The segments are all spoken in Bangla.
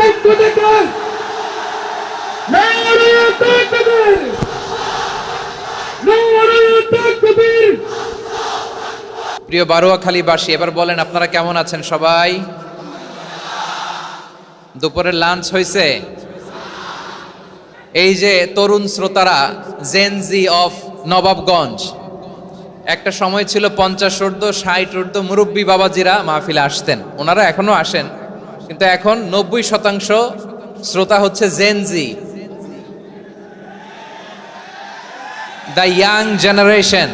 পক্ষ থেকে নারে তাকবীর, নারে তাকবীর। প্রিয় বারুয়াখালীবাসী, এবার বলেন আপনারা কেমন আছেন সবাই? দুপুরের লাঞ্চ হয়েছে? এই যে তরুণ শ্রোতারা, জেনজি অফ নবাবগঞ্জ, একটা সময় ছিল 50 ঊর্ধ্ব 60 ঊর্ধ্ব মুরব্বী বাবাজিরা মাহফিলে আসতেন, ওনারা এখনো আসেন, কিন্তু এখন 90% শ্রোতা হচ্ছে Gen Z, the young generation,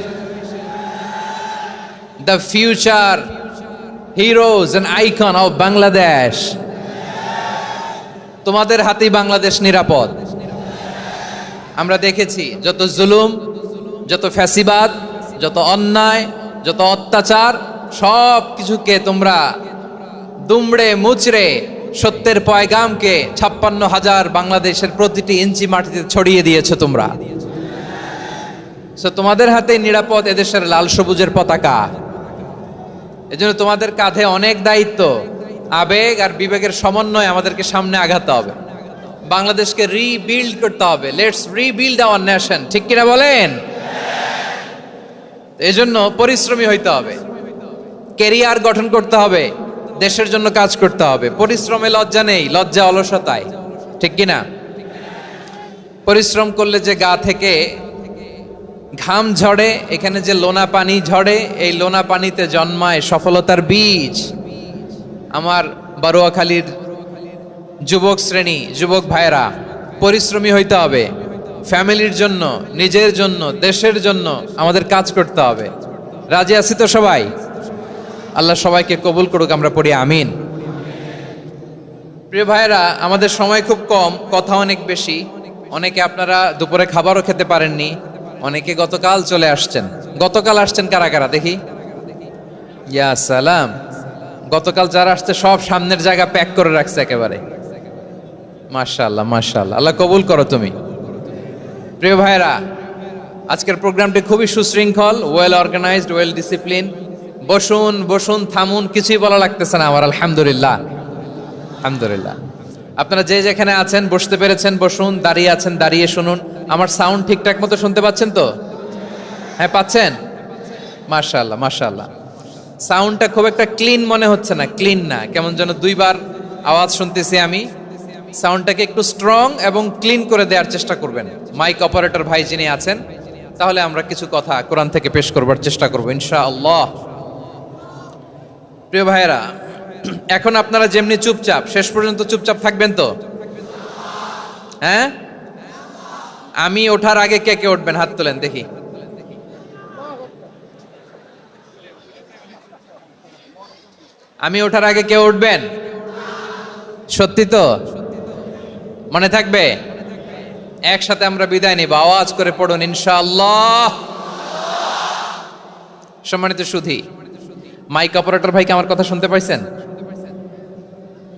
the future heroes and icon of Bangladesh. তোমাদের হাতেই বাংলাদেশ নিরাপদ। আমরা দেখেছি যত জুলুম, যত ফ্যাসিবাদ, যত অন্যায়, যত অত্যাচার, সব কিছুকে তোমরা দুমড়ে মুচড়ে সত্যের পয়গামকে 56,000 বাংলাদেশের প্রতিটি ইঞ্চি মাটিতে ছড়িয়ে দিয়েছো তোমরা। তোমাদের হাতে নিরাপদ এদেশের লাল সবুজের পতাকা। এজন্য তোমাদের কাঁধে অনেক দায়িত্ব, আবেগ আর বিবেকের সমন্বয় আমাদেরকে সামনে আগাতে হবে, বাংলাদেশকে রিবিল্ড করতে হবে। লেটস রিবিল্ড আওয়ার নেশন, ঠিক কিনা বলেন? এজন্য পরিশ্রমী হইতে হবে, ক্যারিয়ার গঠন করতে হবে, দেশের জন্য কাজ করতে হবে। পরিশ্রমে লজ্জা নেই, লজ্জা অলসতায়, ঠিক কিনা? পরিশ্রম করলে যে গা থেকে ঘাম ঝরে, এখানে যে লোনা পানি ঝরে, এই লোনা পানিতে জন্মায় সফলতার বীজ। আমার বারুয়াখালীর যুবক শ্রেণী, যুবক ভাইরা, পরিশ্রমী হইতে হবে, ফ্যামিলির জন্য, নিজের জন্য, দেশের জন্য আমাদের কাজ করতে হবে। রাজি আছি তো সবাই? আল্লাহ সবাইকে কবুল করুক, আমরা পড়ি আমিন। প্রিয় ভাইরা, আমাদের সময় খুব কম, কথা অনেক বেশি। অনেকে আপনারা দুপুরে খাবারও খেতে পারেননি, অনেকে গতকাল চলে আসছেন। গতকাল আসছেন কারা কারা দেখি? ইয়া সালাম। গতকাল যারা আসছে সব সামনের জায়গা প্যাক করে রাখছে একেবারে। মাশাআল্লাহ, মাশাআল্লাহ, আল্লাহ কবুল করো তুমি। প্রিয় ভাইরা, আজকের প্রোগ্রামটি খুবই সুশৃঙ্খল, ওয়েল অর্গানাইজড, ওয়েল ডিসিপ্লিন। বসুন বসুন, থামুন, কিছুই বলা লাগতেছে না আমার। আলহামদুলিল্লাহ, আলহামদুলিল্লাহ। আপনারা যে যেখানে আছেন বসতে পেরেছেন বসুন, দাঁড়িয়ে আছেন দাঁড়িয়ে শুনুন। আমার সাউন্ড ঠিকঠাক মতো শুনতে পাচ্ছেন তো? হ্যাঁ, পাচ্ছেন? মাশাআল্লাহ, মাশাআল্লাহ। সাউন্ডটা খুব একটা ক্লিন মনে হচ্ছে না, ক্লিন না, কেমন যেন দুইবার আওয়াজ শুনতেছি আমি। সাউন্ডটাকে একটু স্ট্রং এবং ক্লিন করে দেওয়ার চেষ্টা করবেন মাইক অপারেটর ভাই যিনি আছেন, তাহলে আমরা কিছু কথা কোরআন থেকে পেশ করবার চেষ্টা করবো ইনশাআল্লাহ। প্রিয় ভাইয়েরা, এখন আপনারা যেমনি চুপচাপ, শেষ পর্যন্ত চুপচাপ থাকবেন তো? হ্যাঁ, আমি ওঠার আগে কে কে উঠবেন? হাত তোলেন দেখি। আমি ওঠার আগে কে উঠবেন? সত্যি তো? মনে থাকবে? একসাথে আমরা বিদায় নিব, আওয়াজ করে পড়ুন ইনশাআল্লাহ। সম্মানিত সুধী, মাইক অপারেটর ভাইকে আমার কথা শুনতে পাইছেন?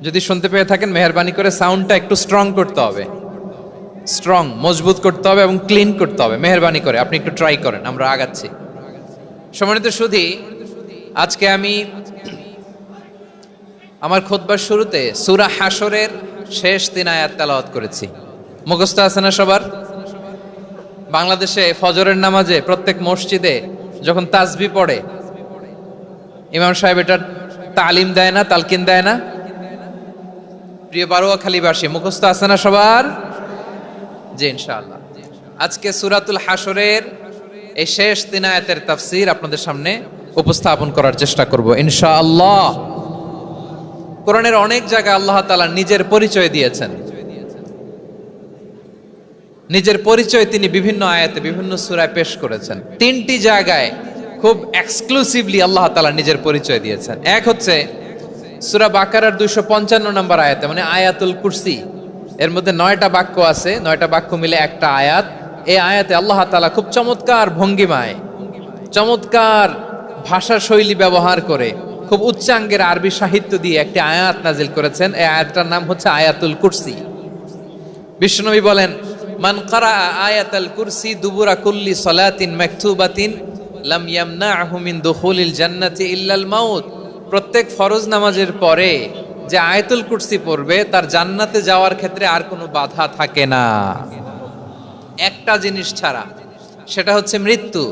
যদি শুনতে পেয়ে থাকেন, মেহেরবানি করে সাউন্ডটা একটু স্ট্রং করতে হবে, স্ট্রং, মজবুত করতে হবে এবং ক্লিন করতে হবে। মেহেরবানি করে আপনি একটু ট্রাই করেন, আমরা আগাচ্ছি। সম্মানিত সুধী, আজকে আমি আমার খুতবার শুরুতে সূরা হাশরের শেষ 3 আয়াত তেলাওয়াত করেছি। মুখস্থ আছে না সবার? বাংলাদেশে ফজরের নামাজে প্রত্যেক মসজিদে যখন তাসবিহ পড়ে, ইমাম সাহেব এটা তালিম দেয় না, তালকিন দেয় না? প্রিয় বারুয়াখালীবাসী, মুখস্থ আছে না সবার? জি, ইনশাআল্লাহ। আজকে সূরাতুল হাশরের এই শেষ 3 আয়াতের তাফসীর আপনাদের সামনে উপস্থাপন করার চেষ্টা করব ইনশাআল্লাহ। কোরআনের অনেক জায়গায় আল্লাহ তাআলা নিজের পরিচয় দিয়েছেন। নিজের পরিচয় তিনি বিভিন্ন আয়াতে, বিভিন্ন সূরায় পেশ করেছেন। 3টি জায়গায় খুব এক্সক্লুসিভলি আল্লাহ তাআলা নিজের পরিচয় দিয়েছেন। এক হচ্ছে সূরা বাকারার 255 নম্বর আয়াতে, মানে আয়াতুল কুরসি। এর মধ্যে 9টা বাক্য আছে, 9টা বাক্য মিলে একটা আয়াত। এই আয়াতে আল্লাহ তাআলা খুব চমৎকার ভঙ্গিমায়, চমৎকার ভাষা শৈলী ব্যবহার করে, খুব উচ্চাঙ্গের আরবি সাহিত্য দিয়ে একটি আয়াত নাজিল করেছেন। এই আয়াতটার নাম হচ্ছে আয়াতুল কুরসি। বিশ্বনবী বলেন, মান ক্বারা আয়াতুল কুরসি দুবুরা কুল্লি সালাতিন মাকতুবাতিন লাম ইয়ামনাহু মিন দুখুলিল জান্নাতি ইল্লাল মাউত। প্রত্যেক ফরজ নামাজের পরে যে আয়াতুল কুরসি পড়বে তার জান্নাতে যাওয়ার ক্ষেত্রে আর কোনো বাধা থাকে না, একটা জিনিস ছাড়া, সেটা হচ্ছে মৃত্যু,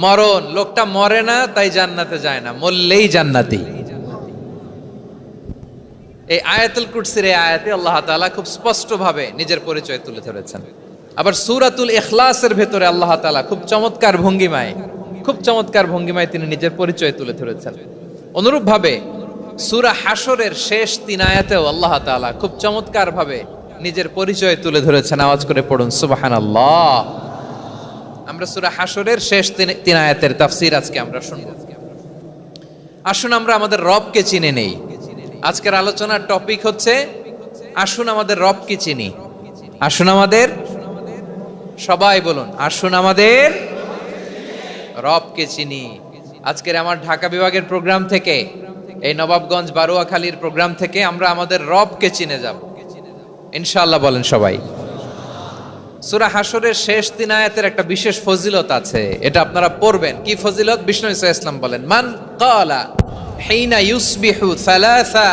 মরণ। লোকটা মরে না তাই জান্নাতে যায় না, মরলেই জান্নাতি। এই আয়াতুল কুরসির এই আয়াতে আল্লাহ তাআলা খুব স্পষ্টভাবে নিজের পরিচয় তুলে ধরেছেন। আবার সূরাতুল ইখলাসের ভেতরে আল্লাহ তাআলা খুব চমৎকার ভঙ্গিমায় তিনি নিজের পরিচয় তুলে ধরেছেন। অনুরূপভাবে সূরা হাশরের শেষ 3 আয়াতেও আল্লাহ তাআলা খুব চমৎকার ভাবে নিজের পরিচয় তুলে ধরেছেন। আওয়াজ করে পড়ুন সুবহানাল্লাহ। আমরা সূরা হাশরের শেষ 3 আয়াতের তাফসীর আজকে আমরা শুনব। আসুন আমরা আমাদের রবকে চিনে নেই। আজকের আলোচনার টপিক হচ্ছে আসুন আমাদের রবকে চিনি। আসুন আমাদের, সবাই বলুন, আসুন আমাদের রবকে চিনি। আজকের আমার ঢাকা বিভাগের প্রোগ্রাম থেকে, এই নবাবগঞ্জ বারুয়াখালীর প্রোগ্রাম থেকে আমরা আমাদের রবকে চিনে যাব ইনশাআল্লাহ। বলেন সবাই। সূরা হাশরের শেষ 3 আয়াতের একটা বিশেষ ফজিলত আছে, এটা আপনারা পড়বেন। কি ফজিলত? বিষ্ণু ইসা ইসলাম বলেন, মান ক্বালা হিনা ইউসবিহু সালাসা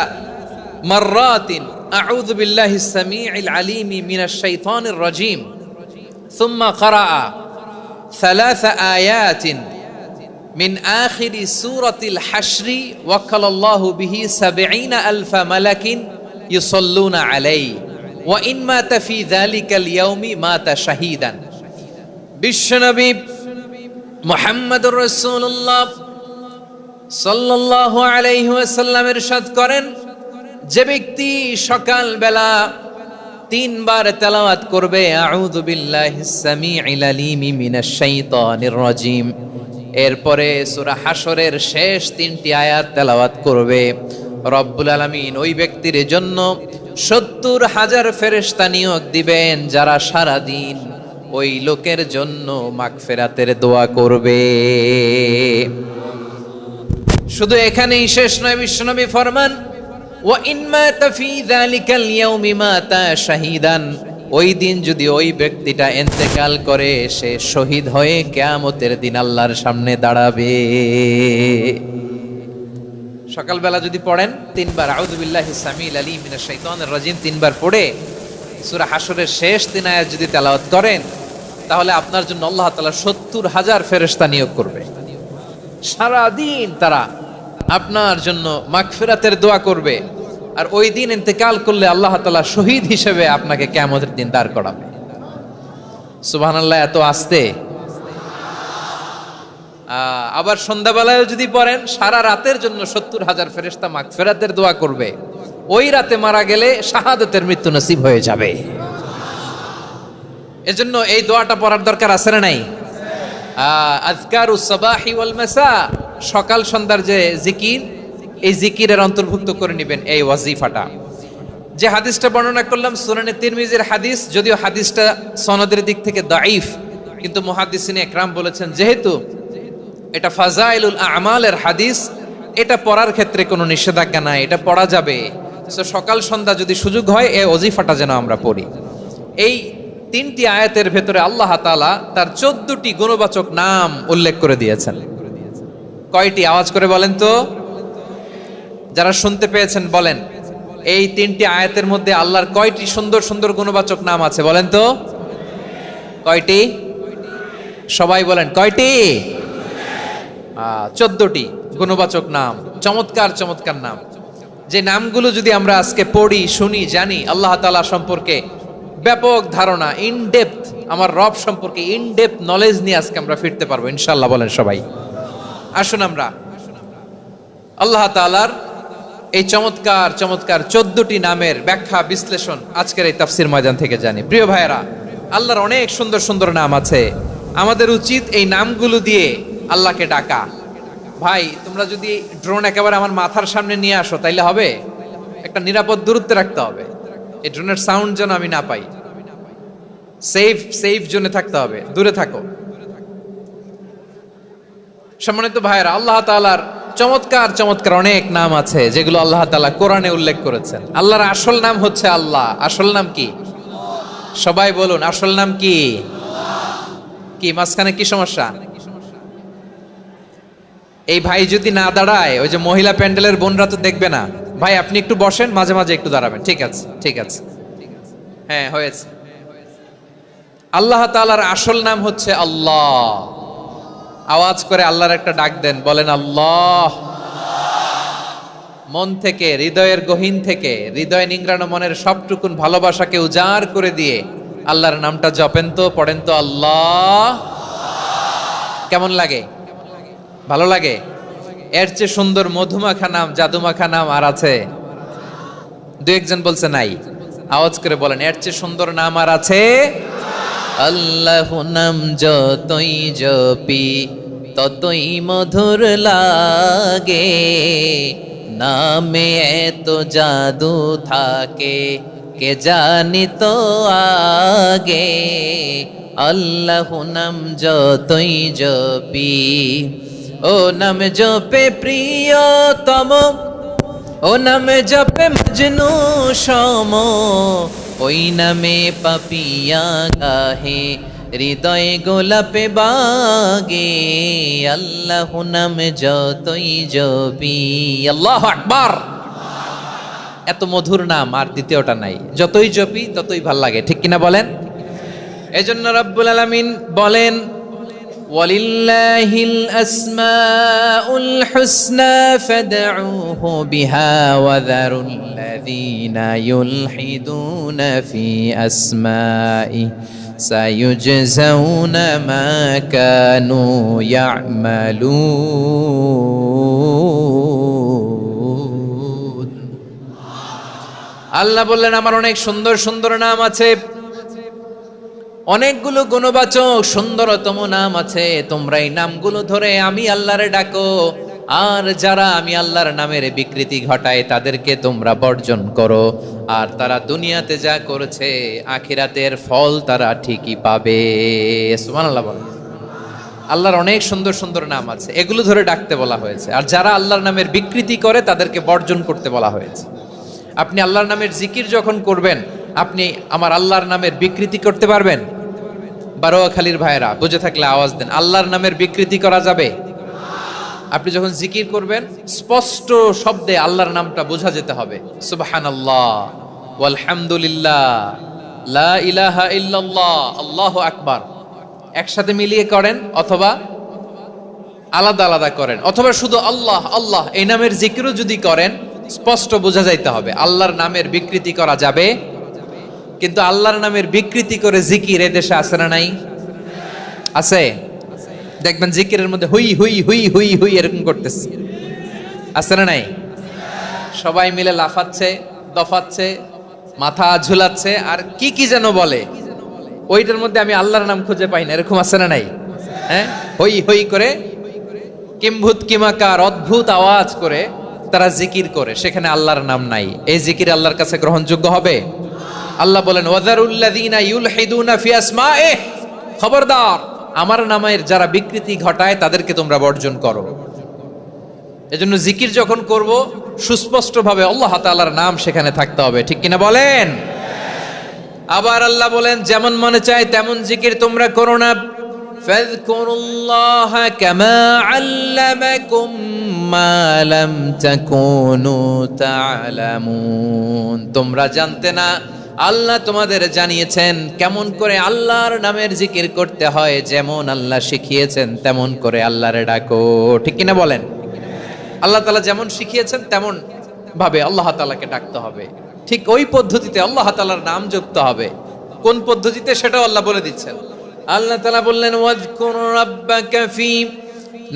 মাররাতিন আউযু বিল্লাহিস সামিউল আলিম মিনাশ শাইতানির রাজীম সুম্মা ক্বারাআ সালাসা আয়াতিন মিন আখিরি সূরাতিল হাশরি ওয়াক্কালাল্লাহু বিহি ৭০,০০০ মালাকিন ইউসাল্লুনা আলাইহি ওয়া ইন মাতা ফি যালিকাল ইয়াউমি মাতা শাহীদান। বিশ্বনবী মুহাম্মদুর রাসূলুল্লাহ সাল্লাল্লাহু আলাইহি ওয়াসাল্লাম ইরশাদ করেন, যে ব্যক্তি সকাল বেলা 3 বার তেলাওয়াত করবে আউযু বিল্লাহিস সামিউল আলিম মিনাশ শাইতানির রাজীম, এরপরে সূরা হাশরের শেষ 3টি আয়াত তেলাওয়াত করবে, রব্বুল আলামিন ওই ব্যক্তির জন্য ৭০,০০০ ফেরেশতা নিয়োগ দিবেন যারা সারা দিন ওই লোকের জন্য মাগফিরাতের দোয়া করবে। শুধু এখানেই শেষ নয়, বিশ্বনবী ফরমান ওয়া ইন মাতা ফি যালিকাল ইয়াউমি মাতা শাহীদান, ওই দিন যদি ওই ব্যক্তিটা ইন্তেকাল করে সে শহীদ হয়ে কিয়ামতের দিন আল্লাহর সামনে দাঁড়াবে। সকালবেলা যদি পড়েন 3 বার আউযু বিল্লাহিস সামিউল আলিম মিনাশ শাইতানির রাজীম 3 বার পড়ে সূরা হাশরের শেষ 3 আয়াত যদি তেলাওয়াত করেন, তাহলে আপনার জন্য আল্লাহ তাআলা ৭০,০০০ ফেরেশতা নিয়োগ করবে। সারা দিন তারা আপনার জন্য মাগফিরাতের দোয়া করবে, আর ওই দিন ইন্তেকাল করলে আল্লাহ তাআলা শহীদ হিসেবে আপনাকে কিয়ামতের দিন দাঁড় করাবে। সুবহানাল্লাহ। এত আস্তে। আবার সন্ধ্যাবেলায় যদি পড়েন, সারা রাতের জন্য ৭০,০০০ ফেরেশতা মাগফিরাতের দোয়া করবে। ওই রাতে মারা গেলে শাহাদাতের মৃত্যু নসিব হয়ে যাবে। এজন্য এই দোয়াটা পড়ার দরকার আছে না নাই? আযকারুস সাবাহি ওয়াল মাসা, সকাল সন্ধ্যার যে জিকির, এই জিকিরের অন্তর্ভুক্ত করে নেবেন এই ওয়াজিফাটা। যে হাদিসটা বর্ণনা করলাম সুনানে তিরমিজির হাদিস, যদিও হাদিসটা সনদের দিক থেকে দাঈফ, কিন্তু মুহাদ্দিসিনে ইকরাম বলেছেন যেহেতু এটা ফাজাইলুল আমালের হাদিস, এটা পড়ার ক্ষেত্রে কোনো নিষেধাজ্ঞা নাই, এটা পড়া যাবে। তো সকাল সন্ধ্যা যদি সুযোগ হয় এই ওয়াজিফাটা যেন আমরা পড়ি। এই 3টি আয়াতের ভেতরে আল্লাহ তাআলা তার 14টি গুণবাচক নাম উল্লেখ করে দিয়েছেন। কয়টি? আওয়াজ করে বলেন তো, যারা শুনতে পেয়েছেন বলেন। এই 3টি আয়াতের মধ্যে আল্লাহর কয়টি সুন্দর সুন্দর গুণবাচক নাম আছে বলেন তো? কয়টি? সবাই বলেন কয়টি? 14টি গুণবাচক নাম, চমৎকার চমৎকার নাম। যে নামগুলো যদি আমরা আজকে পড়ি, শুনি, জানি, আল্লাহ তাআলা সম্পর্কে ব্যাপক ধারণা, ইন ডেপথ, আমার রব সম্পর্কে ইন ডেপথ নলেজ নিয়ে আজকে আমরা ফিরতে পারবো ইনশাআল্লাহ। বলেন সবাই। আসুন আমরা আল্লাহ তাআলার এই চমৎকার চমৎকার 14টি নামের ব্যাখ্যা বিশ্লেষণ আজকের এই তাফসীর ময়দান থেকে জানি। প্রিয় ভাইয়েরা, আল্লাহর অনেক সুন্দর সুন্দর নাম আছে। আমাদের উচিত এই নামগুলো দিয়ে আল্লাহকে ডাকা। ভাই, তোমরা যদি ড্রোন একেবারে আমার মাথার সামনে নিয়ে আসো তাইলে হবে? একটা নিরাপদ দূরত্বে রাখতে হবে, এই ড্রোনের সাউন্ড যেন আমি না পাই। সেফ জোনে থাকতে হবে, দূরে থাকো। সম্মানিত ভাইয়েরা, আল্লাহ তাআলার চমৎকার চমৎকার অনেক নাম আছে যেগুলো আল্লাহ তাআলা কোরআনে উল্লেখ করেছেন। আল্লাহর আসল নাম হচ্ছে আল্লাহ। আসল নাম কি? সবাই বলুন, আসল নাম কি? কি মাঝখানে কি সমস্যা? এই ভাই যদি না দাঁড়ায়, ওই যে মহিলা প্যান্ডেলের বোনরা তো দেখবে না। ভাই আপনি একটু বসেন, মাঝে মাঝে একটু দাঁড়াবেন। ঠিক আছে, ঠিক আছে, হ্যাঁ হয়েছে। আল্লাহ তাআলার আসল নাম হচ্ছে আল্লাহ। আওয়াজ করে আল্লাহর একটা ডাক দেন, বলেন আল্লাহ। মন থেকে, হৃদয়ের গহীন থেকে, হৃদয় নিংড়ানো মনের সবটুকুন ভালোবাসাকে উজাড় করে দিয়ে আল্লাহর নামটা জপেন তো, পড়েন তো আল্লাহ। কেমন লাগে? ভালো লাগে? এর চেয়ে সুন্দর মধুমাখা নাম, জাদুমাখা নাম আর আছে? দু একজন বলছে নাই। আওয়াজ করে বলেন, এর চেয়ে সুন্দর নাম আর আছে? আল্লাহ নাম যতই জপি ততই মধুর লাগে, নামে এত জাদু থাকে কে জানি তো আগে। আল্লাহ নাম যতই জপি, ও নাম জপে প্রিয়তম, ও নামে জপে মজনু সম, ওই নামে পাপিয়া গাহে হৃদয় গোলাপে বাগে। আল্লাহ নাম যতই জপি, আল্লাহু আকবার। এত মধুর নাম আর দ্বিতীয়টা নাই, যতই জপি ততই ভাল লাগে, ঠিক কিনা বলেন? এজন্য রব্বুল আলামিন বলেন, ওয়ালিল্লাহিল আসমাউল হুসনা ফাদউহু বিহা ওয়া যারুল্লাযীনা ইউলহিদুনা ফি আসমাই সায়ুজজাউনা মা কানু ইয়ামালুন। আল্লাহ বললেন, আমার অনেক সুন্দর সুন্দর নাম আছে, অনেকগুলো গুণবাচক সুন্দরতম নাম আছে। তোমরা এই নামগুলো ধরে আমি আল্লাহরে ডাকো, আর যারা আমি আল্লাহর নামের বিকৃতি ঘটায় তাদেরকে তোমরা বর্জন করো। আর তারা দুনিয়াতে যা করেছে আখিরাতের ফল তারা ঠিকই পাবে। সুবহানাল্লাহ বলেন। আল্লাহর অনেক সুন্দর সুন্দর নাম আছে, এগুলো ধরে ডাকতে বলা হয়েছে। আর যারা আল্লাহর নামের বিকৃতি করে তাদেরকে বর্জন করতে বলা হয়েছে। আপনি আল্লাহর নামের জিকির যখন করবেন, আপনি আমার আল্লাহর নামের বিকৃতি করতে পারবেন? বারোয়াখালীর ভাইয়েরা বুঝে থাকলে আওয়াজ দেন, আল্লাহর নামের বিকৃতি করা যাবে? আপনি যখন জিকির করবেন স্পষ্ট শব্দে আল্লাহর নামটা বোঝা যেতে হবে। সুবহানাল্লাহ, ওয়ালহামদুলিল্লাহ, লা ইলাহা ইল্লাল্লাহ, আল্লাহু আকবার। একসাথে মিলিয়ে করেন অথবা আলাদা আলাদা করেন, অথবা শুধু আল্লাহ আল্লাহ এই নামের জিকিরও যদি করেন স্পষ্ট বোঝা যাইতে হবে। আল্লাহর নামের বিকৃতি করা যাবে, কিন্তু আল্লাহর নামের বিকৃতি করে জিকির এদেশে আছে না নাই? আছে। দেখবেন জিকিরের মধ্যে হুই হুই হুই হুই হুই এরকম করতেছে, আছে না নাই? সবাই মিলে লাফাচ্ছে, দফাচ্ছে, মাথা ঝুলাচ্ছে, আর কি কি যেন বলে, ওইটার মধ্যে আমি আল্লাহর নাম খুঁজে পাই না, এরকম আছে না নাই? হ্যাঁ, হই হই করে কিম্ভূত কিমাকার অদ্ভুত আওয়াজ করে তারা জিকির করে, সেখানে আল্লাহর নাম নাই। এই জিকির আল্লাহর কাছে গ্রহণযোগ্য হবে? আল্লাহ বলেন, ওয়াযারুল্লাযীনা ইউলহিদুনা ফি আসমাইহি, খবরদার আমার নামের যারা বিকৃতি ঘটায় তাদেরকে তোমরা বর্জন করো। এজন্য জিকির যখন করব সুস্পষ্টভাবে আল্লাহ তাআলার নাম সেখানে থাকতে হবে, ঠিক কিনা বলেন? আবার আল্লাহ বলেন, যেমন মনে চায় তেমন জিকির তোমরা করো না। ফাযকুরুল্লাহা কামা আল্লামাকুম মা লাম তাকুনু তা'লামুন। তোমরা জানতে না, আল্লাহ তোমাদের জানিয়েছেন কেমন করে আল্লাহর নামের জিকির করতে হয়, যেমন আল্লাহ শিখিয়েছেন তেমন করে আল্লাহরে ডাকো, ঠিক কিনা বলেন? আল্লাহ তাআলা যেমন শিখিয়েছেন তেমন ভাবে আল্লাহ তাআলাকে ডাকতে হবে, ঠিক ওই পদ্ধতিতে আল্লাহ তাআলার নাম জপতে হবে। কোন পদ্ধতিতে সেটাও আল্লাহ বলে দিচ্ছেন। আল্লাহ তাআলা বললেন, ওয়াযকুর রাব্বাকা ফি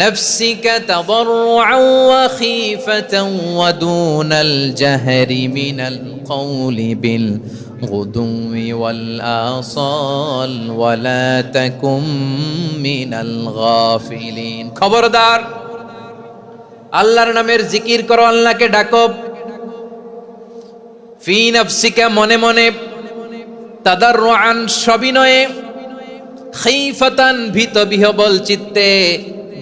নাফসিকা তাদাররুআন ওয়া খীফাতান ওয়া দুনাল জাহরি মিনাল কওলি বিল গুদুওয়ি ওয়াল আসাল ওয়া লা তাকুম মিনাল গাফিলিন। খবরদার আল্লাহর নামের জিকির করো, আল্লাহকে ডাকো। ফি নাফসিকা মনে মনে, তাদাররুআন সবিনয়ে, খীফাতান ভীত বিহবল চিত্তে,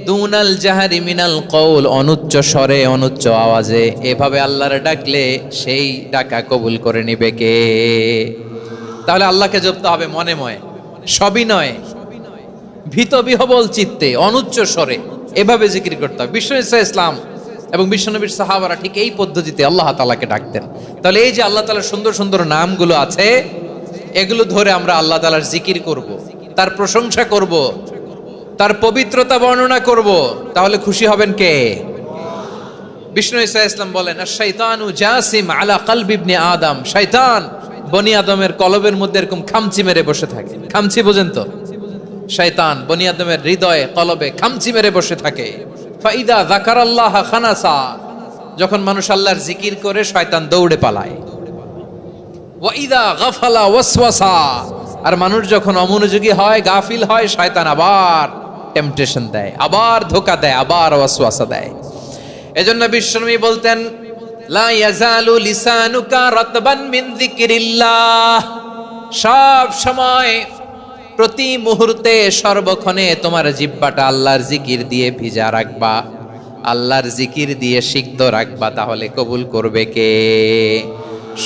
দুনাল জাহারি মিনাল কওল অনুচ্চ স্বরে অনুচ্চ আওয়াজে। এভাবে আল্লাহর ডাকলে সেই ডাকা কবুল করে নিবে কে? তাহলে আল্লাহকে জপতে হবে মনে মনে, সবিনয়ে, ভীত বিহবল চিত্তে, অনুচ্চ স্বরে। এভাবে জিকির করতে হবে। বিশ্ব ইসলাম এবং বিশ্বনবীর সাহাবারা ঠিক এই পদ্ধতিতে আল্লাহ তাআলাকে ডাকতেন। তাহলে এই যে আল্লাহ তাআলার সুন্দর সুন্দর নামগুলো আছে, এগুলো ধরে আমরা আল্লাহ তাআলার জিকির করব, তার প্রশংসা করব, তার পবিত্রতা বর্ণনা করব, তাহলে খুশি হবেন কে? বিষ্ণু ঈসা ইসলাম বলেন, আশ-শাইতানু জাসিম আলা কলবি ইবনে আদম, শয়তান বনি আদমের কলবের মধ্যে এরকম খামচি মেরে বসে থাকে। খামচি বোঝেন তো? শয়তান বনি আদমের হৃদয়ে কলবে খামচি মেরে বসে থাকে। ফাইদা যাকারাল্লাহ খানাসা, যখন মানুষ আল্লাহর জিকির করে শয়তান দৌড়ে পালায়। ওয়াইদা গাফালা ওয়াসওয়াসা, আর মানুষ যখন অমনোযোগী হয়, গাফিল হয়, শয়তান আবার টেম্পটেশন দেয়, আবার ধোঁকা দেয়, আবার ওয়াসওয়াসা দেয়। এজন্য বিশ্বনবী বলতেন, লা ইয়াজালু লিসানুকা রাতবান মিন যিকরিল্লাহ, সব সময় প্রতি মুহূর্তে সর্বক্ষণে তোমার জিহ্বাটা আল্লাহর জিকির দিয়ে ভিজা রাখবা, আল্লাহর জিকির দিয়ে সিক্ত রাখবা, তাহলে কবুল করবে কে?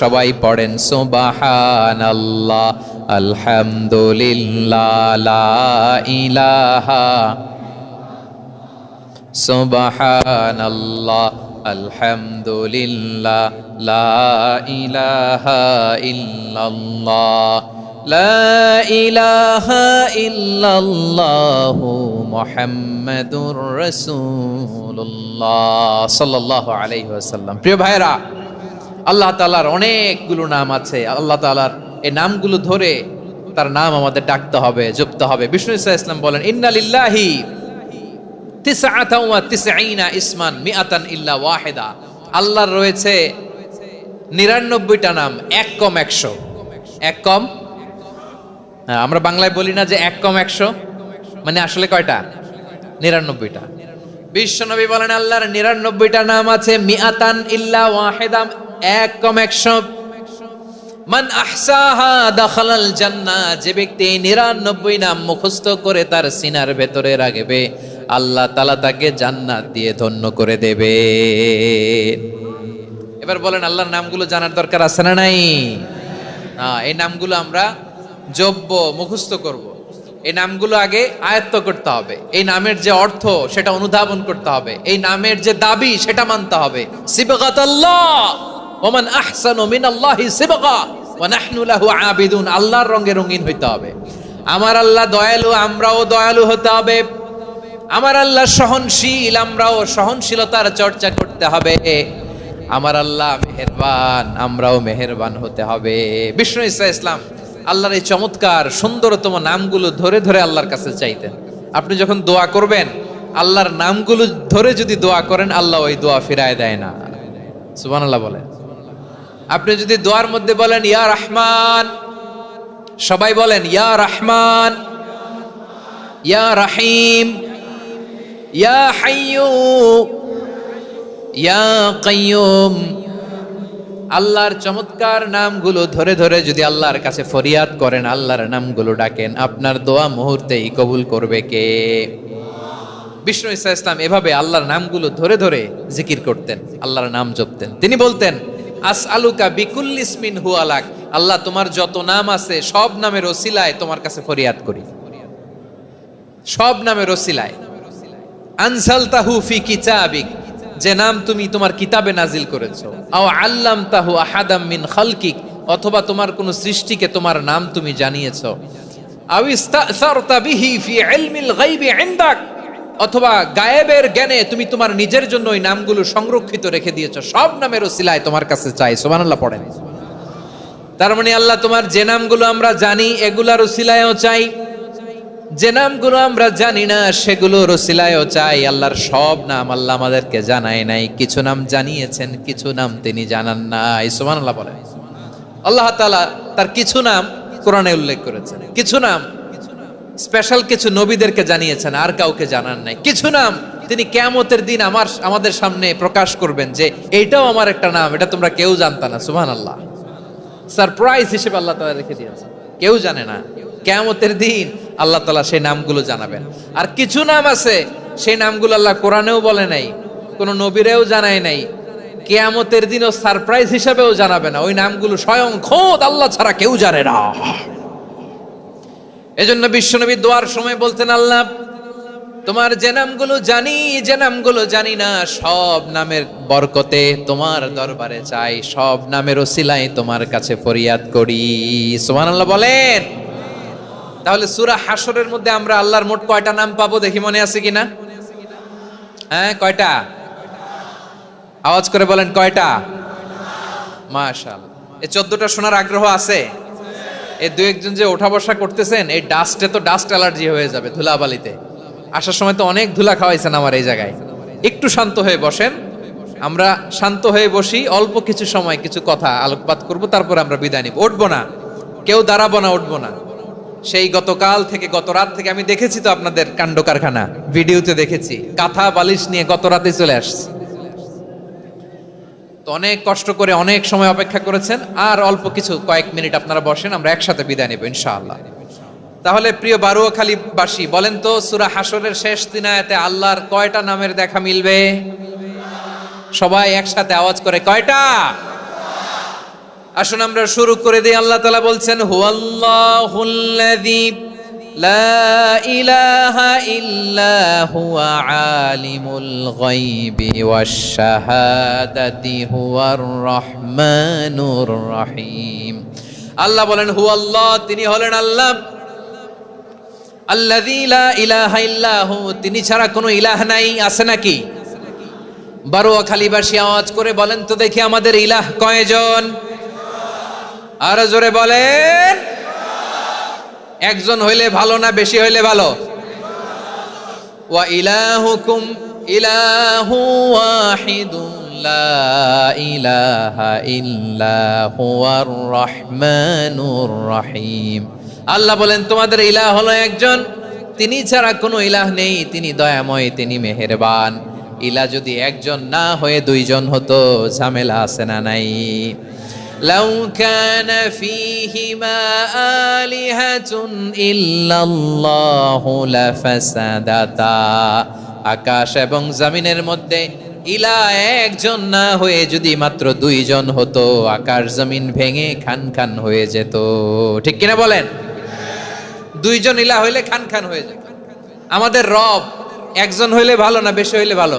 সবাই পড়েন সুবহানাল্লাহ, আলহামদুলিল্লাহ, লা ইলাহা, সুবহানাল্লাহ, আলহামদুলিল্লাহ, লা ইলাহা ইল্লাল্লাহ, লা ইলাহা ইল্লাল্লাহু মুহাম্মাদুর রাসূলুল্লাহ সাল্লাল্লাহু আলাইহি ওয়াসাল্লাম। প্রিয় ভাইরা, আল্লাহ তাআলার অনেকগুলো নাম আছে। আল্লাহ তাআলার এই নামগুলো ধরে তার নাম আমাদের ডাকতে হবে, জপতে হবে। বিষ্ণু ঈসা ইসলাম বলেন, ইন্না লিল্লাহি তিসআতাও ওয়া তিসঈনা ইসমান মিআতান ইল্লা ওয়াহিদা, আল্লাহর রয়েছে 99টা নাম, এক কম 100। এক কম, আমরা বাংলায় বলি না যে এক কম 100, মানে আসলে কয়টা? 99টা। বিশ্বনবী বলেন, আল্লাহর 99টা নাম আছে, মিআতান ইল্লা ওয়াহিদা, এক কম 100। মান আহসাহা দাখালাল জান্নাহ, যে ব্যক্তি 99 নাম মুখস্থ করে তার সিনার ভেতরে রাখবে, আল্লাহ তাআলা তাকে জান্নাত দিয়ে ধন্য করে দেবে। এবার বলেন, আল্লাহর নামগুলো জানার দরকার আছে না নাই? এই নামগুলো আমরা জপব, মুখস্থ করব। এই নামগুলো আগে আয়ত্ত করতে হবে। এই নামের যে অর্থ সেটা অনুধাবন করতে হবে। এই নামের যে দাবি সেটা মানতে হবে। সিবগাতাল্লাহ ওয়া মান আহসানু মিনাল্লাহি সিবগা ওয়া নাহনু লাহু আবিদুন, আল্লাহর রঙে রঙিন হইতে হবে। আমার আল্লাহ দয়ালু, আমরাও দয়ালু হতে হবে। আমার আল্লাহ সহনশীল, আমরাও সহনশীলতার চর্চা করতে হবে। আমার আল্লাহ মেহেরবান, আমরাও মেহেরবান হতে হবে। বিষ্ণু ঈসা ইসলাম আল্লাহর এই চমৎকার সুন্দরতম নামগুলো ধরে ধরে আল্লাহর কাছে চাইতেন। আপনি যখন দোয়া করবেন, আল্লাহর নামগুলো ধরে যদি দোয়া করেন, আল্লাহ ওই দোয়া ফিরায় দেয় না। সুবহানাল্লাহ বলেন। আপনি যদি দোয়ার মধ্যে বলেন ইয়া রহমান, সবাই বলেন ইয়া রহমান, ইয়া রহিম, ইয়া হাইয়ু, ইয়া কাইয়ুম, আল্লাহর চমৎকার নামগুলো ধরে ধরে যদি আল্লাহর কাছে ফরিয়াদ করেন, আল্লাহর নামগুলো ডাকেন, আপনার দোয়া মুহূর্তেই কবুল করবে কে? বিষ্ণু ঈসা ইসলাম এভাবে আল্লাহর নামগুলো ধরে ধরে জিকির করতেন, আল্লাহর নাম জপতেন। তিনি বলতেন, আসআলুকা বিকুল্লি ইসমিন হুয়া লাক, আল্লাহ তোমার যত নাম আছে সব নামের ওসিলায় তোমার কাছে ফরিয়াদ করি, সব নামের ওসিলায়। আনজালতাহু ফি কিতাবিক, যে নাম তুমি তোমার কিতাবে নাজিল করেছো। আও আল্লামতাহু আহাদাম মিন খালকিক, অথবা তোমার কোন সৃষ্টিকে তোমার নাম তুমি জানিয়েছো। আও ইস্তাসারতা বিহি ফি ইলমিল গায়বি ইনদাক, অথবা গায়েবের জ্ঞানে তুমি তোমার নিজের জন্য ওই নামগুলো সংরক্ষিত রেখে দিয়েছো। সব নামের ওসিলায় তোমার কাছে চাই। সুবহানাল্লাহ পড়েন। তার মানে আল্লাহ তোমার যে নামগুলো আমরা জানি এগুলার ওসিলায়ও চাই, যে নামগুলো আমরা জানি না সেগুলোর ওসিলায়ও চাই। আল্লাহর সব নাম আল্লাহ আমাদেরকে জানায় নাই, কিছু নাম জানিয়েছেন, কিছু নাম তিনি জানান নাই। সুবহানাল্লাহ বলেন। আল্লাহ তাআলা তার কিছু নাম কোরআনে উল্লেখ করেছেন, কিছু নাম স্পেশাল কিছু নবীদেরকে জানিয়েছেন, আর কাউকে জানান নাই। কিছু নাম তিনি কিয়ামতের দিন আমাদের সামনে প্রকাশ করবেন যে এইটাও আমার একটা নাম, এটা তোমরা কেউ জানতা না। সুবহানাল্লাহ, সারপ্রাইজ হিসেবে আল্লাহ তাআলা রেখে দিয়েছেন, কেউ জানে না। কিয়ামতের দিন আল্লাহ তাআলা সেই নামগুলো জানাবেন। আর কিছু নাম আছে সেই নামগুলো আল্লাহ কোরআনেও বলে নাই, কোন নবীরেও জানায় নাই, কিয়ামতের দিনও সারপ্রাইজ হিসেবেও জানাবে না। ওই নামগুলো স্বয়ং খোদ আল্লাহ ছাড়া কেউ জানে না। এজন্য বিশ্বনবী দোয়ার সময় বলতেন, আল্লাহ তোমার যে নামগুলো জানি যে নামগুলো জানি না সব নামের বরকতে তোমার দরবারে চাই, সব নামের ওসিলায় তোমার কাছে ফরিয়াদ করি। সুবহানাল্লাহ বলেন। তাহলে সূরা হাশরের মধ্যে আমরা আল্লাহর মোট কয়টা নাম পাবো দেখি, মনে আছে কিনা? হ্যাঁ, কয়টা? আওয়াজ করে বলেন কয়টা? মাশাআল্লাহ। এই 14টা শোনার আগ্রহ আছে? এই দু একজন যে ওঠা বসা করতেছেন, এই ডাস্টে তো ডাস্ট অ্যালার্জি হয়ে যাবে, ধুলাবালিতে আসার সময় তো অনেক ধুলা খাওয়াইছেন আমার এই জায়গায়। একটু শান্ত হয়ে বসেন, আমরা শান্ত হয়ে বসি, অল্প কিছু সময় কিছু কথা আলোকপাত করব, তারপর আমরা বিদায় নিব। উঠবো না, কেউ দাঁড়াবো না, উঠবো না। সেই গতকাল থেকে, গত রাত থেকে আমি দেখেছি তো আপনাদের কাণ্ড কারখানা, ভিডিওতে দেখেছি, কাঁথা বালিশ নিয়ে গত রাতে চলে আসছে। তো অনেক কষ্ট করে অনেক সময় অপেক্ষা করেছেন, আর অল্প কিছু কয়েক মিনিট আপনারা বসেন, আমরা একসাথে বিদায় নেব ইনশাআল্লাহ। তাহলে প্রিয় বারুয়াখালীবাসী, বলেন তো সূরা হাশরের শেষ 3 আয়াতে আল্লাহর কয়টা নামের দেখা মিলবে? সবাই একসাথে আওয়াজ করে কয়টা? আসুন আমরা শুরু করে দিই। আল্লাহ তাআলা বলছেন, হুয়াল্লাহুল্লাযী লা ইলাহা ইল্লা হুয়া আলিমুল গায়বি ওয়াশ শাহাদাতি হুয়ার রহমানুর রহিম। আল্লাহ বলেন হুয়াল্লাহ, তিনি হলেন আল্লাহ, আল্লাযী লা ইলাহা ইল্লাহু, তিনি ছাড়া কোনো ইলাহ নাই। আছে নাকি? বারুয়াখালীবাসী আওয়াজ করে বলেন তো দেখি, আমাদের ইলাহ কয়জন? আর জোরে বলেন। একজন হইলে ভালো না বেশি হইলে ভালো? ওয়া ইলাহুকুম ইলাহু ওয়াহিদুন লা ইলাহা ইল্লা হুয়ার রহমানুর রহিম। আল্লাহ বলেন তোমাদের ইলাহ হলো একজন, তিনি ছাড়া কোনো ইলাহ নেই, তিনি দয়াময়, তিনি মেহেরবান। ইলাহ যদি একজন না হয়ে দুইজন হতো, ঝামেলা আছে না নাই? লাউ কানা ফীহিমা আলিহাতুন ইল্লাল্লাহু লাফাসাদাতা, আকাশ এবং জমিনের মধ্যে ইলাহ একজন না হয়ে যদি মাত্র দুইজন হতো, আকাশ জমিন ভেঙে খান খান হয়ে যেত। ঠিক কিনা বলেন? দুইজন ইলাহ হইলে খান খান হয়ে যায়। আমাদের রব একজন হইলে ভালো না বেশি হইলে ভালো?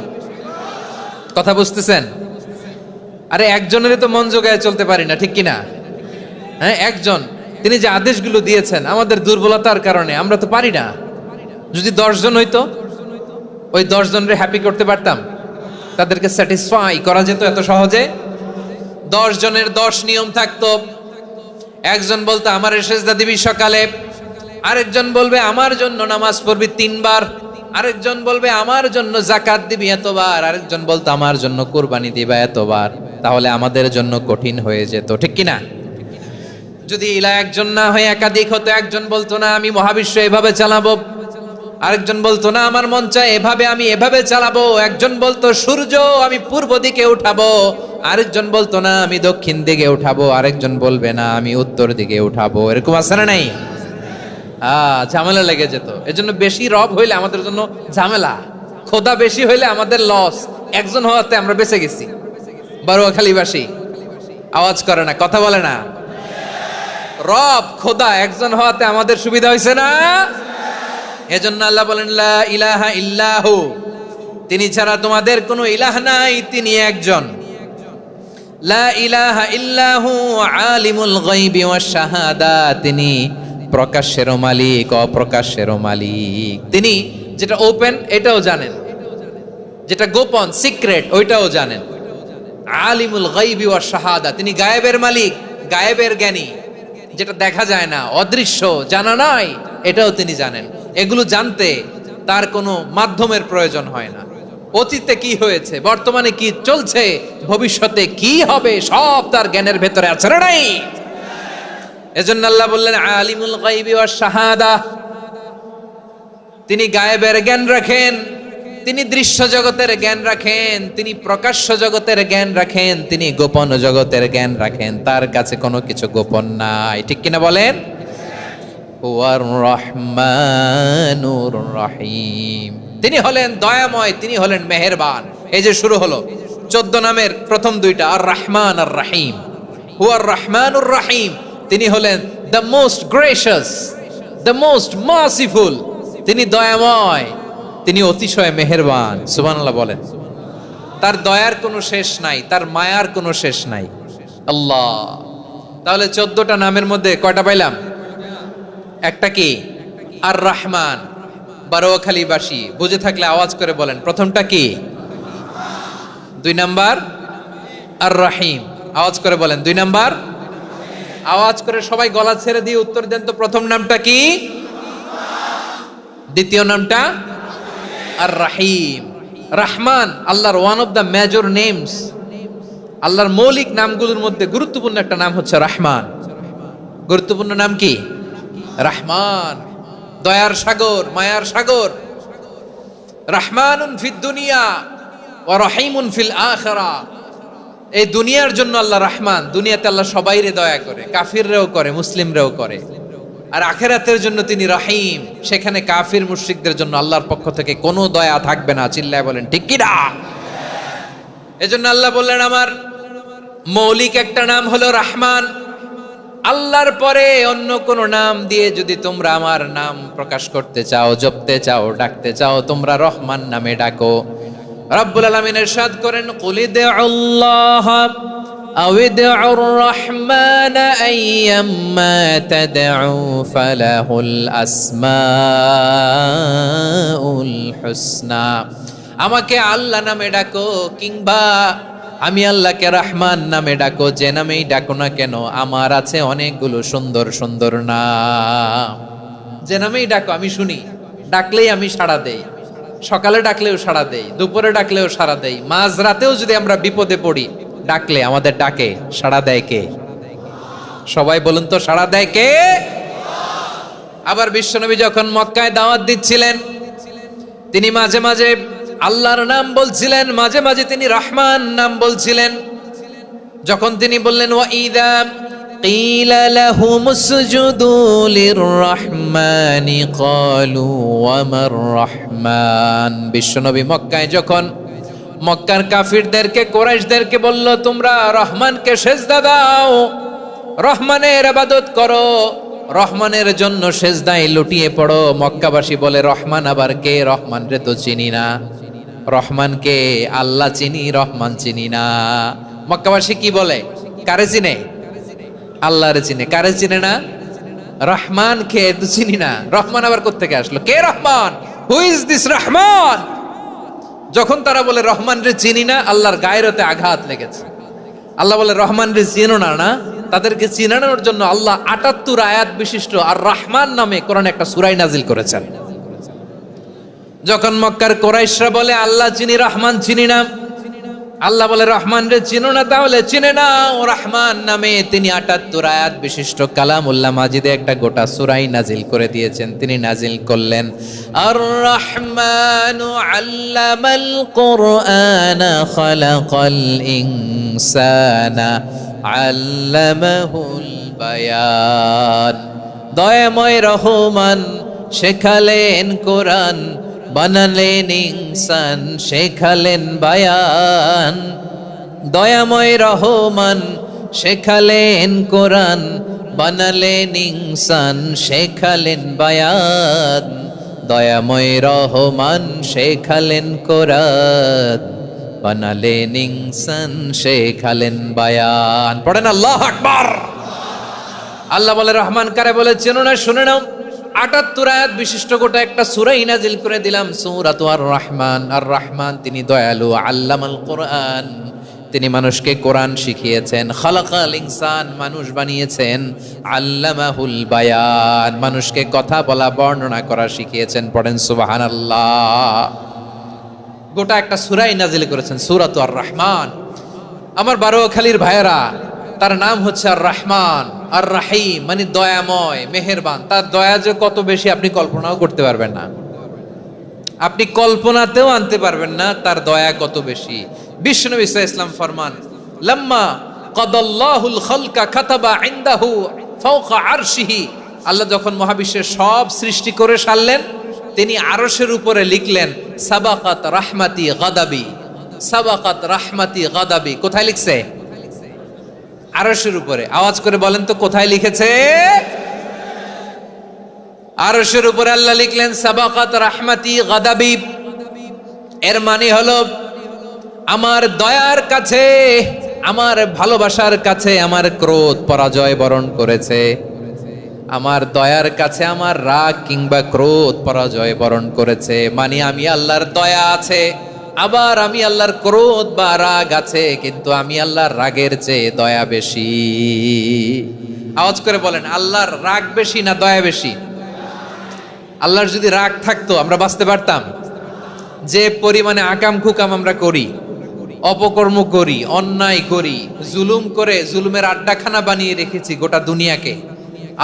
কথা বুঝতেছেন? আরে একজনেরই তো মন জোগায় চলতে পারি না, ঠিক কিনা? হ্যাঁ, একজন, তিনি যে আদেশগুলো দিয়েছেন আমাদের দুর্বলতার কারণে আমরা তো পারি না। যদি 10 জন হইতো, ওই 10 জনের হ্যাপি করতে পারতাম, তাদেরকে স্যাটিসফাই করা যেত এত সহজে। 10 জনের 10 নিয়ম থাকতো। একজন বলতো আমার সেজদা দিবি সকালে, আরেকজন বলবে আমার জন্য নামাজ পড়বি 3 বার, আরেকজন বলবে আমার জন্য যাকাত দিবি এতবার, আরেকজন বলতো আমার জন্য কুরবানি দিবা এতবার। তাহলে আমাদের জন্য কঠিন হয়ে যেত, ঠিক কিনা? যদি ইলাহ একজন না হয়ে একাধিক হতো, একজন বলতো না আমি মহাবিশ্ব এভাবে চালাবো, আরেকজন বলতো না আমার মন চায় এভাবে, আমি এভাবে চালাবো, একজন বলতো সূর্য আমি পূর্ব দিকে উঠাবো, আরেকজন বলতো না আমি দক্ষিণ দিকে উঠাবো, আরেকজন বলবে না আমি উত্তর দিকে উঠাবো। এরকম আছে না নাই? ঝামেলা লেগে যেত। এজন্য বেশি রব হইলে আমাদের জন্য ঝামেলা, খোদা বেশি হইলে আমাদের লস। একজন হওয়াতে আমরা বেঁচে গেছি। বারুয়াখালীবাসী আওয়াজ করে না, কথা বলে না। রব খোদা একজন হওয়াতে আমাদের সুবিধা হয়েছে না? এজন্য আল্লাহ বলেন লা ইলাহা ইল্লাহু, তিনি ছাড়া তোমাদের কোনো ইলাহ নাই, তিনি একজন। লা ইলাহা ইল্লাহু আলিমুল গায়বি ওয়াশ শাহাদা, তিনি প্রকাশেরও মালিক অপ্রকাশেরও মালিক। তিনি যেটা ওপেন এটাও জানেন, যেটা গোপন সিক্রেট ওইটাও জানেন। আলিমুল গায়বি ওয়াশ শাহাদা, তিনি গায়েবের মালিক, গায়েবের জ্ঞানী, যেটা দেখা যায় না, অদৃশ্য, জানা নাই, এটাও তিনি জানেন। এগুলো জানতে তার কোনো মাধ্যমের প্রয়োজন হয় না। অতীতে কি হয়েছে, বর্তমানে কি চলছে, ভবিষ্যতে কি হবে, সব তার জ্ঞানের ভেতরে আছে না নাই? এজন্য আল্লাহ বললেন আলিমুল গায়বি ওয়াশ শাহাদা, তিনি গায়েবের জ্ঞান রাখেন, তিনি দৃশ্য জগতের জ্ঞান রাখেন, তিনি প্রকাশ্য জগতের জ্ঞান রাখেন, তিনি গোপন জগতের জ্ঞান রাখেন। তার কাছে কোনো কিছু গোপন নাই, ঠিক কিনা বলেন? হুয়ার রহমানুর রহিম, তিনি হলেন দয়াময়, তিনি হলেন মেহেরবান। এই যে শুরু হলো 14 নামের প্রথম 2টা, আর রহমান আর রহিম। হুয়ার রহমানুর রহিম, তিনি হলেন the most gracious, the most merciful, তিনি দয়াময়, তিনি অতিশয় মেহেরবান। সুবহানাল্লাহ বলেন। তার দয়ার কোনো শেষ নাই, তার মায়ার কোনো শেষ নাই। আল্লাহ। তাহলে 14টা নামের মধ্যে কয়টা পাইলাম? একটা কি? আর রহমান। বারোয়াখালীবাসী বুঝে থাকলে আওয়াজ করে বলেন, প্রথমটা কি? 2 নাম্বার আর রহিম। আওয়াজ করে বলেন 2 নাম্বার। আওয়াজ করে সবাই গলা ছেড়ে দিয়ে উত্তর দেন তো, প্রথম নামটা কি? দ্বিতীয় নামটা? আর রহিম। রহমান আল্লাহর one of the major names. আল্লাহর মৌলিক নামগুলোর মধ্যে গুরুত্বপূর্ণ একটা নাম হচ্ছে রহমান। গুরুত্বপূর্ণ নাম কি? রহমান। দয়ার সাগর, মায়ার সাগর। রহমানুন ফিদ দুনিয়া ওয়া রহিমুন ফিল আখিরা। এই দুনিয়ার জন্য আল্লাহ রহমান, দুনিয়াতে আল্লাহ সবাইরে দয়া করে, কাফিররেও করে, মুসলিমরেও করে। আর আখিরাতের জন্য তিনি রহিম, সেখানে কাফির মুশরিকদের জন্য আল্লাহর পক্ষ থেকে কোনো দয়া থাকবে না। চিল্লায় বলেন ঠিক কি না? এজন্য আল্লাহ বললেন আমার মৌলিক একটা নাম হলো রহমান। আল্লাহর পরে অন্য কোন নাম দিয়ে যদি তোমরা আমার নাম প্রকাশ করতে চাও, জপতে চাও, ডাকতে চাও, তোমরা রহমান নামে ডাকো। রব্বুল আলামিন ইরশাদ করেন, কুলিদুল্লাহ আউদিউর রহমান আইয়াম্মা তাদউ ফালাহুল আসমাউল হুসনা। আমাকে আল্লাহ নামে ডাকো, কিংবা আমি আল্লাহকে রহমান নামে ডাকো, যে নামেই ডাকো না কেন আমার আছে অনেকগুলো সুন্দর সুন্দর নাম। যে নামেই ডাকো আমি শুনি, ডাকলেই আমি সাড়া দেই। সকালে ডাকলেও সাড়া দেই, দুপুরে ডাকলেও সাড়া দেই, মাঝরাতেও যদি আমরা বিপদে পড়ি ডাকলে আমাদের ডাকে সাড়া দেয় কে? সবাই বলুন তো, সাড়া দেয় কে? আবার বিশ্বনবী যখন মক্কায় দাওয়াত দিচ্ছিলেন, তিনি মাঝে মাঝে আল্লাহর নাম বলছিলেন, মাঝে মাঝে তিনি রহমান নাম বলছিলেন। যখন তিনি বললেন ওয়াইদা কিলা লাহুমুসজুদু লিররহমানি ক্বালু ওয়ামার রহমান। বিশ্বনবী মক্কায় যখন মক্কার কাফিরদেরকে, কুরাইশদেরকে বলল তোমরা রহমানকে সেজদা দাও, রহমানের ইবাদত করো, রহমানের জন্য সেজদায় লুটিয়ে পড়ো, মক্কাবাসী বলে রহমান আবার কে? রহমান রে তো চিনি না। রহমানকে আল্লাহ চিনি, রহমান চিনি না। মক্কাবাসী কি বলে? কারে চিনে? আল্লাহরে চিনে। কারে চিনে না? রহমান কে তো চিনি না। রহমান আবার কোত্থেকে আসলো? কে Rahman? Who is this Rahman? যখন তারা বলে রহমান রে চিনি না, আল্লাহর গায়রতে আঘাত লেগেছে। আল্লাহ বলে রহমান রে চিনো না, না? তাদেরকে চিনানোর জন্য আল্লাহ ৭৮ আয়াত বিশিষ্ট আর রহমান নামে কোরআনে একটা সূরা নাজিল করেছেন। যখন মক্কার কুরাইশরা বলে আল্লাহ চিনি, রহমান চিনি না, আল্লাহ বলে রহমান রে চিনো না, তাহলে চিনে নাও রহমান নামে। তিনি ৭৮ আয়াত বিশিষ্ট কালামুল্লাহ মাজিদে একটা গোটা সূরা নাজিল করে দিয়েছেন। তিনি নাজিল করলেন, আর রহমানু আল্লামাল কুরআনা খালাকাল ইনসানা আল্লামাহুল বায়ান। দয়াময় রহমান শেখালেন কোরআন, বানালেন ইনসান, শেখালেন বায়ান। দয়াময় রহমান শেখালেন কোরআন, বানালেন ইনসান, শেখালেন বায়ান। দয়াময় রহমান শেখালেন কোরআন, বানালেন ইনসান, শেখালেন বায়ান। পড়েন আল্লাহু আকবার। আল্লাহ বলে রহমান কারে বলে চেনো না? শুনে নাও, ৭৮ আয়াত বিশিষ্ট গোটা একটা সূরা নাজিল করে দিলাম, সূরাতু আর রহমান। আর রহমান তিনি দয়ালু, আল্লামাল কোরআন, তিনি মানুষকে কোরআন শিখিয়েছেন। খালাকাল ইনসান, মানুষ বানিয়েছেন। আল্লামাহুল বায়ান, মানুষকে কথা বলা, বর্ণনা করা শিখিয়েছেন। পড়েন সুবহানাল্লাহ। গোটা একটা সূরা নাজিল করেছেন, সূরাতু আর রহমান। আমার বারোয়াখালীর ভাইয়েরা, তার নাম হচ্ছে আর রহমান, আর রাহিম মানে দয়াময়, মেহেরবান। তার দয়া যে কত বেশি আপনি কল্পনাও করতে পারবেন না, আপনি কল্পনাতেও আনতে পারবেন না তার দয়া কত বেশি। বিশ্বনবী সাল্লাল্লাহু আলাইহি ওয়াসাল্লাম ফরমান, লাম্মা কাদাল্লাহুল খালকা কাতাবা ইনদাহু ফাওকা আরশিহি। আল্লাহ যখন মহাবিশ্বের সব সৃষ্টি করে সারলেন, তিনি আরশের উপরে লিখলেন সাবাকাত রাহমাতি গাদাবি। সাবাকাত রাহমাতি গাদাবি কোথায় লিখছে? আরশের উপরে। আওয়াজ করে বলেন তো কোথায় লিখেছে? আরশের উপরে আল্লাহ লিখলেন সাবাকাত রাহমাতি গাদাবি। এর মানে হলো আমার দয়ার কাছে, আমার ভালোবাসার কাছে আমার ক্রোধ পরাজয় বরণ করেছে, আমার দয়ার কাছে আমার রাগ কিংবা ক্রোধ পরাজয় বরণ করেছে। মানে আমি আল্লাহর দয়া আছে, আবার আমি আল্লাহর ক্রোধ বা রাগ আছে, কিন্তু আমি আল্লাহর রাগের চেয়ে দয়া বেশি। আওয়াজ করে বলেন, আল্লাহর রাগ বেশি না দয়া বেশি? আল্লাহর যদি রাগ থাকতো আমরা বাঁচতে পারতাম? যে পরিমাণে আকাম কুকাম আমরা করি, অপকর্ম করি, অন্যায় করি, জুলুম করে জুলুমের আড্ডাখানা বানিয়ে রেখেছি গোটা দুনিয়াকে,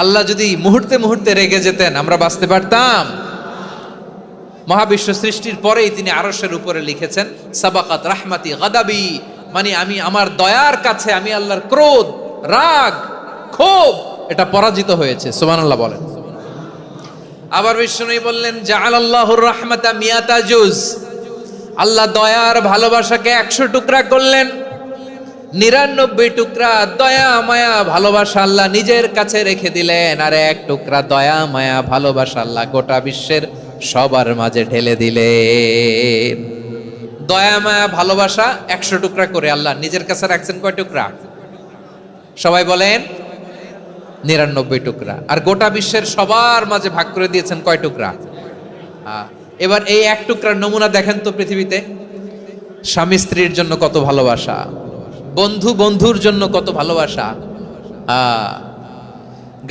আল্লাহ যদি মুহূর্তে মুহূর্তে রেগে যেতেন আমরা বাঁচতে পারতাম? মহাবিশ্ব সৃষ্টির পরেই তিনি আরশের উপরে লিখেছেন সাবাকাত রাহমাতি গাদাবি, মানে আমি আমার দয়ার কাছে আমি আল্লাহর ক্রোধ, রাগ, ক্ষোভ এটা পরাজিত হয়েছে। সুবহানাল্লাহ বলেন। আবার বিষ্ণু বললেন জাআলাল্লাহুর রাহমাতা মিয়াতা জুজ, আল্লাহ দয়ার ভালোবাসাকে 100 টুকরা করলেন। 99 টুকরা দয়া মায়া ভালোবাসা আল্লাহ নিজের কাছে রেখে দিলেন, আর 1 টুকরা দয়া মায়া ভালোবাসা আল্লাহ গোটা বিশ্বের সবার মাঝে ঢেলে দিলেন। দয়া মায়া ভালোবাসা 100 টুকরা করে আল্লাহ নিজের কাছে রাখছেন কয় টুকরা? সবাই বলেন 99 টুকরা। আর গোটা বিশ্বের সবার মাঝে ভাগ করে দিয়েছেন কয় টুকরা? এবার এই 1 টুকরার নমুনা দেখেন তো পৃথিবীতে। স্বামী স্ত্রীর জন্য কত ভালোবাসা, বন্ধু বন্ধুর জন্য কত ভালোবাসা,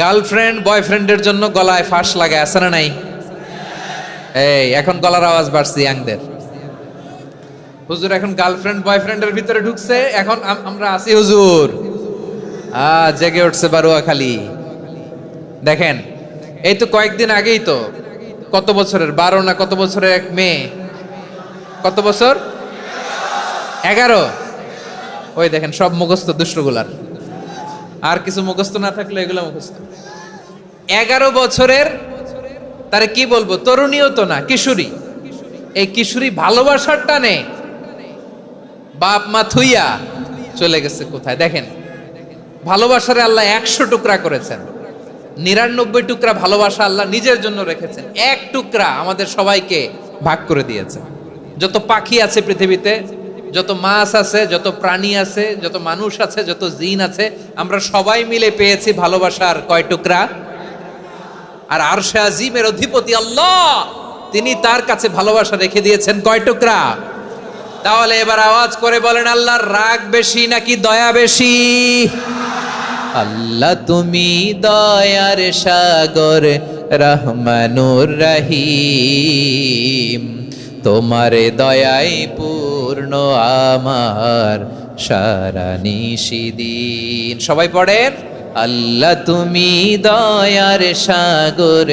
গার্লফ্রেন্ড বয়ফ্রেন্ডের জন্য গলায় ফাঁস লাগায়, আছে না নাই? এই এখন গলার আওয়াজ বাড়ছে ইয়াংদের। হুজুর এখন গার্লফ্রেন্ড বয়ফ্রেন্ডের ভিতরে ঢুকছে, এখন আমরা আছি হুজুর। জেগে উঠছে বারুয়াখালী। দেখেন এই তো কয়েকদিন আগেই তো, কত বছরের 12 না কত বছরের এক মেয়ে, কত বছর? 11। ওই দেখেন সব মুখস্থ দুষ্টগুলার, আর কিছু মুখস্থ না থাকলে এগুলো মুখস্থ। 11 বছরের, তারে কি বলবো, তরুণীও তো না, কিশোরী। এই কিশোরী ভালোবাসার টানে বাপ মা থুইয়া চলে গেছে কোথায়? দেখেন ভালোবাসারে আল্লাহ 100 টুকরা করেছেন, 99 টুকরা ভালোবাসা আল্লাহ নিজের জন্য রেখেছেন, 1 টুকরা আমাদের সবাইকে ভাগ করে দিয়েছেন। যত পাখি আছে পৃথিবীতে, যত মাছ আছে, যত প্রাণী আছে, যত মানুষ আছে, যত জিন আছে, আমরা সবাই মিলে পেয়েছি ভালোবাসার কয় টুকরা? আর আরশে আজিমের অধিপতি আল্লাহ, তিনি তার কাছে ভালোবাসা রেখে দিয়েছেন কয় টুকরা? তাহলে এবার আওয়াজ করে বলেন, আল্লাহর রাগ বেশি নাকি দয়া বেশি? আল্লাহ তুমি দয়ার সাগর রহমানুর রহিম, তোমার দয়ায় পূর্ণ আমার সারা নিশিদিন। সবাই পড়েন, আল্লাহ তুমি দয়ার সাগর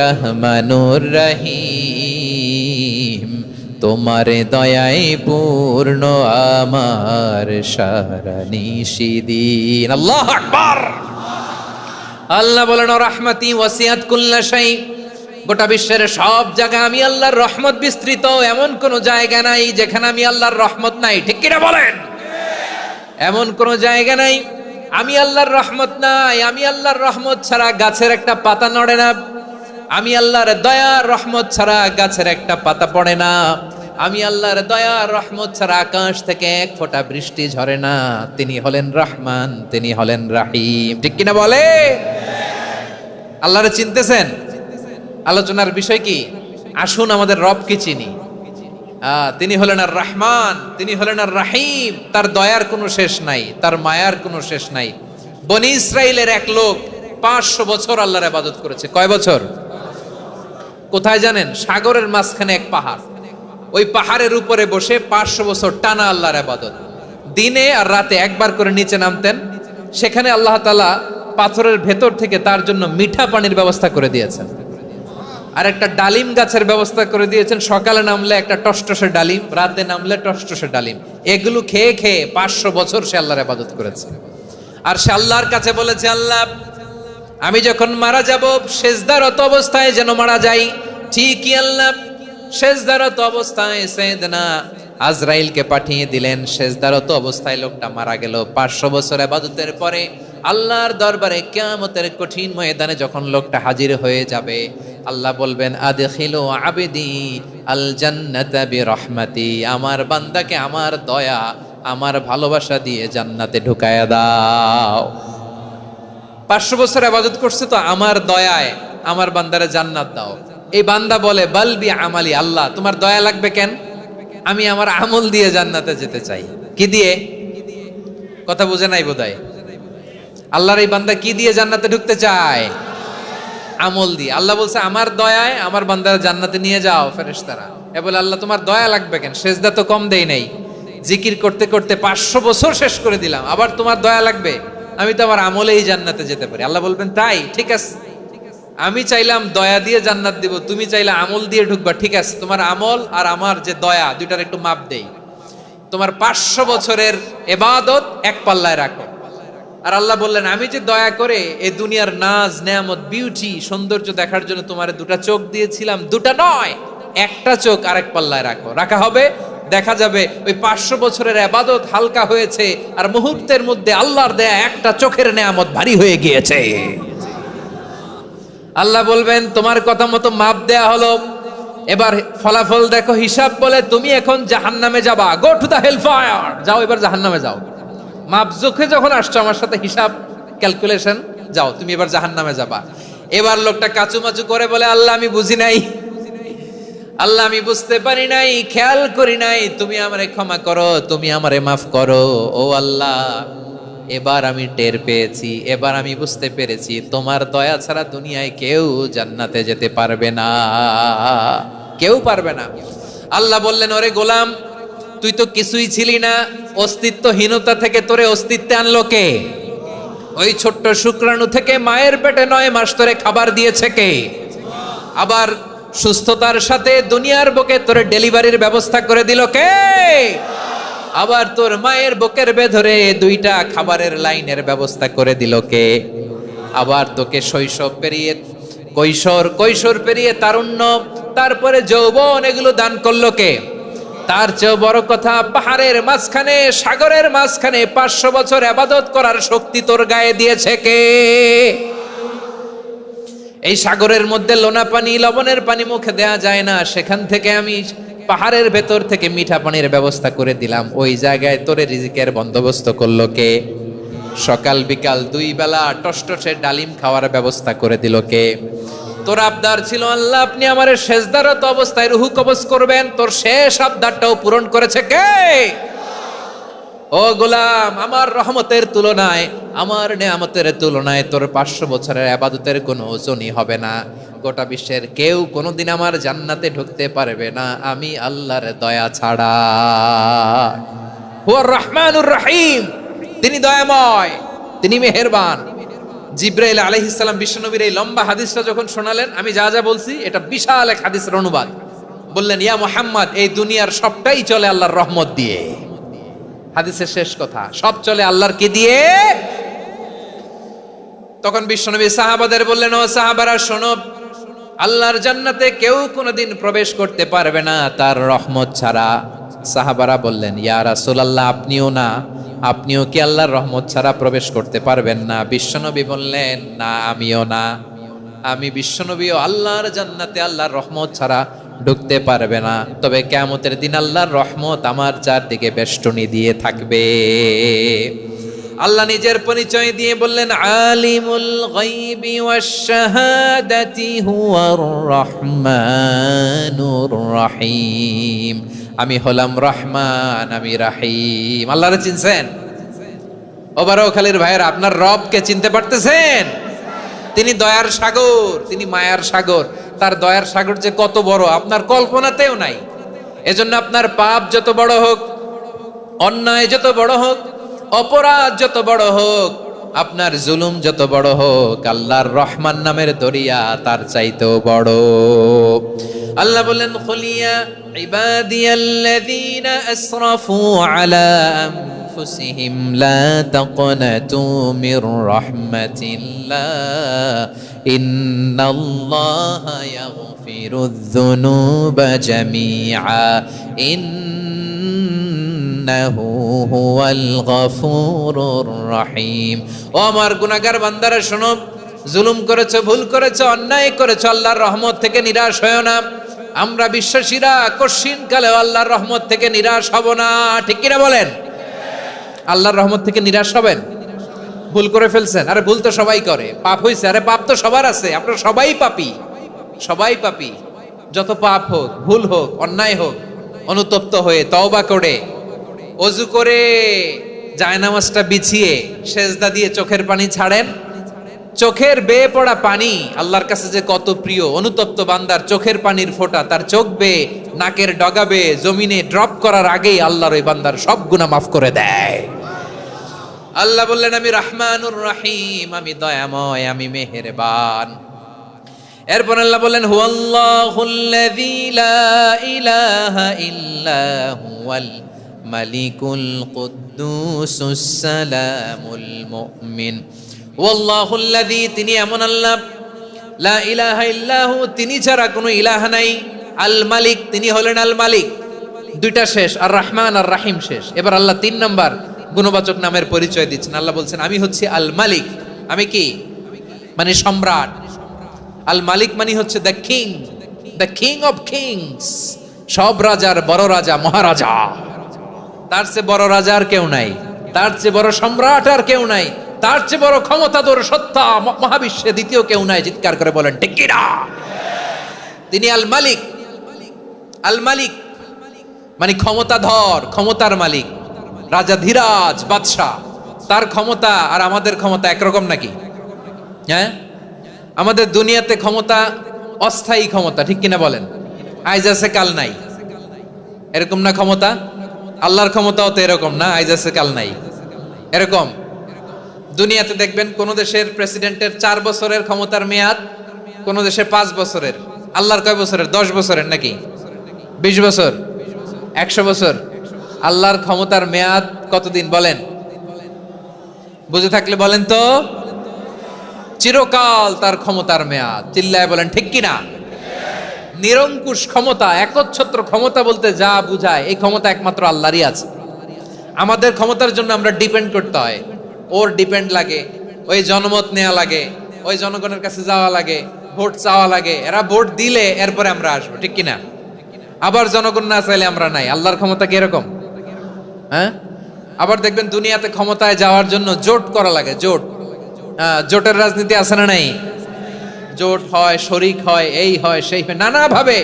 রহমানুর রহিম, তোমার দয়ায় পূর্ণ আমার সারা নিশিদিন। আল্লাহু আকবার। আল্লাহ বলেন রাহমাতি ওয়াসিআত কুল্লা শাই, গোটা বিশ্বের সব জায়গা আমি আল্লাহর রহমত বিস্তৃত, এমন কোন জায়গা নাই যেখানে আমি আল্লাহর রহমত নাই। ঠিক কিনা বলেন? এমন কোন জায়গা নাই আমি আল্লাহর রহমত নাই। আমি আল্লাহর রহমত ছাড়া গাছের একটা পাতা নড়ে না, আমি আল্লাহর দয়ার রহমত ছাড়া গাছের একটা পাতা পড়ে না, আমি আল্লাহর দয়ার রহমত ছাড়া আকাশ থেকে 1 ফোঁটা বৃষ্টি ঝরে না। তিনি হলেন রহমান, তিনি হলেন রাহিম। ঠিক কিনা বলে? আল্লাহরে চিনতেছেন? আলোচনার বিষয় কি? আসুন আমাদের রবকে চিনি। তিনি হলেন আর রহমান, তিনি হলেন আর রাহিম। তার দয়ার কোনো শেষ নাই, তার মায়ার কোনো শেষ নাই। বনি ইসরাইলের এক লোক 500 বছর আল্লাহর ইবাদত করেছে। কয় বছর? কোথায় জানেন? সাগরের মাঝখানে এক পাহাড়, ওই পাহাড়ের উপরে বসে 500 বছর টানা আল্লাহর ইবাদত। দিনে আর রাতে একবার করে নিচে নামতেন। সেখানে আল্লাহ তাআলা পাথরের ভেতর থেকে তার জন্য মিঠা পানির ব্যবস্থা করে দিয়েছেন, আর একটা ডালিম গাছের ব্যবস্থা করে দিয়েছেন। সকালে নামলে একটা টসটসে ডালিম, রাতে নামলে টসটসে ডালিম। এগুলো খেয়ে খেয়ে 500 বছর সে আল্লাহর ইবাদত করেছে। আর সে আল্লাহর কাছে বলেছে, আল্লাহ আমি যখন মারা যাব সেজদারত অবস্থায় যেন মারা যাই। ঠিকই আল্লাহ সেজদারত অবস্থায় সাইয়েদনা আজরাইলকে পাঠিয়ে দিলেন। সেজদারত অবস্থায় লোকটা মারা গেল। 500 বছর ইবাদতের পরে আল্লাহর দরবারে কিয়ামতের কঠিন ময়দানে যখন লোকটা হাজির হয়ে যাবে, আল্লাহ বলবেন আদখিলু আবদি আল জান্নাতা বিরহমাতি, আমার বান্দাকে আমার দয়া আমার ভালোবাসা দিয়ে জান্নাতে ঢুকায়া দাও। 500 বছর ইবাদত করছে তো আমার দয়ায় আমার বান্দারে জান্নাত দাও। এই বান্দা বলে বালবি আমালি, আল্লাহ তোমার দয়া লাগবে কেন, আমি আমার আমল দিয়ে জান্নাতে যেতে চাই। কি দিয়ে? কথা বুঝে নাই বোধহয়। আল্লাহর এই বান্দা কি দিয়ে জান্নাতে ঢুকতে চায়? আমল দিয়ে। আল্লাহ বলছে আমার দয়ায় আমার বান্দারা জান্নাতে নিয়ে যাও। ফেরেশতারা এ বলে আল্লাহ তোমার দয়া লাগবে কেন, সেজদা তো কম দেই নাই, জিকির করতে করতে 500 বছর শেষ করে দিলাম, আবার তোমার দয়া লাগবে? আমি তো আমার আমলেই জান্নাতে যেতে পারি। আল্লাহ বলবেন তাই, ঠিক আছে, আমি চাইলাম দয়া দিয়ে জান্নাত দিব, তুমি চাইলে আমল দিয়ে ঢুকবা, ঠিক আছে, তোমার আমল আর আমার যে দয়া দুইটার একটু মাপ দেই। তোমার 500 বছরের ইবাদত এক পাল্লায় রাখো। আর আল্লাহ বললেন আমি যে দয়া করে এই দুনিয়ার নাজ নেয়ামত বিউটি সৌন্দর্য দেখার জন্য তোমার দুটা চোখ দিয়েছিলাম, দুটা নয় একটা চোখ আরেক পাল্লায় রাখো। রাখা হবে, দেখা যাবে ওই 500 বছরের ইবাদত হালকা হয়েছে আর মুহূর্তের মধ্যে আল্লাহর দেয়া একটা চোখের নেয়ামত ভারী হয়ে গিয়েছে। আল্লাহ বলবেন তোমার কথা মতো মাপ দেয়া হলো, এবার ফলাফল দেখো, হিসাব বলে তুমি এখন জাহান্নামে যাবা, go to the hell fire, যাও এবার জাহান্নামে যাও। মাপ চোখে যখন আসছো আমার সাথে হিসাব ক্যালকুলেশন, যাও তুমি এবার জাহান্নামে যাবা। এবার লোকটা কাচুমাচু করে বলে আল্লাহ আমি বুঝি নাই, আল্লাহ আমি বুঝতে পারি নাই, খেয়াল করি নাই, তুমি আমারে ক্ষমা করো, তুমি আমারে মাফ করো। ও আল্লাহ এবার আমি টের পেয়েছি, এবার আমি বুঝতে পেরেছি তোমার দয়া ছাড়া দুনিয়ায় কেউ জান্নাতে যেতে পারবে না, কেউ পারবে না। আল্লাহ বললেন ওরে গোলাম তুই তো কিছুই ছিলি না, অস্তিত্বহীনতা থেকে তোরে অস্তিত্বে আনলো কে? ওই ছোট্ট শুক্রাণু থেকে মায়ের পেটে 9 মাস ধরে খাবার দিয়েছে কে? আবার সুস্থতার সাথে দুনিয়ার বুকে তোরে ডেলিভারির ব্যবস্থা করে দিল কে? আবার তোর মায়ের বুকের ভেতরে 2টা খাবারের লাইনের ব্যবস্থা করে দিল কে? আবার তোকে শৈশব পেরিয়ে কৈশোর পেরিয়ে তারুণ্য, তারপরে যৌবন, এগুলো দান করলো কে? তার চেয়ে বড় কথা, পাহাড়ের মাঝখানে সাগরের মাঝখানে 500 বছর ইবাদত করার শক্তি তোর গায়ে দিয়েছে কে? এই সাগরের মধ্যে লোনা পানি লবণের পানি মুখে দেয়া যায় না, সেখান থেকে আমি পাহাড়ের ভেতর থেকে মিঠা পানির ব্যবস্থা করে দিলাম, ওই জায়গায় তোরে রিজিকের বন্দোবস্ত করলো কে? সকাল বিকাল 2 বেলা টসটসে ডালিম খাওয়ার ব্যবস্থা করে দিল কে? তোর আবদার ছিল আল্লাহ আপনি আমার সেজদারত অবস্থায় রুহু কবজ করবেন, তোর শেষ আবদারটাও পূরণ করেছে কে? ও গোলাম আমার রহমতের তুলনায়, আমার নেয়ামতের তুলনায় তোর 500 বছরের ইবাদতের কোনো ওজনই হবে না। গোটা বিশ্বের কেউ কোনোদিন আমার জান্নাতে ঢুকতে পারবে না আমি আল্লাহর দয়া ছাড়া। হুয়ার রহমানুর রহিম, তিনি দয়াময়, তিনি মেহেরবান। জিব্রাইল আলাইহিস সালাম বিশ্বনবীর এই লম্বা হাদিসটা যখন শোনালেন, আমি যা যা বলছি এটা বিশাল এক হাদিসের অনুবাদ, বললেন ইয়া মুহাম্মদ এই দুনিয়ার সবটাই চলে আল্লাহর রহমত দিয়ে। হাদিসের শেষ কথা, সব চলে আল্লাহর কি দিয়ে? তখন বিশ্বনবী সাহাবাদের বললেন ও সাহাবারা শোনো, আল্লাহর জান্নাতে কেউ কোনোদিন প্রবেশ করতে পারবে না তার রহমত ছাড়া। সাহাবারা বললেন ইয়া রাসূলুল্লাহ আপনিও না, আপনিও কি আল্লাহর রহমত ছাড়া প্রবেশ করতে পারবেন না? বিশ্বনবী বললেন না আমিও না, আমি বিশ্বনবীও আল্লাহর জান্নাতে আল্লাহর রহমত ছাড়া ঢুকতে পারবে না, তবে কিয়ামতের দিন আল্লাহর রহমত আমার চারদিকে বেষ্টনী দিয়ে থাকবে। আল্লাহ নিজের পরিচয় দিয়ে বললেন আলিমুল গায়বি ওয়াশ শাহাদাতি হুয়ার রহমানুর রহিম, আমি হলাম রহমান, আমি রাহিম। আল্লাহরে চিনছেন? ওবারখালীর ভাইয়েরা আপনার রবকে চিনতে পারতেছেন? তিনি দয়ার সাগর, তিনি মায়ার সাগর, তার দয়ার সাগর যে কত বড় আপনার কল্পনাতেও নাই। এজন্য আপনার পাপ যত বড় হোক, অন্যায় যত বড় হোক, অপরাধ যত বড় হোক, আপনার জুলুম যত বড় হোক, আল্লাহর রহমান নামের দরিয়া তার চাইতেও বড়। আল্লাহ বললেন খুলিয়া ইবাদিয়াল্লাযীনা আসরাফু আলা আনফুসিহিম লা তাকনাতু মির রাহমাতিল্লাহ ইন্নাল্লাহা ইয়াগফিরুয যুনুবা জামিআ ইন্নাহু হুয়াল গফুরুর রহিম। ও আমার গুনাহগার বান্দারা শোনো, জুলুম করেছো, ভুল করেছো, অন্যায় করেছো, আল্লাহর রহমত থেকে নিরাশ হয়েও না। আমরা বিশ্বাসীরা কশিন কালেও আল্লাহর রহমত থেকে নিরাশ হব না, ঠিক কিনা বলেন? আল্লাহর রহমত থেকে নিরাশ হবেন? ভুল করে ফেলছেন, আরে ভুল তো সবাই করে। পাপ হয়েছে, আরে পাপ তো সবার আছে, আপনারা সবাই পাপী, সবাই পাপী। যত পাপ হোক, ভুল হোক, অন্যায় হোক, অনুতপ্ত হয়ে তওবা করে ওযু করে জায়নামাজটা বিছিয়ে সেজদা দিয়ে চোখের পানি ছাড়েন। চোখের বেয়ে পড়া পানি আল্লাহর কাছে যে কত প্রিয়। অনুতপ্ত বান্দার চোখের পানির ফোঁটা তার চোখ বেয়ে, নাকের ডগা বেয়ে জমিনে ড্রপ করার আগেই আল্লাহর ওই বান্দার সব গুনাহ মাফ করে দেয়। আল্লাহ বললেন আমি রাহমানুর রাহিম, আমি দয়াময়, আমি মেহেরবান। এরপর আল্লাহ বললেন হুয়াল্লাহুল্লাযী লা ইলাহা ইল্লা হুয়াল মালিকুল কুদ্দুসুস সালামুল মুমিন। ওয়াল্লাহুল্লাযী, তিনি এমন আল্লাহ, লা ইলাহা ইল্লাহু, তিনি ছাড়া কোনো ইলাহ নাই, আল মালিক, তিনি হলেন আল মালিক। দুইটা শেষ, আর রহমান আর রাহিম শেষ। এবার আল্লাহ 3 নাম্বার গুণবাচক নামের পরিচয় দিচ্ছেন। আল্লাহ বলছেন আমি হচ্ছি আল মালিক। আমি কি? মানে সম্রাট। আল মালিক মানে হচ্ছে the king, the king of kings, সব রাজার বড় রাজা, মহারাজা। তার চেয়ে বড় রাজা আর কেউ নাই, তার চেয়ে বড় সম্রাট আর কেউ নাই, তার চেয়ে বড় ক্ষমতাধর সত্তা মহাবিশ্বে দ্বিতীয় কেউ নাই। চিৎকার করে বলেন ঠিক কি না? তিনি আল মালিক। আল মালিক মানে ক্ষমতাধর, ক্ষমতার মালিক, রাজা ধীরাজ বাদশাহ। তার ক্ষমতা আর আমাদের ক্ষমতা একরকম নাকি? হ্যাঁ, আমাদের দুনিয়াতে ক্ষমতা অস্থায়ী ক্ষমতা, ঠিক কিনা বলেন? আইজ আছে কাল নাই, এরকম না ক্ষমতা? আল্লাহর ক্ষমতাও তো এরকম না, আইজ আছে কাল নাই এরকম। দুনিয়াতে দেখবেন কোন দেশের প্রেসিডেন্টের 4 বছরের ক্ষমতার মেয়াদ, কোন দেশের 5 বছরের। আল্লাহর কয় বছরের? 10 বছরের নাকি 20 বছর, 100 বছর। আল্লাহর ক্ষমতার মেয়াদ কতদিন বলেন? বুঝে থাকলে বলেন তো। চিরকাল তার ক্ষমতার মেয়াদ। চিল্লায় বলেন ঠিক কিনা? নিরঙ্কুশ ক্ষমতা, একচ্ছত্র ক্ষমতা বলতে যা বুঝায়, এই ক্ষমতা একমাত্র আল্লাহরই আছে। আমাদের ক্ষমতার জন্য আমরা ডিপেন্ড করতে হয়, ওর ডিপেন্ড লাগে, ওই জনমত নেওয়া লাগে, ওই জনগণের কাছে যাওয়া লাগে, ভোট চাওয়া লাগে, এরা ভোট দিলে এরপরে আমরা আসবো, ঠিক কিনা? আবার জনগণ না চাইলে আমরা নাই। আল্লাহর ক্ষমতা কি এরকম? হ্যাঁ, আবার দেখবেন দুনিয়াতে ক্ষমতায় যাওয়ার জন্য জোট করা লাগে, জোট। জোটের রাজনীতি আছে না নাই? জোট হয়, শরিক হয়, এই হয়, সেই হয়, নানাভাবে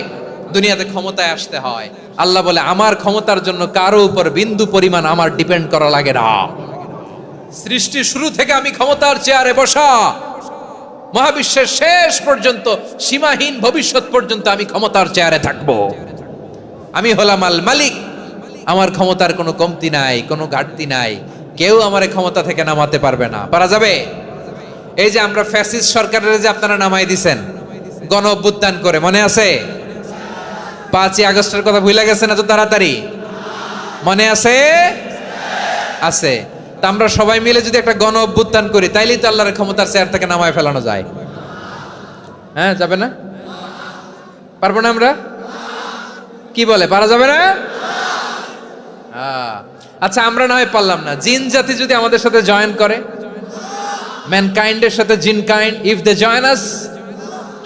দুনিয়াতে ক্ষমতায় আসতে হয়। আল্লাহ বলে আমার ক্ষমতার জন্য কারো উপর বিন্দু পরিমাণ আমার ডিপেন্ড করা লাগে না। সৃষ্টি শুরু থেকে আমি ক্ষমতার চেয়ারে বসা, মহাবিশ্বের শেষ পর্যন্ত, সীমাহীন ভবিষ্যৎ পর্যন্ত আমি ক্ষমতার চেয়ারে থাকবো। আমি হলাম আল মালিক। আমার ক্ষমতার কোনো কমতি নাই, কোনো ঘাটতি নাই। কেউ আমার ক্ষমতা থেকে নামাতে পারবে না। পারা যাবে? এই যে আমরা ফ্যাসিস্ট সরকারের যে আপনারা নামাই দিছেন গণ অভ্যুত্থান করে, মনে আছে? 5ই আগস্টের কথা ভুলে গেছেন এত তাড়াতাড়ি? মনে আছে? আছে। তা আমরা সবাই মিলে যদি একটা গণ অভ্যুত্থান করি, তাইলেই তো আল্লাহর ক্ষমতার চেয়ার থেকে নামায় ফেলানো যায়। হ্যাঁ, যাবে না? পারবো না আমরা? কি বলে, পারা যাবে না? আচ্ছা, আমরা না হয় পারলাম না, জিন জাতি যদি আমাদের সাথে জয়েন করে, ম্যানকাইন্ডের সাথে জিনকাইন্ড, ইফ দে জয়েন আস,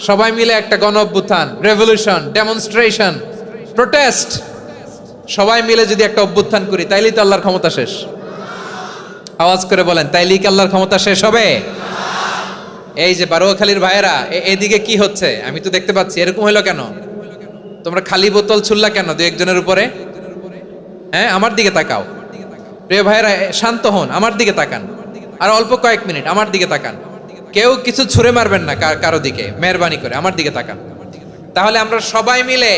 সবাই মিলে একটা গণ অভ্যুত্থান, রেভলিউশন, ডেমনস্ট্রেশন, প্রোটেস্ট, সবাই মিলে যদি একটা অভ্যুত্থান করি, তাইলেই তো আল্লাহর ক্ষমতা শেষ। আওয়াজ করে বলেন, তাইলেই কি আল্লাহর ক্ষমতা শেষ হবে? এই যে বারোয়াখালীর ভাইয়েরা, এদিকে কি হচ্ছে আমি তো দেখতে পাচ্ছি, এরকম হইলো কেন? তোমরা খালি বোতল ছুড়লা কেন 2-1 জনের উপরে? হ্যাঁ, আমার দিকে তাকাও প্রিয় ভাইয়েরা, শান্ত হন, আমার দিকে তাকান, আর অল্প কয়েক মিনিট আমার দিকে তাকান। কেউ কিছু ছুঁড়ে মারবেন না কারো দিকে, মেহরবানি করে আমার দিকে তাকান। তাহলে আমরা সবাই মিলে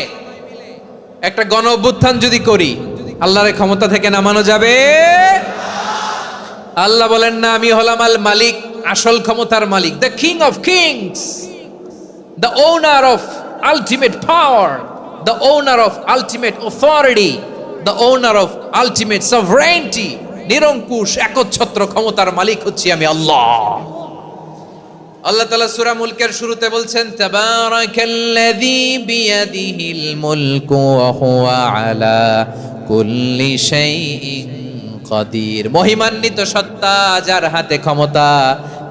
একটা গণ অভ্যুত্থান যদি করি, আল্লাহর ক্ষমতা থেকে নামানো যাবে? আল্লাহ বলেন না আমি হলাম আল মালিক, আসল ক্ষমতার মালিক, the king of kings, the owner of ultimate power, the owner of ultimate authority, the owner of ultimate sovereignty. নিরঙ্কুশ একচ্ছত্র ক্ষমতার মালিক হচ্ছি আমি আল্লাহ। আল্লাহ তাআলা সূরা মুলকের শুরুতে বলছেন তাবারাকাল্লাযী বিয়াদিহিল মুলকু ওয়া হুয়া আলা কুল্লি শাইইন কাদির। মহিমান্বিত সত্তা যার হাতে ক্ষমতা,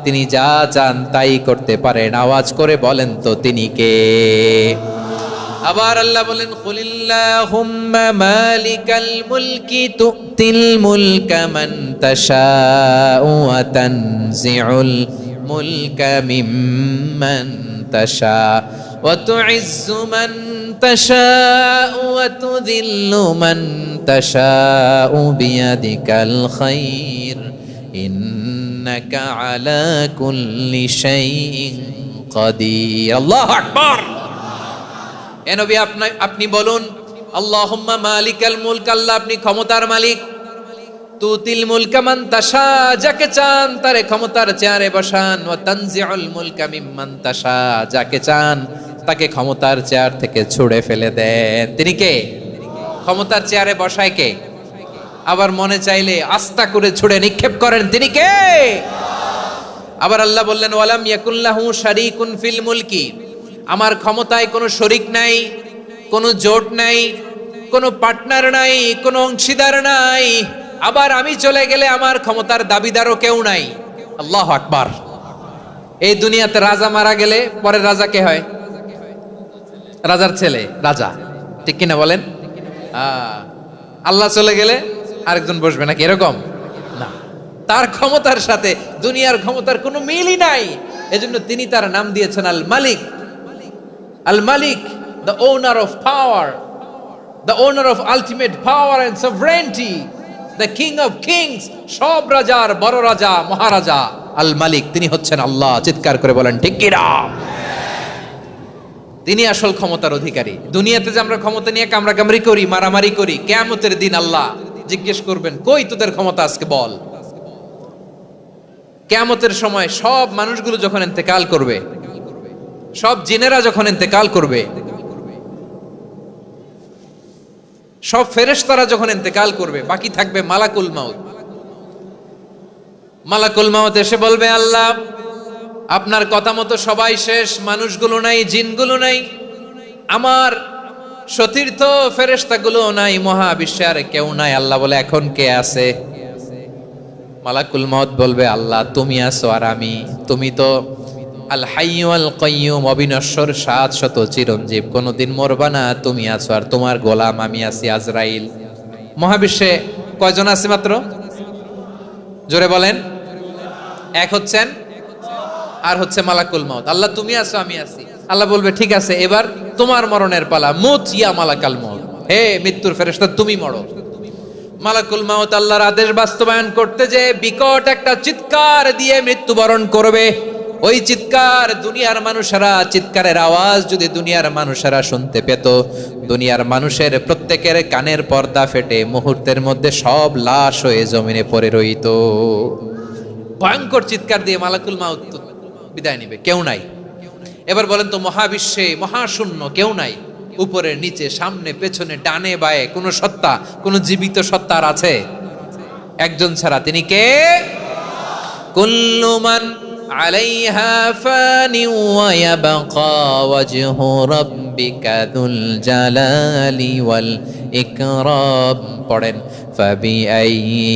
তিনি যা চান তাই করতে পারেন। আওয়াজ করে বলেন তো তিনি কে? আবার আল্লাহ বলেন, কুলিল্লাহুম্মা মালিকাল মুলকি তুতিল মুলকা মান তাশাউ ওয়া তানজিউল মুলকা মিম্মান তাশা ওয়া তুইজ্জু মান তাশাউ ওয়া তুযিল্লু মান তাশাউ বিয়াদিকাল খায়র ইন্নাকা আলা কুল্লি শাইইন কাদির। আল্লাহু আকবার। এ নবী, আপনি বলুন, আল্লাহুম্মা মালিকাল মুলক, আল্লাহ আপনি ক্ষমতার মালিক। তুতিল মুলকা মান তাশা, যাকে চান তারে ক্ষমতার চেয়ারে বসান। ওয়া তানজিউল মুলকা মিম্মান তাশা, যাকে চান তাকে ক্ষমতার চেয়ার থেকে ছুঁড়ে ফেলে দেন। তিনি কে? ক্ষমতার চেয়ারে বসায় কে? আবার মনে চাইলে আস্থা করে ছুঁড়ে নিক্ষেপ করেন। তিনি কে? আবার আল্লাহ বললেন, ওয়ালাম ইয়াকুল্লাহু শারীকুন ফিল মুলকি, আমার ক্ষমতায় কোনো শরিক নাই, কোনো জোট নাই, কোনো পার্টনার নাই, কোনো অংশীদার নাই। আবার আমি চলে গেলে আমার ক্ষমতার দাবিদারও কেউ নাই। আল্লাহু আকবার। এই দুনিয়াতে রাজা মারা গেলে পরের রাজা কে হয়? রাজার ছেলে রাজা, ঠিক কিনা বলেন? আল্লাহ চলে গেলে আরেকজন বসবে নাকি? এরকম না, তার ক্ষমতার সাথে দুনিয়ার ক্ষমতার কোনো মিলই নাই। এজন্য তিনি তার নাম দিয়েছেন আল মালিক। Al Malik, the owner of power, the owner of ultimate power and sovereignty, the king of kings, সব রাজার বড় রাজা, মহারাজা আল মালিক, তিনি হচ্ছেন আল্লাহ। চিৎকার করে বলেন ঠিক কি না? তিনি আসল ক্ষমতার অধিকারী। দুনিয়াতে যে আমরা ক্ষমতা নিয়ে কামড়াকামড়ি করি, মারামারি করি, কিয়ামতের দিন আল্লাহ জিজ্ঞেস করবেন, কই তোদের ক্ষমতা আজকে বল। কিয়ামতের সময় সব মানুষগুলো যখন ইন্তেকাল করবে, সব জিনেরা যখন ইন্তেকাল করবে, সব ফেরেশতারা যখন ইন্তেকাল করবে, বাকি থাকবে মালাকুল মাউত। মালাকুল মাউত এসে বলবে, আল্লাহ আপনার কথা মতো সবাই শেষ, মানুষগুলো নাই, জিনগুলো নাই, আমার সতীর্থ ফেরেশতাগুলো নাই, মহাবিশ্বে আর কেউ নাই। আল্লাহ বলে, এখন কে আছে? মালাকুল মাউত বলবে, আল্লাহ তুমি আছো আর আমি। তুমি তো আল হাইয়্যু আল কাইয়্যুম, অবিনশ্বর, শাশ্বত, চিরঞ্জীব, কোনদিন মরবা না। তুমি আছো আর তোমার গোলাম আমি আছি আজরাইল। মহাবিশ্বে কয়জন আছে মাত্র? জোরে বলেন। এক হচ্ছেন আর হচ্ছে মালাকুল মাউত। আল্লাহ তুমি আছো আমি আছি। আল্লাহ বলবে, ঠিক আছে, এবার তোমার মরণের পালা। মুত ইয়া মালাকাল মাউত, হে মৃত্যুর ফেরেশতা তুমি মরো। মালাকুল মাউত আল্লাহর আদেশ বাস্তবায়ন করতে যে বিকট একটা চিৎকার দিয়ে মৃত্যুবরণ করবে। ওই চিৎকার দুনিয়ার মানুষেরা, চিৎকারের আওয়াজ যদি দুনিয়ার মানুষেরা শুনতে পেত, দুনিয়ার মানুষের প্রত্যেকের কানের পর্দা ফেটে মুহূর্তের মধ্যে সব লাশ হয়ে জমিনে পড়ে রইত। ভয়ঙ্কর চিৎকার দিয়ে মালাকুল মাউত বিদায় নিবে, কেউ নাই। এবার বলেন তো, মহাবিশ্বে মহাশূন্য, কেউ নাই, উপরে নিচে সামনে পেছনে ডানে বায়ে কোন সত্তা, কোন জীবিত সত্তার আছে? একজন ছাড়া। তিনি কে? কুল্লু মান আলাইহা ফানি ওয়া ইয়াবকা ওয়াজহু রাব্বিকা যুল জালালি ওয়াল ইকরাম। পড়েন, ফাবিআইয়ি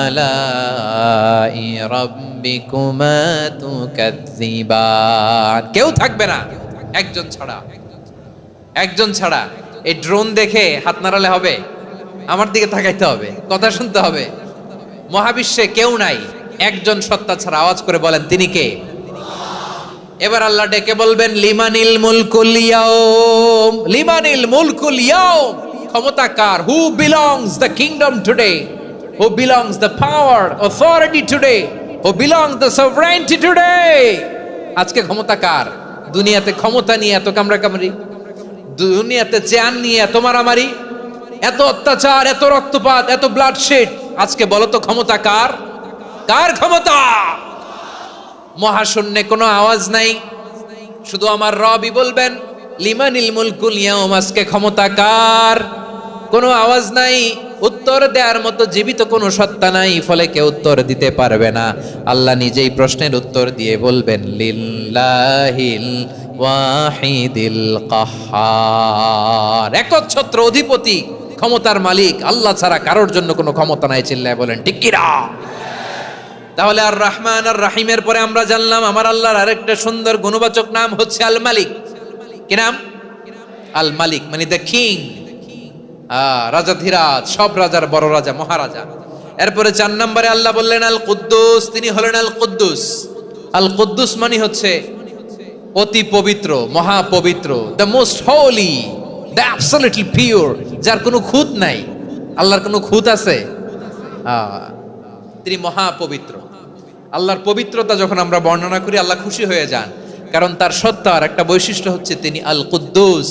আলাই রাব্বিকুমা তুকাজ্জিবান। কেউ থাকবে না একজন ছাড়া, একজন ছাড়া। এই ড্রোন দেখে হাত নাড়ালে হবে? আমার দিকে তাকাইতে হবে, কথা শুনতে হবে। মহাবিশ্বে কেউ নাই একজন সত্তা ছাড়া। আওয়াজ করে বলেন তিনি কে? এবার আল্লাহ ডেকে বলবেন, লিমানিল মুলকুল ইয়াউম, লিমানিল মুলকুল ইয়াউম। ক্ষমতা কার? Who belongs the kingdom today, who belongs the power authority today, who belongs the sovereignty today. আজকে ক্ষমতা কার? দুনিয়াতে ক্ষমতা নিয়ে এত কামড়াকামড়ি, দুনিয়াতে চেয়ার নিয়ে এত মারামারি, এত অত্যাচার, এত রক্তপাত, এত ব্লাডশেড। আজকে বলো তো ক্ষমতা কার? কার ক্ষমতা? মহাশূন্যে কোনো আওয়াজ নাই, শুধু আমার রবই বলবেন, লিমানিল মুলকুল ইয়াউম। আজকে ক্ষমতা কার? কোনো আওয়াজ নাই, উত্তর দেওয়ার মতো জীবিত কোনো সত্তা নাই, ফলে কেউ উত্তর দিতে পারবে না। আল্লাহ নিজেই প্রশ্নের উত্তর দিয়ে বলবেন, লিল্লাহিল ওয়াহিদিল কাহ্হার। একচ্ছত্র অধিপতি, ক্ষমতার মালিক আল্লাহ ছাড়া কারোর জন্য কোনো ক্ষমতা নাই। চিল্লায় বলেন ঠিক কি না? তাহলে আর রহমান আর রাহিমের পরে আমরা জানলাম আমার আল্লাহর আরেকটা সুন্দর গুণবাচক নাম হচ্ছে আল মালিক। কি নাম? আল মালিক, মানে দ্য কিং, রাজাধিরাজ, সব রাজার বড় রাজা, মহারাজা। এরপরে 4 নম্বরে আল্লাহ বললেন আল কুদ্দুস, তিনি হলেন আল কুদ্দুস। আল কুদ্দুস মানে হচ্ছে অতি পবিত্র, মহাপবিত্র, the most holy, the absolutely pure, যার কোনো খুঁত নাই। আল্লাহর কোনো খুঁত আছে? তিনি মহাপবিত্র। আল্লাহর পবিত্রতা যখন আমরা বর্ণনা করি আল্লাহ খুশি হয়ে যান, কারণ তার সত্তার একটা বৈশিষ্ট্য হচ্ছে তিনি আল কুদ্দুস।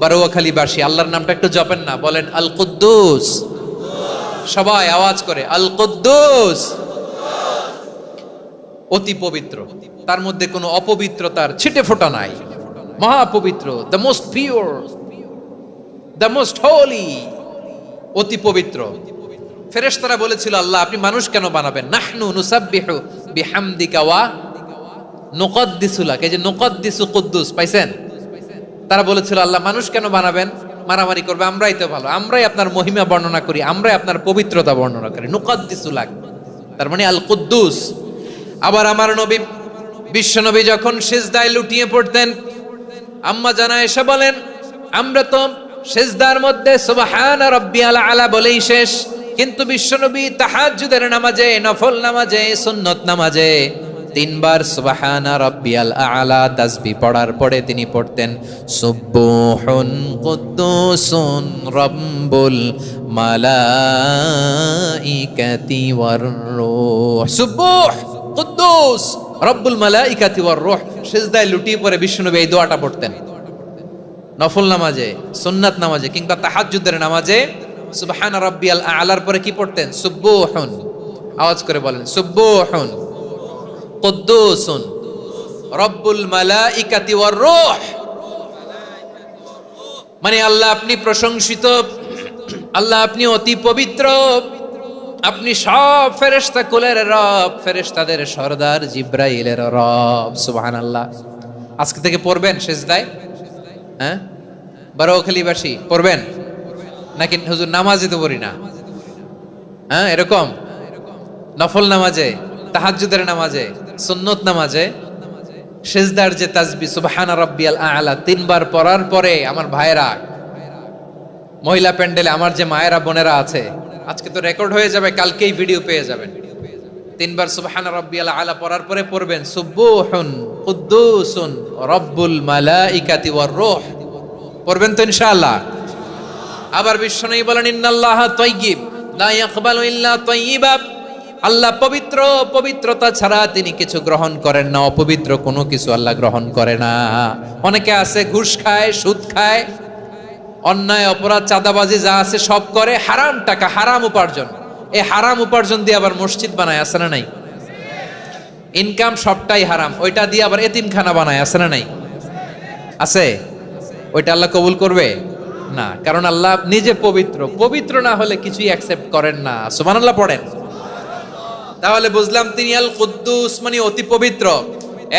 বারোয়াখালীবাসী আল্লাহর নামটা একটু জপেন না, বলেন আল কুদ্দুস, সবাই আওয়াজ করে আল কুদ্দুস। অতি পবিত্র, তার মধ্যে কোনো অপবিত্রতার ছিটে ফোঁটা নাই, মহাপবিত্র, the most pure, the most holy, অতি পবিত্র। ফেরেশতারা বলেছিল আল্লাহ আপনি মানুষ কেন বানাবেন? নাহনু নুসাব্বিহু বিহামদিকা ওয়া নুকদ্দিসু লাক। এই যে নুকদ্দিসু কুদ্দুস পাইছেন? তারা বলেছিল আল্লাহ মানুষ কেন বানাবেন, মারামারি করবে, আমরাই তো ভালো, আমরাই আপনার মহিমা বর্ণনা করি, আমরাই আপনার পবিত্রতা বর্ণনা করি। নুকদ্দিসু লাক, তার মানে আল কুদ্দুস। আবার আমার নবী, বিশ্ব নবী যখন সিজদায় লুটিয়ে পড়তেন, আম্মা জানা এসে বলেন আমরা তো সিজদার মধ্যে সুবহানা রাব্বিয়াল আলা বলেই শেষ, কিন্তু বিশ্বনবী তাহাজ্জুদের নামাজে, নফল নামাজে, সুন্নত নামাজে 3 বার সুবহানা রাব্বিয়াল আলা তাসবিহ পড়ার পরে তিনি পড়তেন সুবহুন কুদ্দুসুন রাব্বুল মালাইকাতি ওয়ার রূহ। সুবহ কুদ্দুস রব্বুল মালাইকাতি ওয়ার রূহ। সিজদায় লুটিয়ে পড়ে বিশ্বনবী এই দোয়াটা পড়তেন। নফল নামাজে, সুন্নাত নামাজে কিংবা তাহাজ্জুদের নামাজে সুবহানা রাব্বিয়াল আলার পরে কি পড়তেন? সুবহুন। আওয়াজ করে বলেন সুবহুন কুদ্দুসুন রব্বুল মালাইকাতি ওয়ার রূহ। মানে আল্লাহ আপনি প্রশংসিত, আল্লাহ আপনি অতি পবিত্র, আপনি সব ফেরেশতা কুলের রব, ফেরেশতাদের সরদার জিব্রাইলের রব। সুবহানাল্লাহ। আজকে থেকে পড়বেন সিজদায়? হ্যাঁ, বারোয়াখালীবাসী পড়বেন নাকি? হুজুর নামাজে তো পড়ি না। হ্যাঁ, এরকম নফল নামাজে, তাহাজ্জুদের নামাজে, সুন্নত নামাজে সিজদার যে তাসবিহ সুবহানা রাব্বিয়াল আলা 3 বার পড়ার পরে আমার ভাইরা, মহিলা প্যান্ডেলে আমার যে মায়েরা বোনেরা আছে, আজকে তো রেকর্ড হয়ে যাবে, কালকেই ভিডিও পেয়ে যাবেন। 3 বার সুবহানা রাব্বিয়াল আলা পড়ার পরে পড়বেন সুবহুন কুদ্দুসুন রব্বুল মালাইকাতি ওয়ার রূহ। পড়বেন তো ইনশাআল্লাহ? আবার বিশ্বনবী বলেন ইন্নাল্লাহা তাইয়্যিব লা ইয়াকবালু ইল্লা তাইয়্যিবা। আল্লাহ পবিত্র, পবিত্রতা ছাড়া তিনি কিছু গ্রহণ করেন না, অপবিত্র কোনো কিছু আল্লাহ গ্রহণ করে না। অনেকে আছে ঘুষ খায়, সুদ খায়, অন্যায় অপরাধ চাঁদাবাজি যা আছে সব করে, হারাম টাকা, হারাম উপার্জন। এই হারাম উপার্জন দিয়ে আবার মসজিদ বানায়, আছে না নাই? ইনকাম সবটাই হারাম, ওইটা দিয়ে আবার এতিমখানা বানায়, আছে না নাই? আছে। ওইটা আল্লাহ কবুল করবে না, কারণ আল্লাহ নিজে পবিত্র। পবিত্র না হলে কিছুই অ্যাকসেপ্ট করেন না। সুবহানাল্লাহ পড়েন। তাহলে বুঝলাম তিনি আল কুদ্দুস মানে অতি পবিত্র।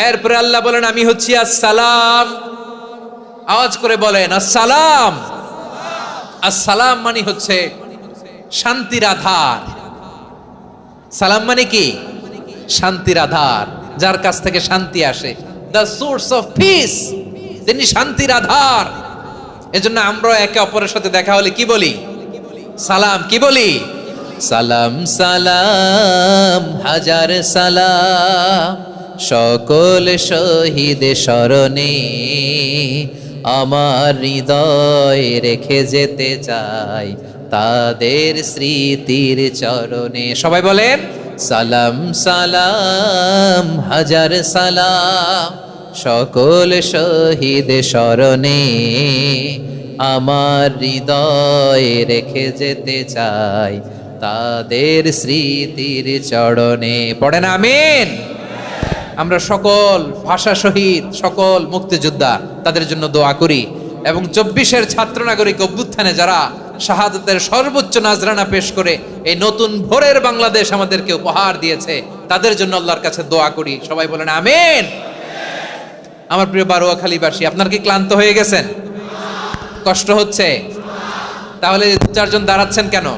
এরপরে আল্লাহ বলেন আমি হচ্ছি আসসালাম। আওয়াজ করে বলেন আসসালাম। আসসালাম মানে হচ্ছে শান্তির আধার। সালাম মানে কি? শান্তির আধার, যার কাছ থেকে শান্তি আসে। দ্য সোর্স অফ পিস, তিনি শান্তির আধার। এজন্য আমরা একে অপরের সাথে দেখা হলে কি বলি? সালাম। কি বলি? সালাম সালাম হাজার সালাম সকল শহীদ স্মরণে আমার হৃদয় রেখে যেতে চাই তাদের স্মৃতির চরণে। সবাই বলেন সালাম সালাম হাজার সালাম সকল শহীদ স্মরণে আমার হৃদয় রেখে যেতে চাই তাদের স্মৃতির চরণে। পড়েন আমিন। আমরা সকল ভাষা শহীদ, সকল মুক্তিযোদ্ধা, তাদের জন্য দোয়া করি এবং 24-এর ছাত্র নাগরিক অভ্যুত্থানে যারা শাহাদাতের সর্বোচ্চ নাজরানা পেশ করে এই নতুন ভোরের বাংলাদেশ আমাদেরকে উপহার দিয়েছে, তাদের জন্য আল্লাহর কাছে দোয়া করি। সবাই বলেন আমিন। আমার প্রিয় বারোয়াখালীবাসী, আপনার কি ক্লান্ত হয়ে গেছেন? কষ্ট হচ্ছে? তাহলে 4জন দাঁড়াচ্ছেন কেন?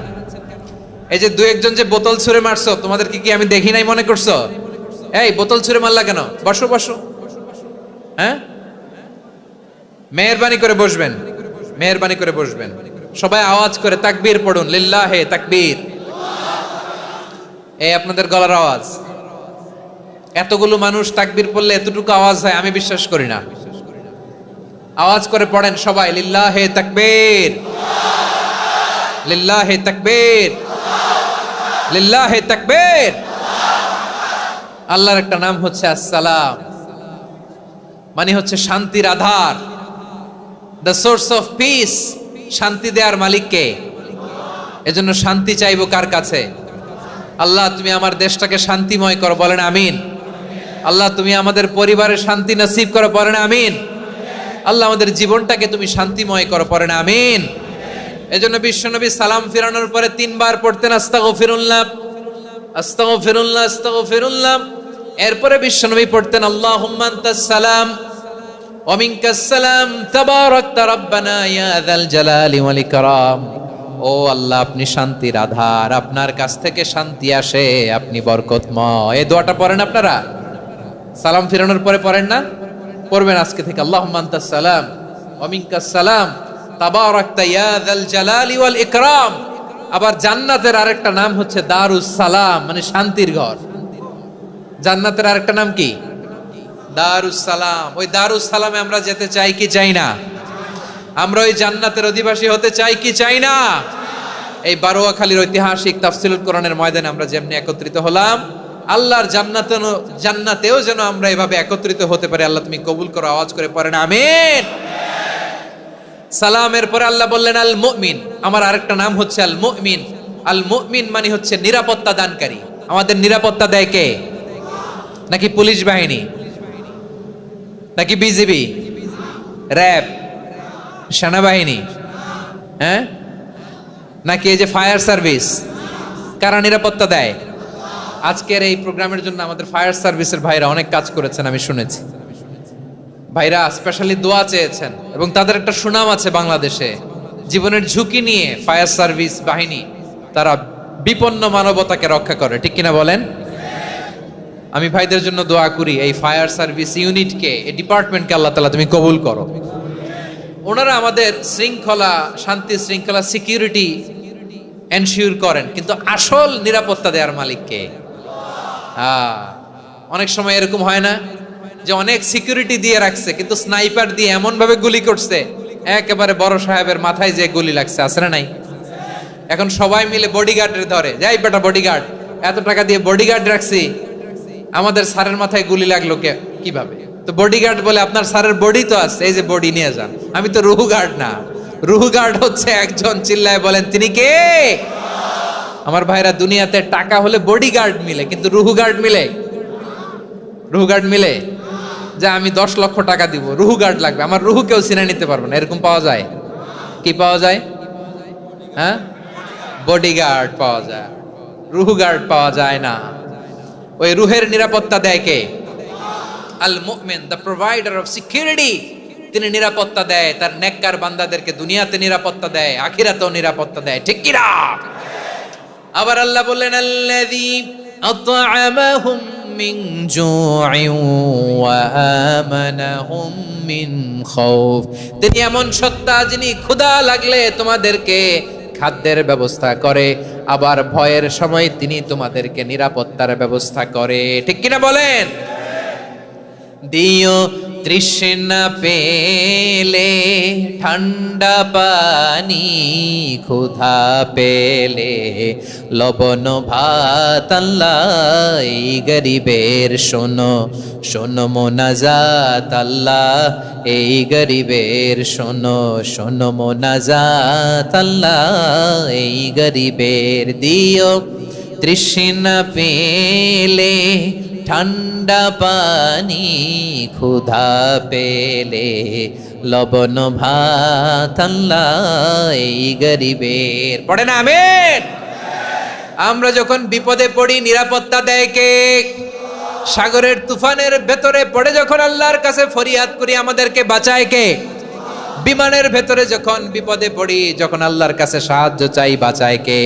এই যে দু একজন যে বোতল ছুঁড়ে মারছো, তোমাদেরকে কি আমি দেখি নাই মনে করছো? এই বোতল ছুঁড়ে মারলা কেন? বসো বসো। হ্যাঁ, মেহেরবানি করে বসবেন, মেহেরবানি করে বসবেন। সবাই আওয়াজ করে তাকবীর পড়ুন, লিল্লাহে তাকবীর। এই আপনাদের গলার আওয়াজ। এতগুলো মানুষ তাকবীর পড়লে এতটুকু আওয়াজ হয় আমি বিশ্বাস করি না। আওয়াজ করে পড়েন সবাই, লিল্লাহে তাকবীর, লিল্লাহে তাকবীর, লিল্লাহে তাকবীর। আল্লাহর একটা নাম হচ্ছে আসসালাম, মানে হচ্ছে শান্তির আধার, দ্য সোর্স অফ পিস। শান্তি দেওয়ার মালিক কে? এজন্য শান্তি চাইবো কার কাছে? আল্লাহ তুমি আমার দেশটাকে শান্তিময় করো, বলেন আমিন। আল্লাহ তুমি আমাদের পরিবারে শান্তি নসিব করো, বলেন আমিন। আল্লাহ আমাদের জীবনটাকে তুমি শান্তিময় করো, পড়েন আমিন। এজন্য বিশ্বনবী সালাম ফিরানোর পরে 3 বার পড়তেন আস্তাগফিরুল্লাহ, আস্তাগফিরুল্লাহ, আস্তাগফিরুল্লাহ। এরপরে বিশ্বনবী পড়তেন আল্লাহুম্মা আনতাস সালাম ওয়া মিনকাস সালাম তাবারাকতা রাব্বানা ইয়া যাল জালালি ওয়াল ইকরাম। ও আল্লাহ আপনি শান্তির আধার, আপনার কাছ থেকে শান্তি আসে, আপনি বরকতময়। এই দোয়াটা পড়েন আপনারা সালাম ফিরানোর পরে, পড়েন না? পড়বেন আজকে থেকে, আল্লাহুম্মা আনতাস সালাম ওয়া মিনকাস সালাম তাবারাকতা ইয়া যাল জালালি ওয়াল ইকরাম। আবার জান্নাতের আরেকটা নাম হচ্ছে দারুস সালাম, মানে শান্তির ঘর। জান্নাতের আরেকটা নাম কি? দারুস সালাম। ওই দারুস সালামে আমরা যেতে চাই কি চাই না? আমরা ওই জান্নাতের অধিবাসী হতে চাই কি চাই না? এই বারোয়াখালীর ঐতিহাসিক তাফসীরুল কোরআনের ময়দানে আমরা যেমনি একত্রিত হলাম, আল্লাহর জান্নাতেও যেন আমরা এভাবে একত্রিত হতে পারি। আল্লাহ তুমি কবুল করো। আওয়াজ করে পড়েন আমিন। সালামের পরে আল্লাহ বললেন আল মুমিন। আমার আরেকটা নাম হচ্ছে আল মুমিন। আল মুমিন মানে হচ্ছে নিরাপত্তা দানকারী। আমাদের নিরাপত্তা দেয় কে? নাকি পুলিশ বাহিনী, নাকি বিজিবি, র্যাব, সেনাবাহিনী, হ্যাঁ, নাকি এই যে ফায়ার সার্ভিস? কারা নিরাপত্তা দেয়? আজকের এই প্রোগ্রামের জন্য আমাদের ফায়ার সার্ভিসের ভাইরা অনেক কাজ করেছেন, আমি শুনেছি। ভাইরা স্পেশালি দোয়া চেয়েছেন এবং তাদের একটা সুনাম আছে বাংলাদেশে। জীবনের ঝুঁকি নিয়ে ফায়ার সার্ভিস বাহিনী তারা বিপন্ন মানবতাকে রক্ষা করে, ঠিক কিনা বলেন? আমি ভাইদের জন্য দোয়া করি, এই ফায়ার সার্ভিস ইউনিটকে, এই ডিপার্টমেন্টকে আল্লাহ তাআলা তুমি কবুল করো। ওনারা আমাদের শৃঙ্খলা, শান্তি শৃঙ্খলা, সিকিউরিটি এনশিওর করেন, কিন্তু আসল নিরাপত্তা দেওয়ার মালিক কে? অনেক সময় এরকম হয় না যে অনেক সিকিউরিটি দিয়ে রাখছে, কিন্তু স্নাইপার দিয়ে এমন ভাবে গুলি করছে একেবারে বড় সাহেবের মাথায় যে গুলি লাগছে, আছে না নাই? এখন সবাই মিলে বডিগার্ডের ধরে, যাই বেটা বডিগার্ড, এত টাকা দিয়ে বডিগার্ড রাখছি, আমাদের স্যারের মাথায় গুলি লাগলো কিভাবে? তো বডিগার্ড বলে আপনার স্যারের বডি তো আছে, এই যে বডি নিয়ে যান। আমি তো রুহু গার্ড না, রুহু গার্ড হচ্ছে একজন, চিল্লায় বলেন তিনি কে? আমার ভাইরা, দুনিয়াতে টাকা হলে বডিগার্ড মিলে, কিন্তু রুহু গার্ড মিলে? রুহু গার্ড মিলে? যে আমি 10 লক্ষ টাকা দিব, রুহু গার্ড লাগবে, আমার রুহু কেউ চিনে নিতে পারবে না, এরকম পাওয়া যায়? কি পাওয়া যায়? হ্যাঁ, বডিগার্ড পাওয়া যায়, রুহু গার্ড পাওয়া যায় না। ওই রুহের নিরাপত্তা দেয় কে? আল মুমিন, দ্য প্রোভাইডার অফ সিকিউরিটি। তিনি নিরাপত্তা দেয় তার নেককার বান্দাদেরকে, দুনিয়াতে নিরাপত্তা দেয়, আখিরাতেও নিরাপত্তা দেয়, ঠিক কি না? আবার আল্লাহ বললেন আল্লাযী আত'আমাহুম মিন জু'ইন ওয়া আমানাহুম মিন খাউফ। তিনি এমন সত্তা যিনি ক্ষুধা লাগলে তোমাদেরকে খাদ্যের ব্যবস্থা করে, আবার ভয়ের সময় তিনি তোমাদেরকে নিরাপত্তার ব্যবস্থা করে, ঠিক কিনা বলেন? দিও তৃষ্ণা পেলে ঠান্ডা পানি, ক্ষুধা পেলে লবণ ভাত, আল্লাহ এই গরিবের শোনো শোনো মোনাজাত, আল্লাহ এই গরিবের শোনো শোনো মোনাজাত, আল্লাহ এই গরিবের। দিও তৃষ্ণা পেলে ঠান্ডা পানি, ক্ষুধা পেলে লবণ ভাত, আল্লাহ এই গরিবের। পড়ে না আমিন? আমরা যখন বিপদে পড়ি নিরাপত্তা দেয় কে? সাগরের তুফানের ভেতরে পড়ে যখন আল্লাহর কাছে ফরিয়াদ করি আমাদেরকে বাঁচায় কে? বিমানের ভেতরে যখন বিপদে পড়ি, যখন আল্লাহর কাছে সাহায্য চাই, বাঁচায় কে?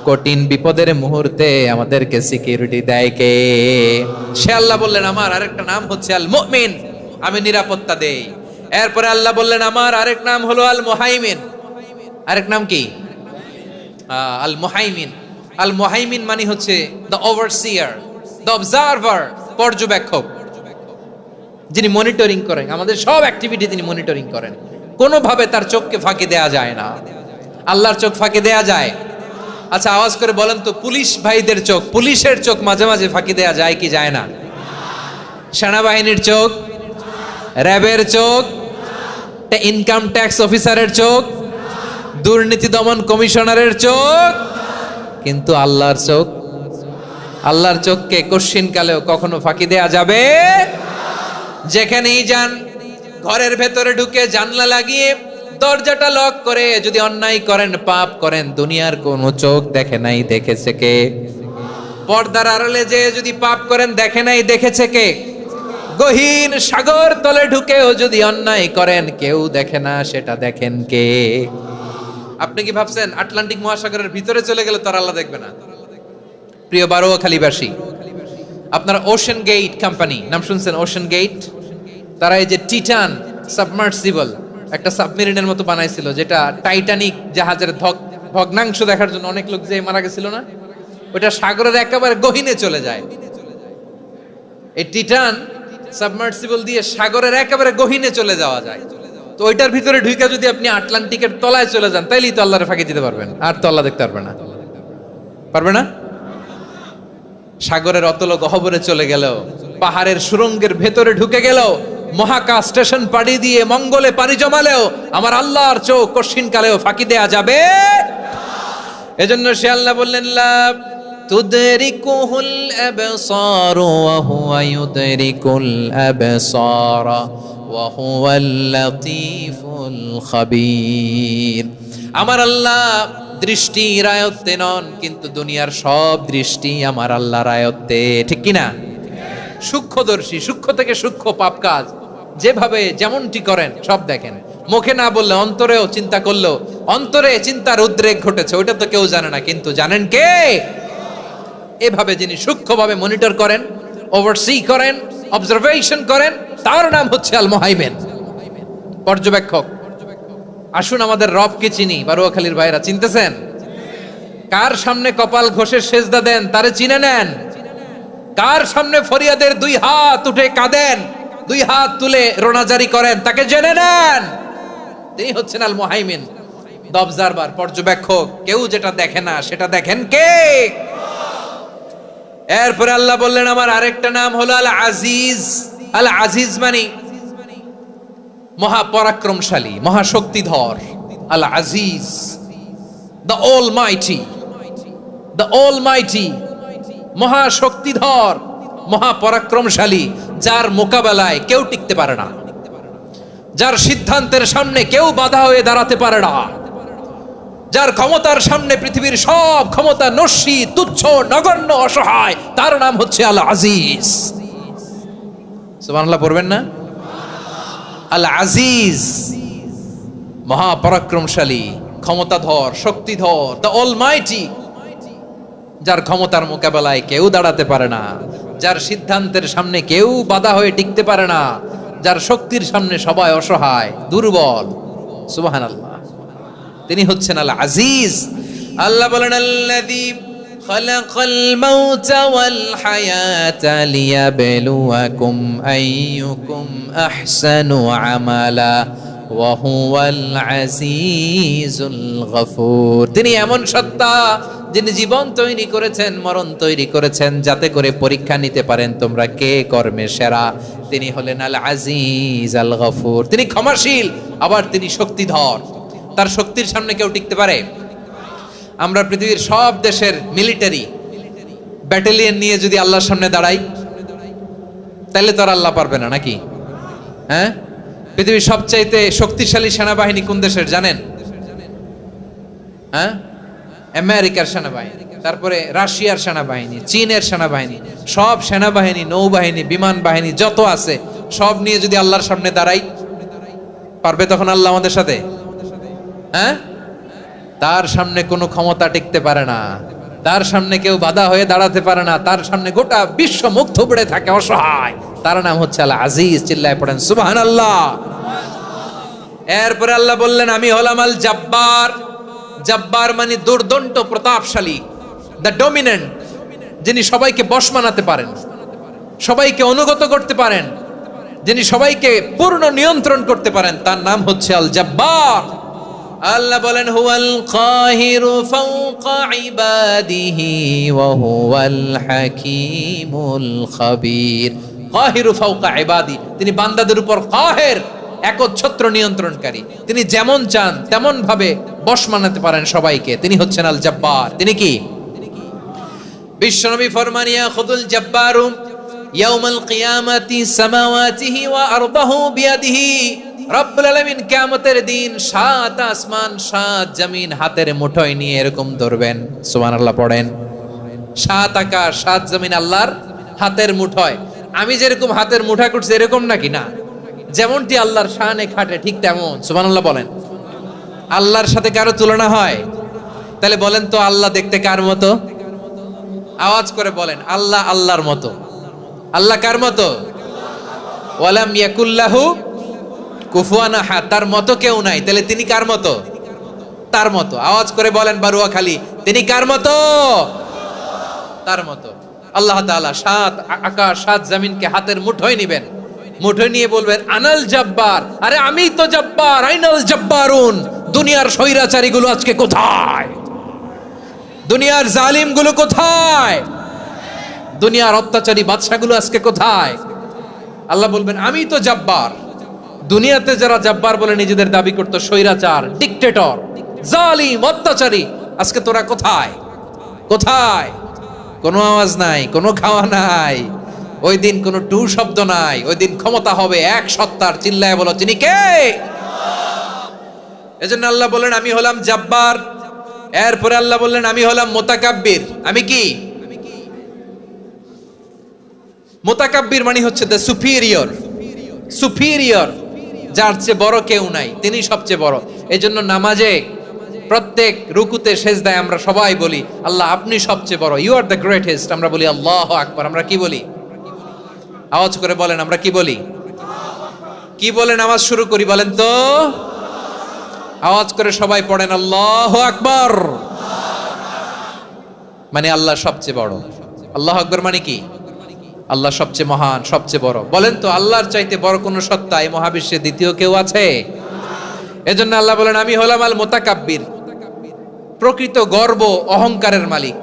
কঠিন বিপদের মুহূর্তে আমাদেরকে সিকিউরিটি দেয় কে? সে আল্লাহ বললেন আমার আরেকটা নাম হচ্ছে আল মুমিন, আমি নিরাপত্তা দেই। এরপরে আল্লাহ বললেন আমার আরেক নাম হলো আল মুহাইমিন। আরেক নাম কি? আল মুহাইমিন। আল মুহাইমিন মানে হচ্ছে দ্য ওভারসিয়ার, দ্য অবজারভার, পর্যবেক্ষক, যিনি মনিটরিং করেন আমাদের সব অ্যাক্টিভিটি, তিনি মনিটরিং করেন। কোনোভাবে তার চোখকে ফাঁকি দেয়া যায় না। আল্লাহর চোখ ফাঁকি দেয়া যায়? আচ্ছা আওয়াজ করে বলেন তো, পুলিশ ভাইদের চোখ, পুলিশের চোখ মাঝে মাঝে ফাঁকি দেয়া যায় কি যায় না? সেনাবাহিনীর চোখ, র্যাবের চোখ, ইনকাম ট্যাক্স অফিসারের চোখ, দুর্নীতি দমন কমিশনারের চোখ, কিন্তু আল্লাহর চোখ, আল্লাহর চোখকে কশ্চিন কালেও কখনো ফাঁকি দেয়া যাবে? যেখানেই যান, ঘরের ভেতরে ঢুকে জানলা লাগিয়ে দরজাটা লক করে যদি অন্যায় করেন, পাপ করেন, দুনিয়ার কোন চোখ দেখে নাই, দেখেছে কে? পর্দার আড়ালে যে যদি পাপ করেন, দেখে নাই, দেখেছে কে? গহীন সাগর তলে ঢুকেও যদি অন্যায় করেন, কেউ দেখে না, সেটা দেখেন কে? আপনি কি ভাবছেন আটলান্টিক মহাসাগরের ভিতরে চলে গেলে তার আল্লাহ দেখবে না? প্রিয় বারোয়াখালীবাসী, আপনারা ওশেন গেট কোম্পানি নাম শুনছেন? ওশেন গেট, তারা এই যে টিটান সাবমার্সিবল একটা সাবমেরিনের মতো বানাইছিল, যেটা টাইটানিক জাহাজের ভগ্নাংশ দেখার জন্য অনেক লোক যে মারা গেছিল না, ওটা সাগরের একেবারে গহীনে চলে যায়। এই টিটান সাবমার্সিবল দিয়ে সাগরের একেবারে গহীনে চলে যাওয়া যায়। তো ওইটার ভিতরে ঢুকে যদি আপনি আটলান্টিকের তলায় চলে যান, তাইলেই তো আল্লাহরে ফাঁকি দিতে পারবেন, আর তো আল্লাহ দেখতে পারবে না। পারবে না? সাগরের অতল গহ্বরে চলে গেল, পাহাড়ের সুরঙ্গের ভেতরে ঢুকে গেল, মহাকাশ স্টেশন পাড়ি দিয়ে মঙ্গলে পাড়ি জমালেও আমার আল্লাহর চোখ কঠিন কালেও ফাঁকি দেয়া যাবে? এজন্য সে আল্লাহ বললেন লা তুদরিকুহুল আবসার ওয়া হুয়া ইউদরিকুল আবসার ওয়া হুয়াল লাতীফুল খাবীর। আমার আল্লাহ দৃষ্টির আয়ত্তে নন, কিন্তু দুনিয়ার সব দৃষ্টি আমার আল্লাহর আয়ত্তে, ঠিক কিনা? সূক্ষ্মদর্শী, সূক্ষ্ম থেকে সূক্ষ্ম পাপ কাজ যেভাবে যেমনটি করেন সব দেখেন। মুখে না বললে অন্তরেও চিন্তা করলো, অন্তরে চিন্তার উদ্রেক ঘটেছে, ওইটা তো কেউ জানে না, কিন্তু জানেন কে? এভাবে যিনি সূক্ষ্মভাবে মনিটর করেন, ওভারসি করেন, অবজারভেশন করেন, তার নাম হচ্ছে আল মুহাইমিন, পর্যবেক্ষক। আসুন আমাদের রবকে চিনি। বারোয়াখালীর ভাইরা চিনতেছেন? কার সামনে কপাল ঘষে সেজদা দেন তারে চিনে নেন। কার সামনে ফরিয়াদের দুই হাত উঠে কাঁদেন, দুই হাত তুলে রোনাজারি করেন, তাকে জেনে নেন। তিনি হচ্ছেন আল মুহাইমিন, দ্য অবজারভার, পর্যবেক্ষক। কেউ যেটা দেখে না সেটা দেখেন কে? এরপরে আল্লাহ বললেন আমার আরেকটা নাম হলো আল আজিজ। আল আজিজ মানে মহাপরাক্রমশালী, মহাশক্তিধর। আল আজিজ, দ্য অলমাইটি, দ্য অলমাইটি, মহাশক্তিধর, মহাপরাক্রমশালী, যার মোকাবেলায় কেউ টিকতে পারে না, যার সিদ্ধান্তের সামনে কেউ বাধা হয়ে দাঁড়াতে পারে না, যার ক্ষমতার সামনে পৃথিবীর সব ক্ষমতা নস্যি, তুচ্ছ, নগণ্য, অসহায়, তার নাম হচ্ছে আল আজিজ। সুবহানাল্লাহ পড়বেন না? আল আজিজ, মহাপরাক্রমশালী, ক্ষমতাধর, শক্তিধর, দ্য অলমাইটি, যার ক্ষমতার মোকাবেলায় কেউ দাঁড়াতে পারে না, যার সিদ্ধান্তের সামনে কেউ বাধা হয়ে টিকতে পারে না, যার শক্তির সামনে সবাই অসহায়, দুর্বল। সুবহানাল্লাহ, তিনি হচ্ছেন আল আজিজ। আল্লাহ বলেন আল্লাযী খালাকাল মাউতা ওয়াল হায়াতা লিয়াবলুয়াকুম আইয়ুকুম আহসানু আমালা ওয়া হুয়াল আজিজুল গফুর। তিনি এমন সত্তা যিনি জীবন তৈরি করেছেন, মরণ তৈরি করেছেন, যাতে করে পরীক্ষা নিতে পারেন তোমরা কে কর্মে সেরা। তিনি হলেন আল আজিজ আল গফুর। তিনি ক্ষমাশীল, আবার তিনি শক্তিধর। তার শক্তির সামনে কেউ টিকতে পারে? আমরা পৃথিবীর সব দেশের মিলিটারি ব্যাটালিয়ন নিয়ে যদি আল্লাহর সামনে দাঁড়াই, তাহলে তো আর আল্লাহ পারবে না, নাকি? হ্যাঁ, পৃথিবীর সবচাইতে শক্তিশালী সেনাবাহিনী কোন দেশের জানেন? হ্যাঁ, আমেরিকার সেনাবাহিনী, তারপরে রাশিয়ার সেনাবাহিনী, চীনের সেনাবাহিনী, সব সেনাবাহিনী, নৌবাহিনী, বিমান বাহিনী যত আছে সব নিয়ে যদি আল্লাহর সামনে দাঁড়াই, পারবে তখন আল্লাহ আমাদের সাথে? হ্যাঁ, তার সামনে কোনো ক্ষমতা টিকতে পারে না। তার সামনে কেউ বাধা হয়ে দাঁড়াতে পারে না, তার সামনে গোটা বিশ্ব মুখ থুবড়ে থাকে অসহায়, তার নাম হচ্ছে আল আজিজ। চিল্লায় পড়েন সুবহানাল্লাহ। এরপরে আল্লাহ বললেন আমি হলাম আল জব্বার। জব্বার মানে দুর্দন্ত প্রতাপশালী, দ্য ডমিনেন্ট, যিনি সবাইকে বশ মানাতে পারেন, সবাইকে অনুগত করতে পারেন, যিনি সবাইকে পূর্ণ নিয়ন্ত্রণ করতে পারেন, তার নাম হচ্ছে আল জব্বার। আল্লাহ বলেন হুয়াল কাহিরু ফাওকা ইবাদিহি ওয়া হুয়াল হাকীমুল খাবীর। কাহিরু ফাওকা ইবাদি, তিনি বান্দাদের উপর কাহের, একচ্ছত্র নিয়ন্ত্রণকারী। তিনি যেমন চান তেমন ভাবে বশ মানাতে পারেন সবাইকে, তিনি হচ্ছেন আল জব্বার। তিনি কি? বিশ্বনবী ফরমান ইয়াখুদুল জব্বারু ইয়াউমাল কিয়ামাতি সামাওয়াতিহি ওয়া আরদাহু বিয়াদিহি। রব্বুল আলামিন কিয়ামতের দিন 7 আসমান 7 জমিন হাতের মুঠোয় নিয়ে এরকম ধরবেন। সুবহানাল্লাহ পড়েন। 7 আকাশ 7 জমিন আল্লাহর হাতের মুঠোয়। আমি যেরকম হাতের মুঠা করছি এরকম নাকি? না, যেমনটি আল্লাহর শানে খাটে ঠিক তেমন। সুবহানাল্লাহ বলেন। আল্লাহর সাথে কারো তুলনা হয়? তাহলে বলেন তো আল্লাহ দেখতে কার মতো? আওয়াজ করে বলেন আল্লাহ আল্লাহর মতো। আল্লাহ কার মতো? ওয়ালাম ইয়াকুল্লাহু কুফুয়ান আহাদ, তার মতো কেউ নাই। তাহলে তিনি কার মতো? তার মতো। আওয়াজ করে বলেন বারুয়াখালী, তিনি কার মতো? তার মতো। আল্লাহ তাআলা 7 আকাশ 7 জমিনকে হাতের মুঠোয় নেবেন, মুঠোয় নিয়ে বলবেন আনাল জব্বার। আরে আমি তো জব্বার, আইনাল জব্বারুন। দুনিয়ার স্বৈরাচারী গুলো আজকে কোথায়? দুনিয়ার জালিম গুলো কোথায়? দুনিয়ার অত্যাচারী বাদশাগুলো আজকে কোথায়? আল্লাহ বলবেন আমি তো জব্বার। দুনিয়াতে যারা জব্বার বলে নিজেদের দাবি করত, স্বৈরাচার, ডিক্টেটর, জালিম, অত্যাচারী, আজকে তোরা কোথায়? কোথায়? কোনো আওয়াজ নাই, কোনো খাওয়া নাই, ওই দিন কোনো টু শব্দ নাই। ওই দিন ক্ষমতা হবে এক সত্তার। চিল্লায় বলো তিনি কে? এজন্য আল্লাহ বললেন আমি হলাম জব্বার। এরপরে আল্লাহ বললেন আমি হলাম মুতাকাব্বির। আমি কি? মুতাকাব্বির মানে হচ্ছে দ্য সুপিরিয়র। সুপিরিয়র, যার চেয়ে বড় কেউ নাই, তিনি সবচেয়ে বড়। এজন্য নামাজে প্রত্যেক রুকুতে সেজদায় আমরা সবাই বলি আল্লাহ আপনি সবচেয়ে বড়, ইউ আর দ্য গ্রেটেস্ট। আমরা বলি আল্লাহু আকবার। আমরা কি বলি? আওয়াজ করে বলেন আমরা কি বলি? কি বলে নামাজ শুরু করি বলেন তো? আওয়াজ করে সবাই পড়েন আল্লাহু আকবার। মানে আল্লাহ সবচেয়ে বড়। আল্লাহু আকবার মানে কি? আল্লাহ সবচেয়ে মহান, সবচেয়ে বড়। বলেন তো আল্লাহর চাইতে বড় কোন সত্তা এই মহাবিশ্বে দ্বিতীয় কেউ আছে? এজন্য আল্লাহ বলেন আমি হলাম আল মুতাকাব্বির। প্রকৃত গর্ব অহংকারের মালিক।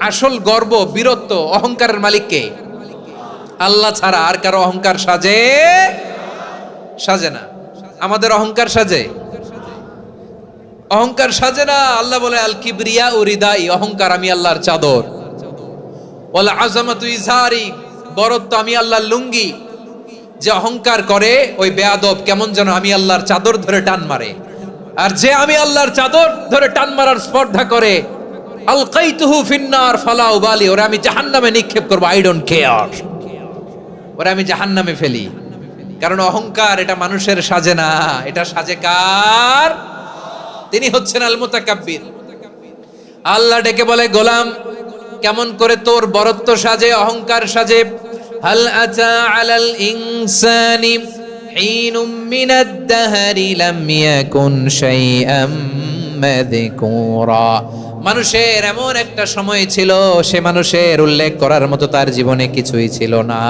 আসল গর্ব, বীরত্ব, অহংকারের মালিক কে? আল্লাহ ছাড়া আর কারো অহংকার সাজে? সাজে না। আমাদের অহংকার সাজে? অহংকার সাজে না। আল্লাহ বলে আল কিবরিয়া উরিদাই, অহংকার আমি আল্লাহর চাদর। ওয়াল আযামাতু ইজারি, বরত্ব আমি আল্লাহর লুঙ্গি। যে অহংকার করে ওই বেয়াদব কেমন যেন আমি আল্লাহর চাদর ধরে টান মারে। আর যে আমি আল্লাহর চাদর ধরে টান মারার স্পর্ধা করে আলকাইতুহু ফিন্নার ফালা উবালি, ওরে আমি জাহান্নামে নিক্ষেপ করব, আই ডোন্ট কেয়ার, ওরে আমি জাহান্নামে ফেলি। কারণ অহংকার এটা মানুষের সাজে না, এটা সাজে কার? তিনি হচ্ছেন আল মুতাকাব্বির। আল্লাহ ডেকে বলে গোলাম কেমন করে তোর বরত্ব সাজে, অহংকার সাজে? হাল আতা আলাল ইনসানি হিনুম মিনাদ দাহরি লাম ইয়াকুন শাইআম মাযকুরা। মানুষের এমন একটা সময় ছিল, সে মানুষের উল্লেখ করার মতো তার জীবনে কিছুই ছিল না।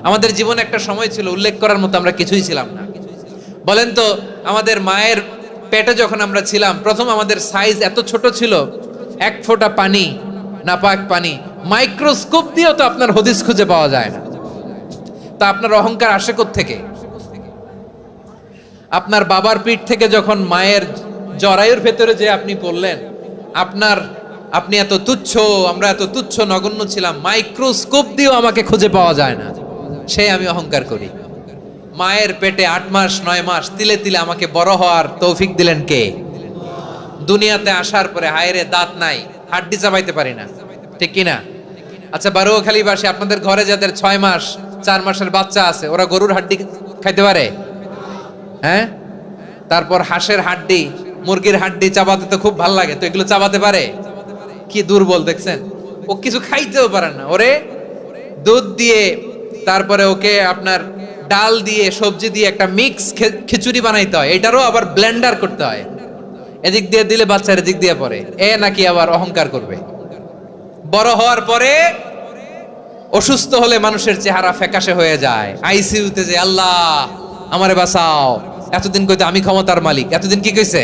আমাদের জীবনে একটা সময় ছিল উল্লেখ করার মতো আমরা কিছুই ছিলাম না। বলেন তো আমাদের মায়ের পেটে যখন আমরা ছিলাম, প্রথম আমাদের সাইজ এত ছোট ছিল, 1 ফোঁটা পানি, নাপাক পানি, মাইক্রোস্কোপ দিয়েও তো আপনার হদিস খুঁজে পাওয়া যায় না। তা আপনার অহংকার আসে কোত্থেকে? আপনার বাবার পিঠ থেকে যখন মায়ের জরায়ুর ভেতরে যে আপনি পড়লেন, আপনি এত তুচ্ছ, আমরা এত তুচ্ছ নগণ্য ছিলাম, মাইক্রোস্কোপ দিয়েও আমাকে খুঁজে পাওয়া যায় না, সে আমি অহংকার করি। মায়ের পেটে 8 মাস 9 মাস তিলে তিলে আমাকে বড় হওয়ার তৌফিক দিলেন কে? দুনিয়াতে আসার পরে হায়রে দাঁত নাই, হাড্ডি চাবাইতে পারি না, ঠিক কিনা? আচ্ছা বারুয়াখালীবাসী, আপনাদের ঘরে যাদের 6 মাস 4 মাসের বাচ্চা আছে, ওরা গরুর হাড্ডি খাইতে পারে? হ্যাঁ। তারপর হাঁসের হাড্ডি, মুরগির হাড্ডি চাবাতে তো খুব ভালো লাগে, তো এগুলো চাবাতে পারে? কি দুর্বল দেখছেন, ও কিছু খাইতেও পারে না। ওরে দুধ দিয়ে, তারপরে ওকে আপনার ডাল দিয়ে, সবজি দিয়ে একটা মিক্স খিচুড়ি বানাইতে হয়, এটারও আবার ব্লেন্ডার করতে হয়। এদিক দিয়ে দিলে বাচ্চার এদিক দিয়ে পড়ে, এ নাকি আবার অহংকার করবে। বড় হওয়ার পরে অসুস্থ হলে মানুষের চেহারা ফ্যাকাশে হয়ে যায়, আইসিইউতে যে আল্লাহ আমারে বাঁচাও, এতদিন কইতে আমি ক্ষমতার মালিক, এতদিন কি কইছে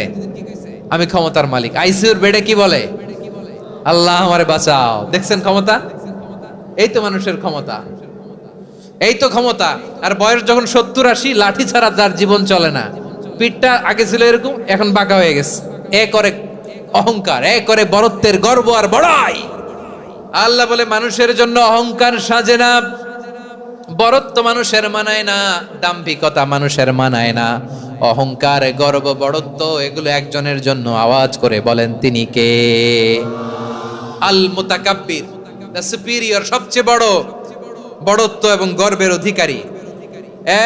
আমি ক্ষমতার মালিক, আইসিইউর বেডে কি বলে আল্লাহ আমারে বাঁচাও। দেখছেন ক্ষমতা, এই তো মানুষের ক্ষমতা, এই তো ক্ষমতা। আর বয়স যখন 70-80, লাঠি ছাড়া তার জীবন চলে না। পিঠটা আগে ছিল এরকম, এখন বাঁকা হয়ে গেছে। এ করে অহংকার, এ করে বড়ত্বের গর্ব আর বড়াই। আল্লাহ বলে মানুষের জন্য অহংকার সাজে না, বড়ত্ব মানুষের মানায় না, দাম্ভিকতা মানুষের মানায় না। অহংকার, গর্ব, বড়ত্ব এগুলো একজনের জন্য। আওয়াজ করে বলেন তিনি কে? আল মুতাকাব্বির, দ্য সুপিরিয়র, সবচেয়ে বড়, বড়ত্ব এবং গর্বের অধিকারী।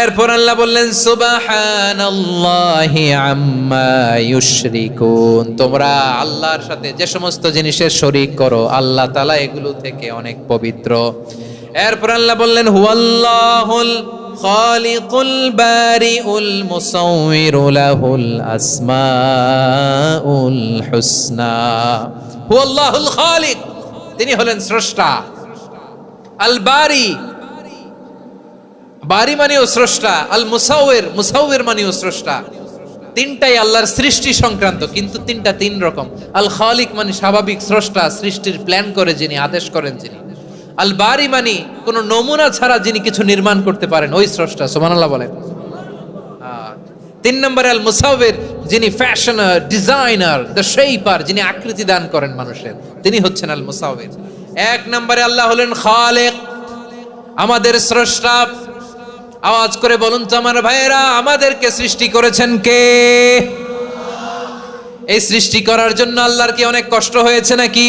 এরপর আল্লাহ বললেন সুবহানাল্লাহি আম্মা ইউশরিকুন, তোমরা আল্লাহর সাথে যে সমস্ত জিনিসের শরীক করো, আল্লাহ তাআলা এগুলো থেকে অনেক পবিত্র। এরপর আল্লাহ বললেন হুয়াল্লাহুল খালিকুল বারিউল মুসাউউইরু লাহুল আসমাউল হুসনা। হুয়াল্লাহুল খালিক, তিনি হলেন স্রষ্টা। আল বারি, বারি মানেও স্রষ্টা। আল মুসাউইর, মুসাউইর মানেও স্রষ্টা। তিনটাই আল্লাহর সৃষ্টি সংক্রান্ত, কিন্তু তিনটা তিন রকম। আল খালিক মানে স্বাভাবিক স্রষ্টা, সৃষ্টির প্ল্যান করে যিনি, আদেশ করেন যিনি। আল বারি মানে কোনো নমুনা ছাড়া যিনি কিছু নির্মাণ করতে পারেন, ওই স্রষ্টা। সুবহানাল্লাহ বলেন। 3 নম্বরে আল মুসাউইর, যিনি ফ্যাশনার, ডিজাইনার, দ্য শেপার, যিনি আকৃতি দান করেন মানুষের, তিনি হচ্ছেন আল মুসাউইর। 1 নম্বরে আল্লাহ হলেন খালিক, আমাদের স্রষ্টা। আওয়াজ করে বলুন তো আমার ভাইয়েরা, আমাদেরকে সৃষ্টি করেছেন কে? এই সৃষ্টি করার জন্য আল্লাহর কি অনেক কষ্ট হয়েছে নাকি?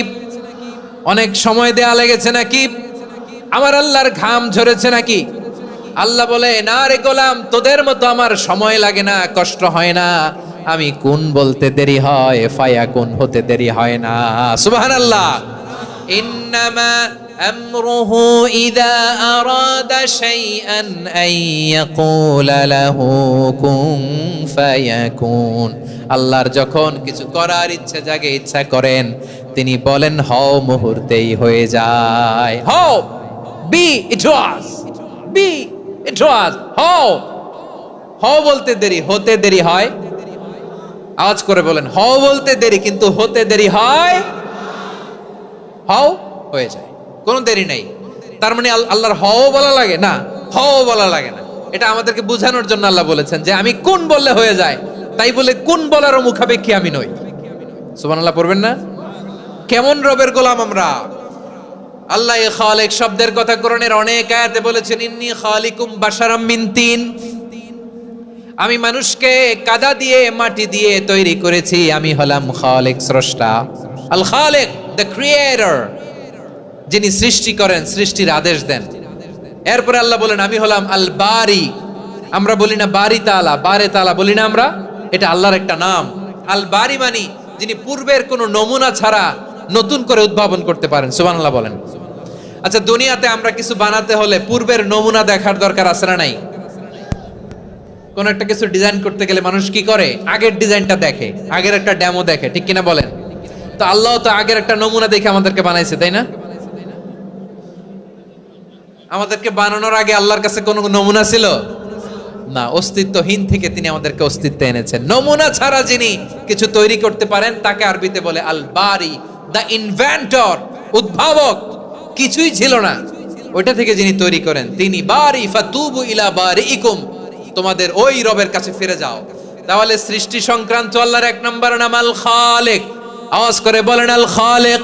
অনেক সময় দেয়া লেগেছে নাকি? আমার আল্লাহর ঘাম ঝরেছে নাকি? আল্লাহ বলে না রে গোলাম, তোদের মতো আমার সময় লাগে না, কষ্ট হয় না। আমি কোন বলতে দেরি হয়, ফায়াকুন হতে দেরি হয় না। সুবহানাল্লাহ। ইন্নামা আমরুহু ইযা আরাদা শাইআন আন ইয়াকুলা লাহু কুন ফায়াকুন। আল্লাহর যখন কিছু করার ইচ্ছা জাগে, ইচ্ছা করেন, তিনি বলেন হও, মুহূর্তেই হয়ে যায়। হও, বি ইট ওয়াজ, বি ইট ওয়াজ। হও, হও বলতে দেরি, হতে দেরি হয়। আওয়াজ করে বলেন, হও বলতে দেরি, কিন্তু হতে দেরি হয়। হও হয়ে যায়, কোনো দেরি নাই। তার মানে আল্লাহর হও বলা লাগে না, হও বলা লাগে না। এটা আমাদেরকে বোঝানোর জন্য আল্লাহ বলেছেন যে আমি কোন বললে হয়ে যায়, তাই বলে কোন বলারও মুখাপেক্ষী আমি নই। সুবহানাল্লাহ পড়বেন না? কেমন রবের গোলাম আমরা। আল্লাহ এই খালিক শব্দের কথা কোরআনের অনেক আয়াতে বলেছেন, ইন্নী খালিকুম বাশারাম মিন তিন, আমি মানুষকে কাদা দিয়ে, মাটি দিয়ে তৈরি করেছি। আমি হলাম খালিক, স্রষ্টা। আল খালিক, দ্য ক্রিয়েটর, যিনি সৃষ্টি করেন, সৃষ্টির আদেশ দেন। এরপরে আল্লাহ বলেন আমি হলাম আল বারি। আমরা বলি না বারি তাআলা, বারে তাআলা বলি না আমরা, এটা আল্লাহর একটা নাম। আল বারি মানি যিনি পূর্বের কোনো নমুনা ছাড়া নতুন করে উদ্ভাবন করতে পারেন। সুবহানাল্লাহ বলেন। আচ্ছা, দুনিয়াতে আমরা কিছু বানাতে হলে পূর্বের নমুনা দেখার দরকার আছে না নাই? কোন একটা কিছু ডিজাইন করতে গেলে মানুষ কি করে? আগের ডিজাইনটা দেখে, আগের একটা ডেমো দেখে, ঠিক কিনা বলেন? তো আল্লাহ তো আগের একটা নমুনা দেখে আমাদেরকে বানাইছে, তাই না? আমাদেরকে বানানোর আগে আল্লাহর কাছে কোনো নমুনা ছিল না, অস্তিত্বহীন থেকে তিনি আমাদেরকে অস্তিত্বে এনেছেন। নমুনা ছাড়া যিনি কিছু তৈরি করতে পারেন তাকে আরবিতে বলে আল বারি, দ্য ইনভেন্টর, উদ্ভাবক। কিছুই ছিল না, ওইটা থেকে যিনি তৈরি করেন তিনি বারি। ফাতুবু ইলা বারিইকুম, তোমাদের ওই রবের কাছে ফিরে যাও। তাহলে সৃষ্টি সংক্রান্ত আল্লাহর 1 নম্বর নাম আল খালিক। আওয়াজ করে বলেন আল খালিক।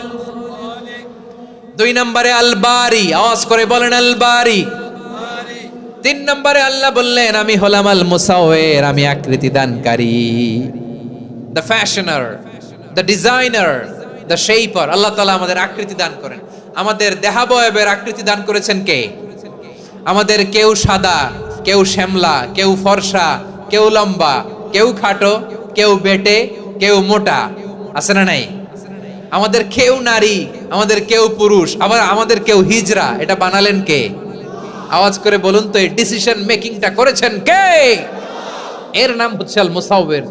2 নম্বরে আল বারি। আওয়াজ করে বলেন আল বারি। 3 নম্বরে আল্লাহ বললেন আমি হলাম আল মুসাউইর, আমি আকৃতি দানকারী, the fashioner, the designer, the shaper. Allah তাআলা আমাদের আকৃতি দান করেন। আমাদের দেহাবয়বের আকৃতি দান করেছেন কে? আমাদের কেউ সাদা, কেউ শ্যামলা, কেউ ফর্সা, কেউ লম্বা, কেউ খাটো, কেউ বেটে, কেউ মোটা, আছে না নাই? আমাদের কেউ নারী, আমাদের কেউ পুরুষ, আবার আমাদের কেউ হিজড়া, এটা বানালেন কে? আওয়াজ করে বলুন তো, এই ডিসিশন মেকিংটা করেছেন কে? এর নাম হচ্ছে আল মুসাউবির,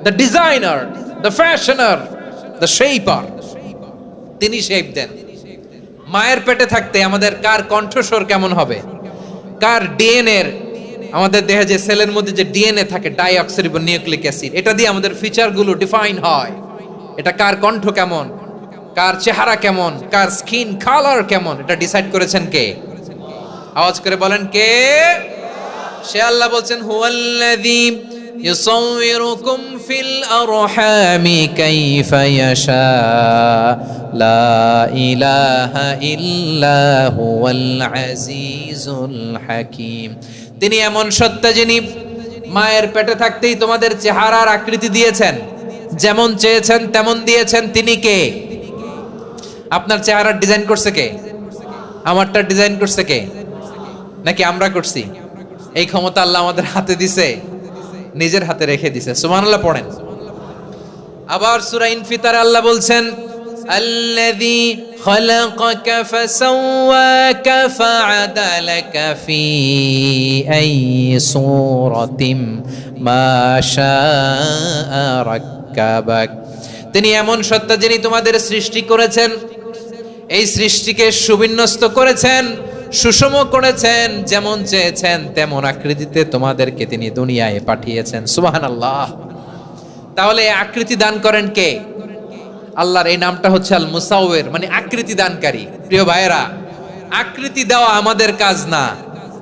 the designer, the fashioner, the shaper. তিনি শেপ দেন। মায়ের পেটে থাকতে আমাদের কার কণ্ঠস্বর কেমন হবে, কার ডিএনএ, আমাদের দেহে যে সেলের মধ্যে যে ডিএনএ থাকে, ডাইঅক্সিরিবো নিউক্লিক অ্যাসিড, এটা দিয়ে আমাদের ফিচারগুলো ডিফাইন হয়। এটা কার কণ্ঠ কেমন, কার চেহারা কেমন, কার স্কিন কালার কেমন, এটা ডিসাইড করেছেন কে? আওয়াজ করে বলেন কে? সে আল্লাহ বলছেন, হুয়াল্লাযী ইউসাউবিরুকুম ফিল আরহামি কাইফা ইয়াশা লা ইলাহা ইল্লা হুয়াল আজিজুল হাকীম। তিনি এমন সত্তা যিনি মায়ের পেটে থাকতেই তোমাদের চেহারার আকৃতি দিয়েছেন, যেমন চেয়েছেন তেমন দিয়েছেন। তিনি কে? আপনার চেহারার ডিজাইন করছে কে? আমারটা ডিজাইন করছে কে? নাকি আমরা করছি? এই ক্ষমতা আল্লাহ আমাদের হাতে দিছে, নিজের হাতে রেখে দিছে। সুবহানাল্লাহ পড়েন। আবার সূরা ইনফিতারে আল্লাহ বলছেন, আল্লাযী খালাকাকা ফাসাওয়াকা ফাআদালাকা ফি আইয়ি সূরাতিন মা শাআ রাক্কাবাক। তিনি এমন সত্তা যিনি তোমাদের সৃষ্টি করেছেন, এই সৃষ্টিকে সুবিন্যস্ত করেছেন, সুষম করেছেন, যেমন চেয়েছেন তেমন আকৃতিতে তোমাদেরকে তিনি দুনিয়ায় পাঠিয়েছেন। সুবহানাল্লাহ। তাহলে আকৃতি দান করেন কে? আল্লাহর এই নামটা হচ্ছে আল মুসাউবির, মানে আকৃতি দানকারী। প্রিয় ভাইয়েরা, আকৃতি দেওয়া আমাদের কাজ না,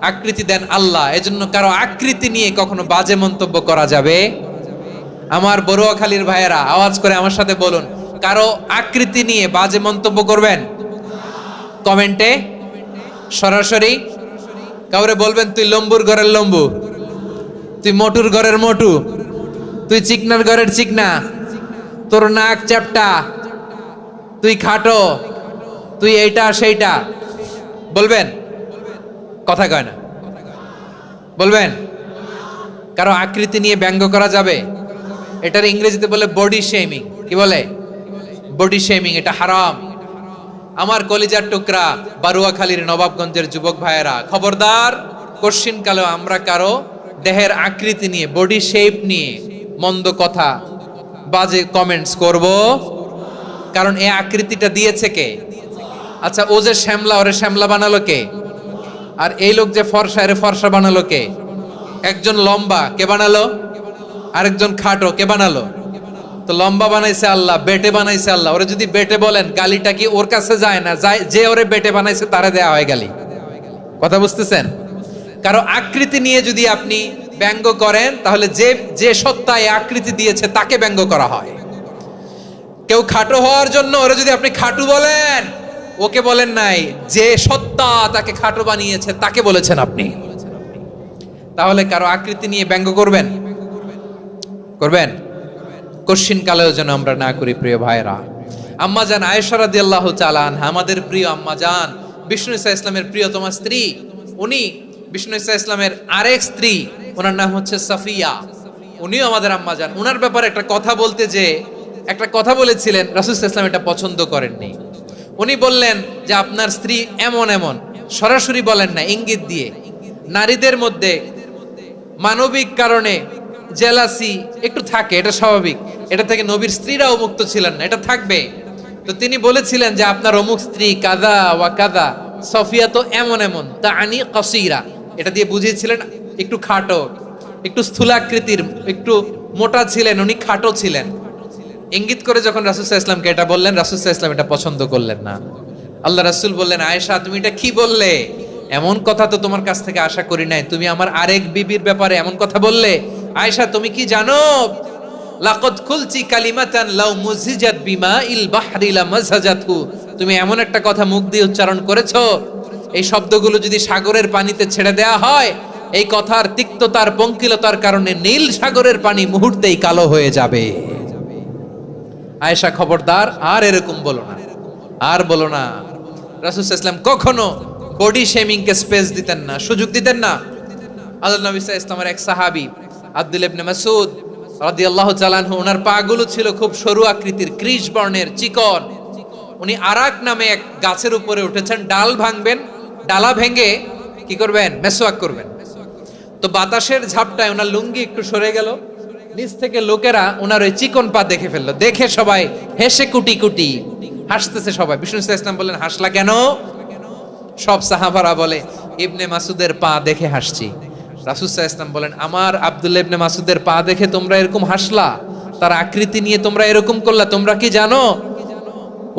আকৃতি দেন আল্লাহ। এজন্য কারো আকৃতি নিয়ে কখনো বাজে মন্তব্য করা যাবে? আমার বড়ুয়াখালীর ভাইয়েরা আওয়াজ করে আমার সাথে বলুন, কারো আকৃতি নিয়ে বাজে মন্তব্য করবেন? কমেন্টে সরাসরি কাউরে বলবেন, তুই লম্বুর ঘরের লম্বু, তুই মোটুর ঘরের মোটু, তুই চিকনার ঘরের চিকনা, তোর নাক চ্যাপটা, তুই খাটো, তুই এইটা সেইটা বলবেন? কথা কয় না, বলবেন? কারো আকৃতি নিয়ে ব্যঙ্গ করা যাবে? এটার ইংরেজিতে বলে বডি শেমিং। কি বলে? Body shaming. এটা হারাম। আমার কলিজার টুকরা বারুয়াখালীর নবাবগঞ্জের যুবক ভাইয়েরা, খবরদার, কোশ্চিন কালেও আমরা কারো দেহের আকৃতি নিয়ে, বডি শেপ নিয়ে মন্দ কথা, বাজে কমেন্টস করব? কারণ এই আকৃতিটা দিয়েছে কে? আচ্ছা, ও যে শ্যামলা, ওরে শ্যামলা বানালো কে? আর এই লোক যে ফর্সা, এরে ফর্সা বানালো কে? একজন লম্বা, কে বানালো? আরেকজন খাটো, কে বানালো? তো লম্বা বানাইছে আল্লাহ, বেটে বানাইছে আল্লাহ। ওরে যদি বেটে বলেন, গালিটা কি ওর কাছে যায় না? যায়। যে ওরে বেটে বানাইছে তারে দেয়া হয় গালি। কথা বুঝতেছেন? কারো আকৃতি নিয়ে যদি আপনি ব্যঙ্গ করেন, তাহলে যে যে সত্তা এই আকৃতি দিয়েছে তাকে ব্যঙ্গ করা হয়। কেউ খাটো হওয়ার জন্য ওরে যদি আপনি খাটু বলেন, ওকে বলেন নাই, যে সত্তা তাকে খাটো বানিয়েছে তাকে বলেছেন আপনি। তাহলে কারো আকৃতি নিয়ে ব্যঙ্গ করবেন? করবেন? কোশ্চিন কালেও যেন আমরা না করি। প্রিয় ভাইরা, আম্মা জান আয়েশা রাদিয়াল্লাহু তাআলা আনহা, আমাদের প্রিয় আম্মা জান, বিষ্ণু ইসা ইসলামের প্রিয়তমা স্ত্রী, উনি বিষ্ণু ইসা ইসলামের আরেক স্ত্রী, ওনার নাম হচ্ছে সাফিয়া, উনিও আমাদের আম্মা জান। ওনার ব্যাপারে একটা কথা বলতে যে একটা কথা বলেছিলেন, রাসূল সাল্লাল্লাহু আলাইহি ওয়াসাল্লাম এটা পছন্দ করেননি। উনি বললেন যে আপনার স্ত্রী এমন এমন, সরাসরি বলেন না, ইঙ্গিত দিয়ে। নারীদের মধ্যে মানবিক কারণে জেলাসি একটু থাকে, এটা স্বাভাবিক। এটা থেকে নবীর স্ত্রীরাও মুক্ত ছিলেন না, এটা থাকবে। তো তিনি বলেছিলেন যে আপনার অমুক স্ত্রী কাদা ওয়া কাদা, সফিয়া তো এমন এমন, তা আনি কাসীরা, এটা দিয়ে বুঝিয়েছিলেন একটু খাটো, একটু স্থূলাকৃতির, একটু মোটা ছিলেন, উনি খাটো ছিলেন। ইঙ্গিত করে যখন রাসূল সাল্লাল্লাহু আলাইহি ওয়াসাল্লামকে এটা বললেন, রাসূল সাল্লাল্লাহু আলাইহি ওয়াসাল্লাম এটা পছন্দ করলেন না। আল্লাহ রাসূল বললেন, আয়েশা তুমি এটা কি বললে? এমন কথা তো তোমার কাছ থেকে আশা করি নাই। তুমি আমার আরেক বিবির ব্যাপারে এমন কথা বললে। আয়েশা, তুমি কি জানো, লাকাদ কুলতি কালিমাতান লাউ মুজিজাত বিমাইল বাহরি লামাজাজাতহু, তুমি এমন একটা কথা মুখ দিয়ে উচ্চারণ করেছো, এই শব্দগুলো যদি সাগরের পানিতে ছেড়ে দেয়া হয়, এই কথার তিক্ততার, পঙ্কিলতার কারণে নীল সাগরের পানি মুহূর্তেই কালো হয়ে যাবে। আয়েশা, খবরদার, আর এরকম বলো না, আর বলো না। রাসূল সাল্লাল্লাহু আলাইহি ওয়াসাল্লাম কখনো বডি শেমিং কে স্পেস দিতেন না, সুযোগ দিতেন না। আল্লাহ নবী সাল্লাল্লাহু আলাইহি ওয়াসাল্লামের এক সাহাবী আব্দুল্লাহ ইবনে মাসউদ রাদিয়াল্লাহু তাআলা আনহু, ওনার পা গুলো ছিল খুব সরু আকৃতির, কৃষ বর্ণের, চিকন। উনি আরাক নামে এক গাছের উপরে উঠেছেন, ডাল ভাঙবেন, ডালা ভেঙে কি করবেন? মেসওয়াক করবেন। তো বাতাসের ঝাপটায় ওনার লুঙ্গি একটু সরে গেল, নিচ থেকে লোকেরা ওনার ওই চিকন পা দেখে ফেললো, দেখে সবাই হেসে কুটি কুটি হাসতেছে সবাই। বিষ্ণু ইসলাম বললেন, হাসলা কেন? সব সাহাবারা বলে, ইবনে মাসুদের পা দেখে হাসছি। রাসূল সাল্লাল্লাহু আলাইহি ওয়াসাল্লাম বলেন, আমার আব্দুল্লাহ ইবনে মাসুদের পা দেখে তোমরা এরকম হাসলা, তার আকৃতি নিয়ে তোমরা এরকম করলা, তোমরা কি জানো?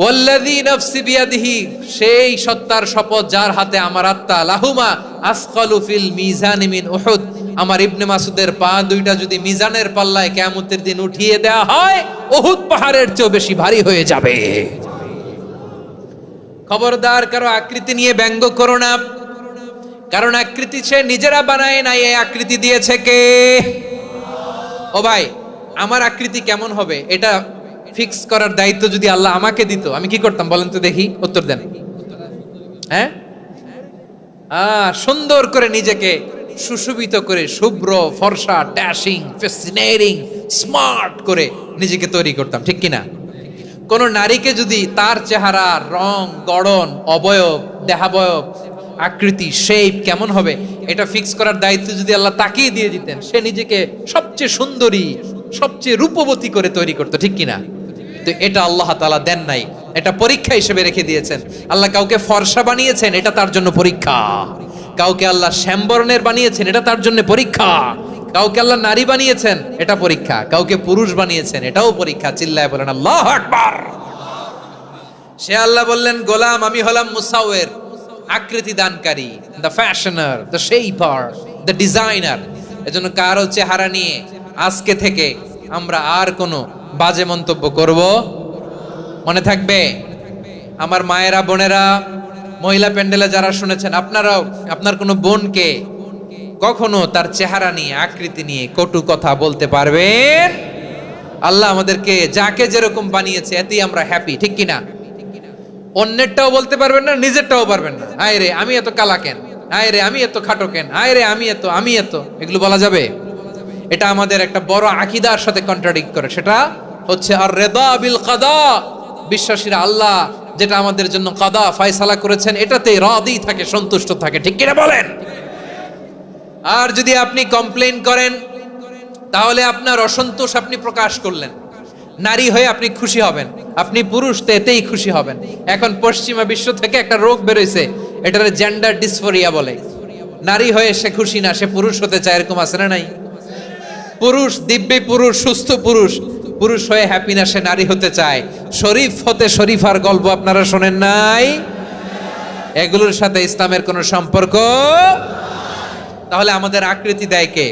ওয়াল্লাযী নাফসি বিয়াদিহি, সেই সত্তার শপথ যার হাতে আমার আত্মা, লাহুমা আসকালু ফিল মিজানি মিন উহুদ, আমার ইবনে মাসুদের পা দুইটা যদি মিজানের পাল্লায় কিয়ামতের দিন উঠিয়ে দেওয়া হয়, উহুদ পাহাড়ের চেয়েও বেশি ভারী হয়ে যাবে। খবরদার কারো আকৃতি নিয়ে ব্যঙ্গ করো না, কারণ আকৃতি সে নিজেরা বানায় নাই, এই আকৃতি দিয়েছে কে? ও ভাই, আমার আকৃতি কেমন হবে এটা ফিক্স করার দায়িত্ব যদি আল্লাহ আমাকে দিত, আমি কি করতাম বলেন তো দেখি, উত্তর দেন। হ্যাঁ, সুন্দর করে নিজেকে সুশোভিত করে, শুভ্র ফর্সা, ড্যাশিং, ফ্যাসিনেটিং, স্মার্ট করে নিজেকে তৈরি করতাম, ঠিক কিনা? কোন নারীকে যদি তার চেহারা, রং, গড়ন, অবয়ব, দেহাবয়ব, আকৃতি, শেপ কেমন হবে এটা ফিক্স করার দায়িত্ব যদি আল্লাহ তাকেই দিয়ে দিতেন, সে নিজেকে সবচেয়ে সুন্দরী, সবচেয়ে রূপবতী করে তৈরি করতো, ঠিক কিনা? তো এটা আল্লাহ তাআলা দেন নাই, এটা পরীক্ষা হিসেবে রেখে দিয়েছেন। আল্লাহ কাউকে ফর্সা বানিয়েছেন, এটা তার জন্য পরীক্ষা। কাউকে আল্লাহ শ্যামবর্ণের বানিয়েছেন, এটা তার জন্য পরীক্ষা। কাউকে আল্লাহ নারী বানিয়েছেন, এটা পরীক্ষা। কাউকে পুরুষ বানিয়েছেন, এটাও পরীক্ষা। চিল্লায় বলেন আল্লাহু আকবার। সে আল্লাহ বললেন, গোলাম আমি হলাম মুসাওয়ির, আকৃতি দানকারী, the fashioner, the shaper, the designer. এজন্য কারো চেহারা নিয়ে আজকে থেকে আমরা আর কোনো বাজে মন্তব্য করব মনে থাকবে। আমার মায়েরা, বোনেরা, মহিলা প্যান্ডেলে যারা শুনেছেন, আপনারাও আপনার কোনো বোনকে কখনো তার চেহারা নিয়ে, আকৃতি নিয়ে কটু কথা বলতে পারবেন? আল্লাহ আমাদেরকে যাকে যেরকম বানিয়েছে এতেই আমরা হ্যাপি, ঠিক কিনা? অন্যেরটাও বলতে পারবেন না, নিজেরটাও পারবেন না। আয় রে আমি এত কালা কেন, আয় রে আমি এত খাটো কেন, আয় রে আমি এত, এগুলো বলা যাবে? এটা আমাদের একটা বড় আকীদার সাথে কন্ট্রাডিক্ট করে। সেটা হচ্ছে আর রিদা বিল কাদা, বিশ্বাসীরা আল্লাহ যেটা আমাদের জন্য কাদা ফয়সালা করেছেন এটাতে রাদি থাকে, সন্তুষ্ট থাকে, ঠিক কিনা বলেন? আর যদি আপনি কমপ্লেইন করেন তাহলে আপনার অসন্তোষ আপনি প্রকাশ করলেন। নারী হয়ে আপনি খুশি হবেন, আপনি পুরুষ তো এতেই খুশি হবেন। এখন পশ্চিমা বিশ্ব থেকে একটা রোগ বেরোইছে, এটারে জেন্ডার ডিসফোরিয়া বলে। নারী হয়ে সে খুশি না, সে পুরুষ হতে চায়, এরকম আছে না নাই? পুরুষ, দিব্যি পুরুষ, সুস্থ পুরুষ, পুরুষ হয়ে হ্যাপি না, সে নারী হতে চায়। শরীফ হতে শরীফার গল্প আপনারা শোনেন নাই? এগুলোর সাথে ইসলামের কোনো সম্পর্ক? তাহলে আমাদের আকৃতি দেয় কে?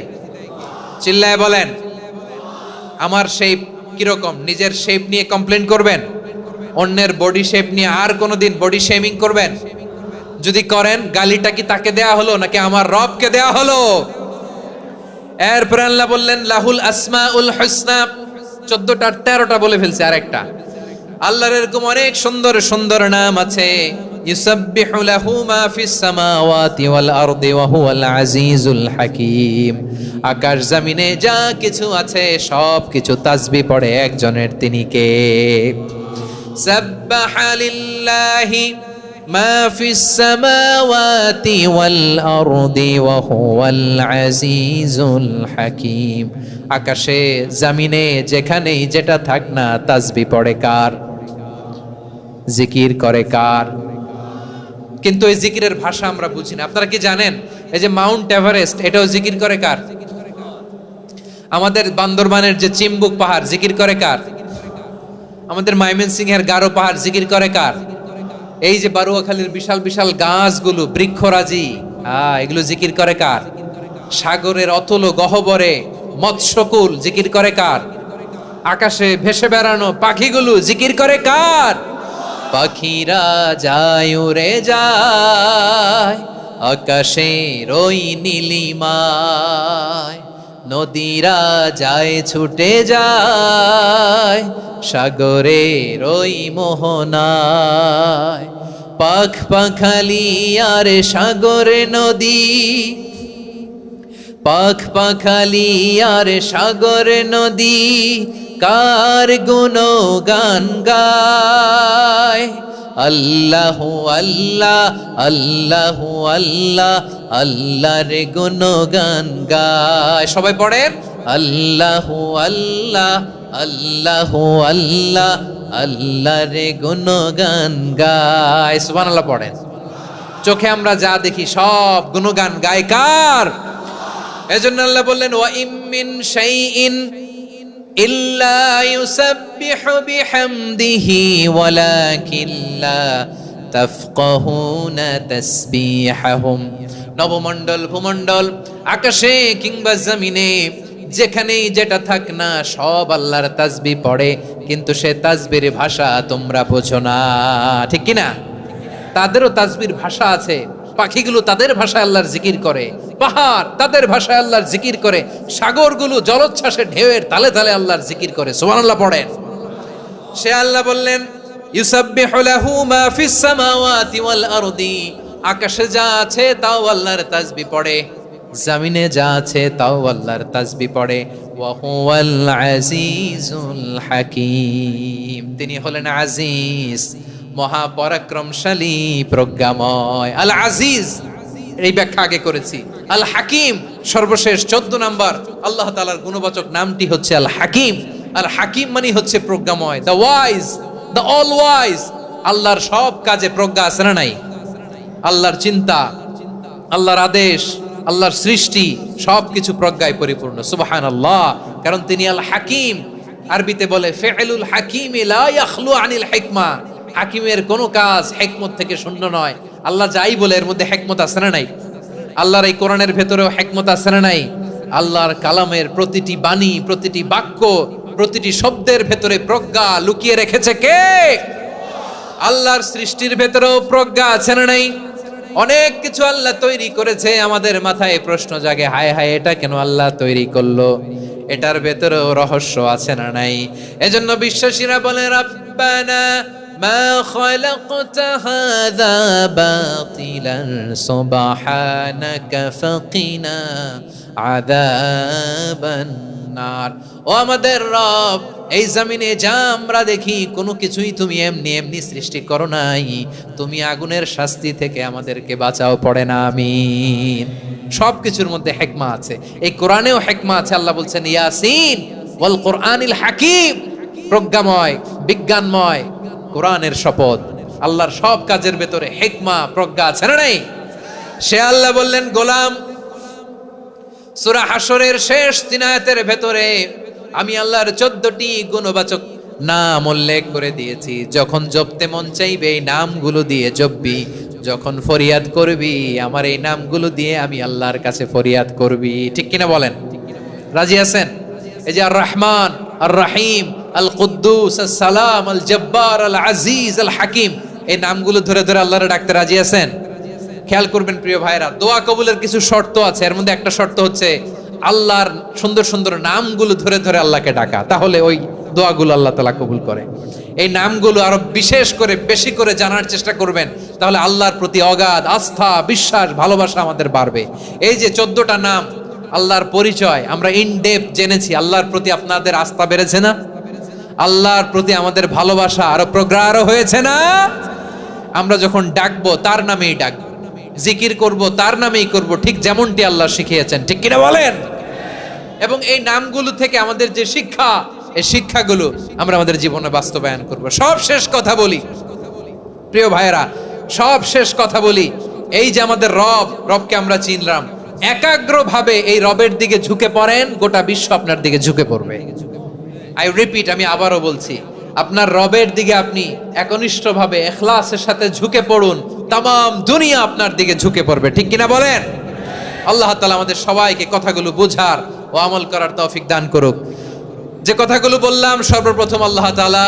চিল্লায় বলেন। আমার শেপ কিরকম, নিজের শেপ নিয়ে কমপ্লেন করবেন? অন্যের বডি শেপ নিয়ে আর কোনোদিন বডি শেমিং করবেন? যদি করেন, গালিটা কি তাকে দেয়া হলো নাকি আমার রবকে দেয়া হলো? এরপর আল্লাহ বললেন লাহুল আসমাউল হুসনা, 14টা 13টা বলে ফেলছে, আরেকটা। আল্লাহর এরকম অনেক সুন্দর সুন্দর নাম আছে। ইউসাব্বিহু লাহু মা ফিস সামাওয়াতি ওয়াল আরদি ওয়া হুয়াল আজিজুল হাকীম। আকাশ জমিনে যা কিছু আছে সব কিছু তাসবিহ পড়ে একজনের, তিনি কে? সাব্বাহা লিল্লাহি মা ফিস সামাওয়াতি ওয়াল আরদি ওয়া হুয়াল আজিজুল হাকীম। আকাশে জমিনে যেখানেই যেটা থাক না, তাসবিহ পড়ে কার? জিকির করে কার? কিন্তু এই জিকিরের ভাষা আমরা বুঝি না। আপনারা কি জানেন এই যে মাউন্ট এভারেস্ট, এটাও জিকির করে কার? আমাদের বান্দরবানের যে চিম্বুক পাহাড়, জিকির করে কার? আমাদের ময়মনসিংহের গারো পাহাড়, জিকির করে কার? এই যে বারুয়াখালীর বিশাল বিশাল গাছগুলো, বৃক্ষরাজি, এগুলো জিকির করে কার? সাগরের অতল গহ্বরে মৎস্যকুল, জিকির করে কার? আকাশে ভেসে বেড়ানো পাখিগুলো, জিকির করে কার? পাখিরা যায় উড়ে যায় আকাশের ওই নীলিমায়, নদীরা যায় ছুটে যায় সাগরের ওই মোহনায়। পাখ পাখালি আর সাগরে নদী, পাখ পাখালি আর সাগর নদী, কার গুণগান গায়। আল্লাহ আল্লাহ আল্লাহ আল্লাহ আল্লাহর গুণগান গায়। সবাই পড়েন আল্লাহ আল্লাহ আল্লাহ আল্লাহ আল্লাহর গুণগান গায়। সুবহানাল্লাহ পড়েন। চোখে আমরা যা দেখি সব গুণগান গায় কার? এজন্য আল্লাহ বললেন ওয়া ইম মিন শাইইন ইল্লা ইউসাব্বিহু বিহামদিহি ওয়ালাকিন লা তাফকাহুনা তাসবিহাহুম। নবমণ্ডল ভূমণ্ডল আকাশে কিংবা জমিনে যেখানেই যেটা থাক না সব আল্লাহর তাসবিহ পড়ে, কিন্তু সে তাসবির ভাষা তোমরা বোঝো না, ঠিক কি না? তাদেরও তাসবির ভাষা আছে। পাখিগুলো তাদের ভাষায় আল্লাহর জিকির করে, পাহাড় তাদের ভাষায় আল্লাহর জিকির করে, সাগরগুলো জলোচ্ছ্বাসে ঢেউয়ের তালে তালে আল্লাহর জিকির করে। সুবহানাল্লাহ পড়েন। সে আল্লাহ বললেন ইউসাব্বিহু লাহু মা ফিস সামাওয়াতি ওয়াল আরদি। আকাশে যা আছে তাও আল্লাহর তাসবিহ পড়ে, জমিনে যা আছে তাও আল্লাহর তাসবিহ পড়ে। ওয়া হুয়াল আজিজুল হাকীম। তিনি হলেন আজিজ, মহাপরাক্রমশালী, প্রজ্ঞাময়। আল আজিজ এই ব্যাখ্যা আগে করেছি। আল হাকিম সর্বশেষ 14 নম্বর আল্লাহ তাআলার গুণবাচক নামটি হচ্ছে আল হাকিম। আল হাকিম মানে হচ্ছে প্রজ্ঞাময়, the wise, the all wise. আল্লাহর সব কাজে প্রজ্ঞা আছে না নাই? আল্লাহর চিন্তা, আল্লাহর আদেশ, আল্লাহর সৃষ্টি সবকিছু প্রজ্ঞায় পরিপূর্ণ। সুবহানাল্লাহ। কারণ তিনি আল হাকিম। আরবিতে বলে ফি'লুল হাকিম লা ইয়াখলু আনিল হিকমা। হাকিমের কোনো কাজ হিকমত থেকে শূন্য নয়। আল্লাহ যাই বলে এর মধ্যে হিকমত আছে না নাই? আল্লাহর এই কোরআনের ভেতরেও হিকমত আছে না নাই? আল্লাহর কালামের প্রতিটি বাণী, প্রতিটি বাক্য, প্রতিটি শব্দের ভেতরে প্রজ্ঞা লুকিয়ে রেখেছে কে? আল্লাহর সৃষ্টির ভেতরেও প্রজ্ঞা আছে না নাই? অনেক কিছু আল্লাহ তৈরি করেছে, আমাদের মাথায় প্রশ্ন জাগে, হায় হায় এটা কেন আল্লাহ তৈরি করলো? এটার ভেতরেও রহস্য আছে না নাই? এজন্য বিশ্বাসীরা বলে রাব্বানা মা খালাকতা হাযা বাতিলান সুবহানাকা ফাকিনা আযাবান নার। ও আমাদের রব, এই জমিনে যা আমরা দেখি কোনো কিছুই তুমি এমনি এমনি সৃষ্টি করো নাই, তুমি আগুনের শাস্তি থেকে আমাদেরকে বাঁচাও, পড়ে না আমিন। সবকিছুর মধ্যে হিকমা আছে, এই কোরআনেও হিকমা আছে। আল্লাহ বলছেন ইয়াসিন ওয়াল কোরআনিল হাকিম। প্রজ্ঞাময়, বিজ্ঞানময় কোরআনের শপথ। আল্লাহর সব কাজের ভেতরে হিকমা, প্রজ্ঞা আছে না নাই? সে আল্লাহ বললেন গোলাম, সূরা হাশরের শেষ 3 আয়াতের ভেতরে আমি আল্লাহর 14টি গুণবাচক নাম উল্লেখ করে দিয়েছি। যখন জপতে মন চাইবে এই নামগুলো দিয়ে জপবি, যখন ফরিয়াদ করবি আমার এই নামগুলো দিয়ে আমি আল্লাহর কাছে ফরিয়াদ করবি, ঠিক কিনা বলেন? রাজি আছেন? এই যে আর রহমান, আর রহিম, আল কুদ্দুস, আস সালাম, আল জব্বার, আল আজিজ, আল হাকিম, এই নামগুলো ধরে ধরে আল্লাহর ডাকতে রাজি আছেন? খেয়াল করবেন প্রিয় ভাইরা, দোয়া কবুলের কিছু শর্ত আছে। এর মধ্যে একটা শর্ত হচ্ছে আল্লাহর সুন্দর সুন্দর নামগুলো ধরে ধরে আল্লাহকে ডাকা, তাহলে ওই দোয়াগুলো আল্লাহ তাআলা কবুল করে। এই নামগুলো আরো বিশেষ করে বেশি করে জানার চেষ্টা করবেন, তাহলে আল্লাহর প্রতি অগাধ আস্থা, বিশ্বাস, ভালোবাসা আমাদের বাড়বে। এই যে 14টা নাম আল্লাহর পরিচয় আমরা ইন ডেপথ জেনেছি, আল্লাহর প্রতি আপনাদের আস্থা বেড়েছে না? আল্লাহর প্রতি আমাদের ভালোবাসা আরো প্রগাঢ় হয়েছে না? আমরা যখন ডাকবো তার নামেই ডাকবো, জিকির করব তার নামেই করব, ঠিক যেমনটি আল্লাহ শিখিয়েছেন, ঠিক কিনা বলেন? এবং এই নামগুলো থেকে আমাদের যে শিক্ষা, এই শিক্ষাগুলো আমরা আমাদের জীবনে বাস্তবায়ন করব। সব শেষ কথা বলি প্রিয় ভাইয়েরা, সব শেষ কথা বলি, এই যে আমাদের রবকে আমরা চিনলাম, একাগ্রভাবে এই রবের দিকে ঝুঁকে পড়েন, গোটা বিশ্ব আপনার দিকে ঝুঁকে পড়বে। আই রিপিট, আমি আবারও বলছি, আপনার রবের দিকে আপনি একনিষ্ঠভাবে ইখলাসের সাথে ঝুঁকে পড়ুন, তামাম দুনিয়া আপনার দিকে ঝুঁকে পড়বে, ঠিক কিনা বলেন? আল্লাহ তাআলা আমাদের সবাইকে কথাগুলো বুঝার ও আমল করার তৌফিক দান করুক। যে কথাগুলো বললাম, সর্বপ্রথম আল্লাহ তাআলা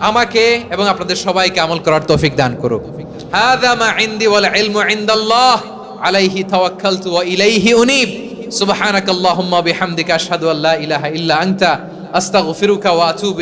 আমাকে এবং আপনাদের সবাইকে আমল করার তৌফিক দান করুক। হাযা মা ইনদি ওয়াল ইলমু ইনদাল্লাহ আলাইহি তাওয়াক্কালতু ওয়া ইলাইহি উনীব। সুবহানাকাল্লাহুম্মা বিহামদিকা আশহাদু আল্লা ইলাহা ইল্লা আনতা আস্তাগফিরুকা ওয়া আতুবু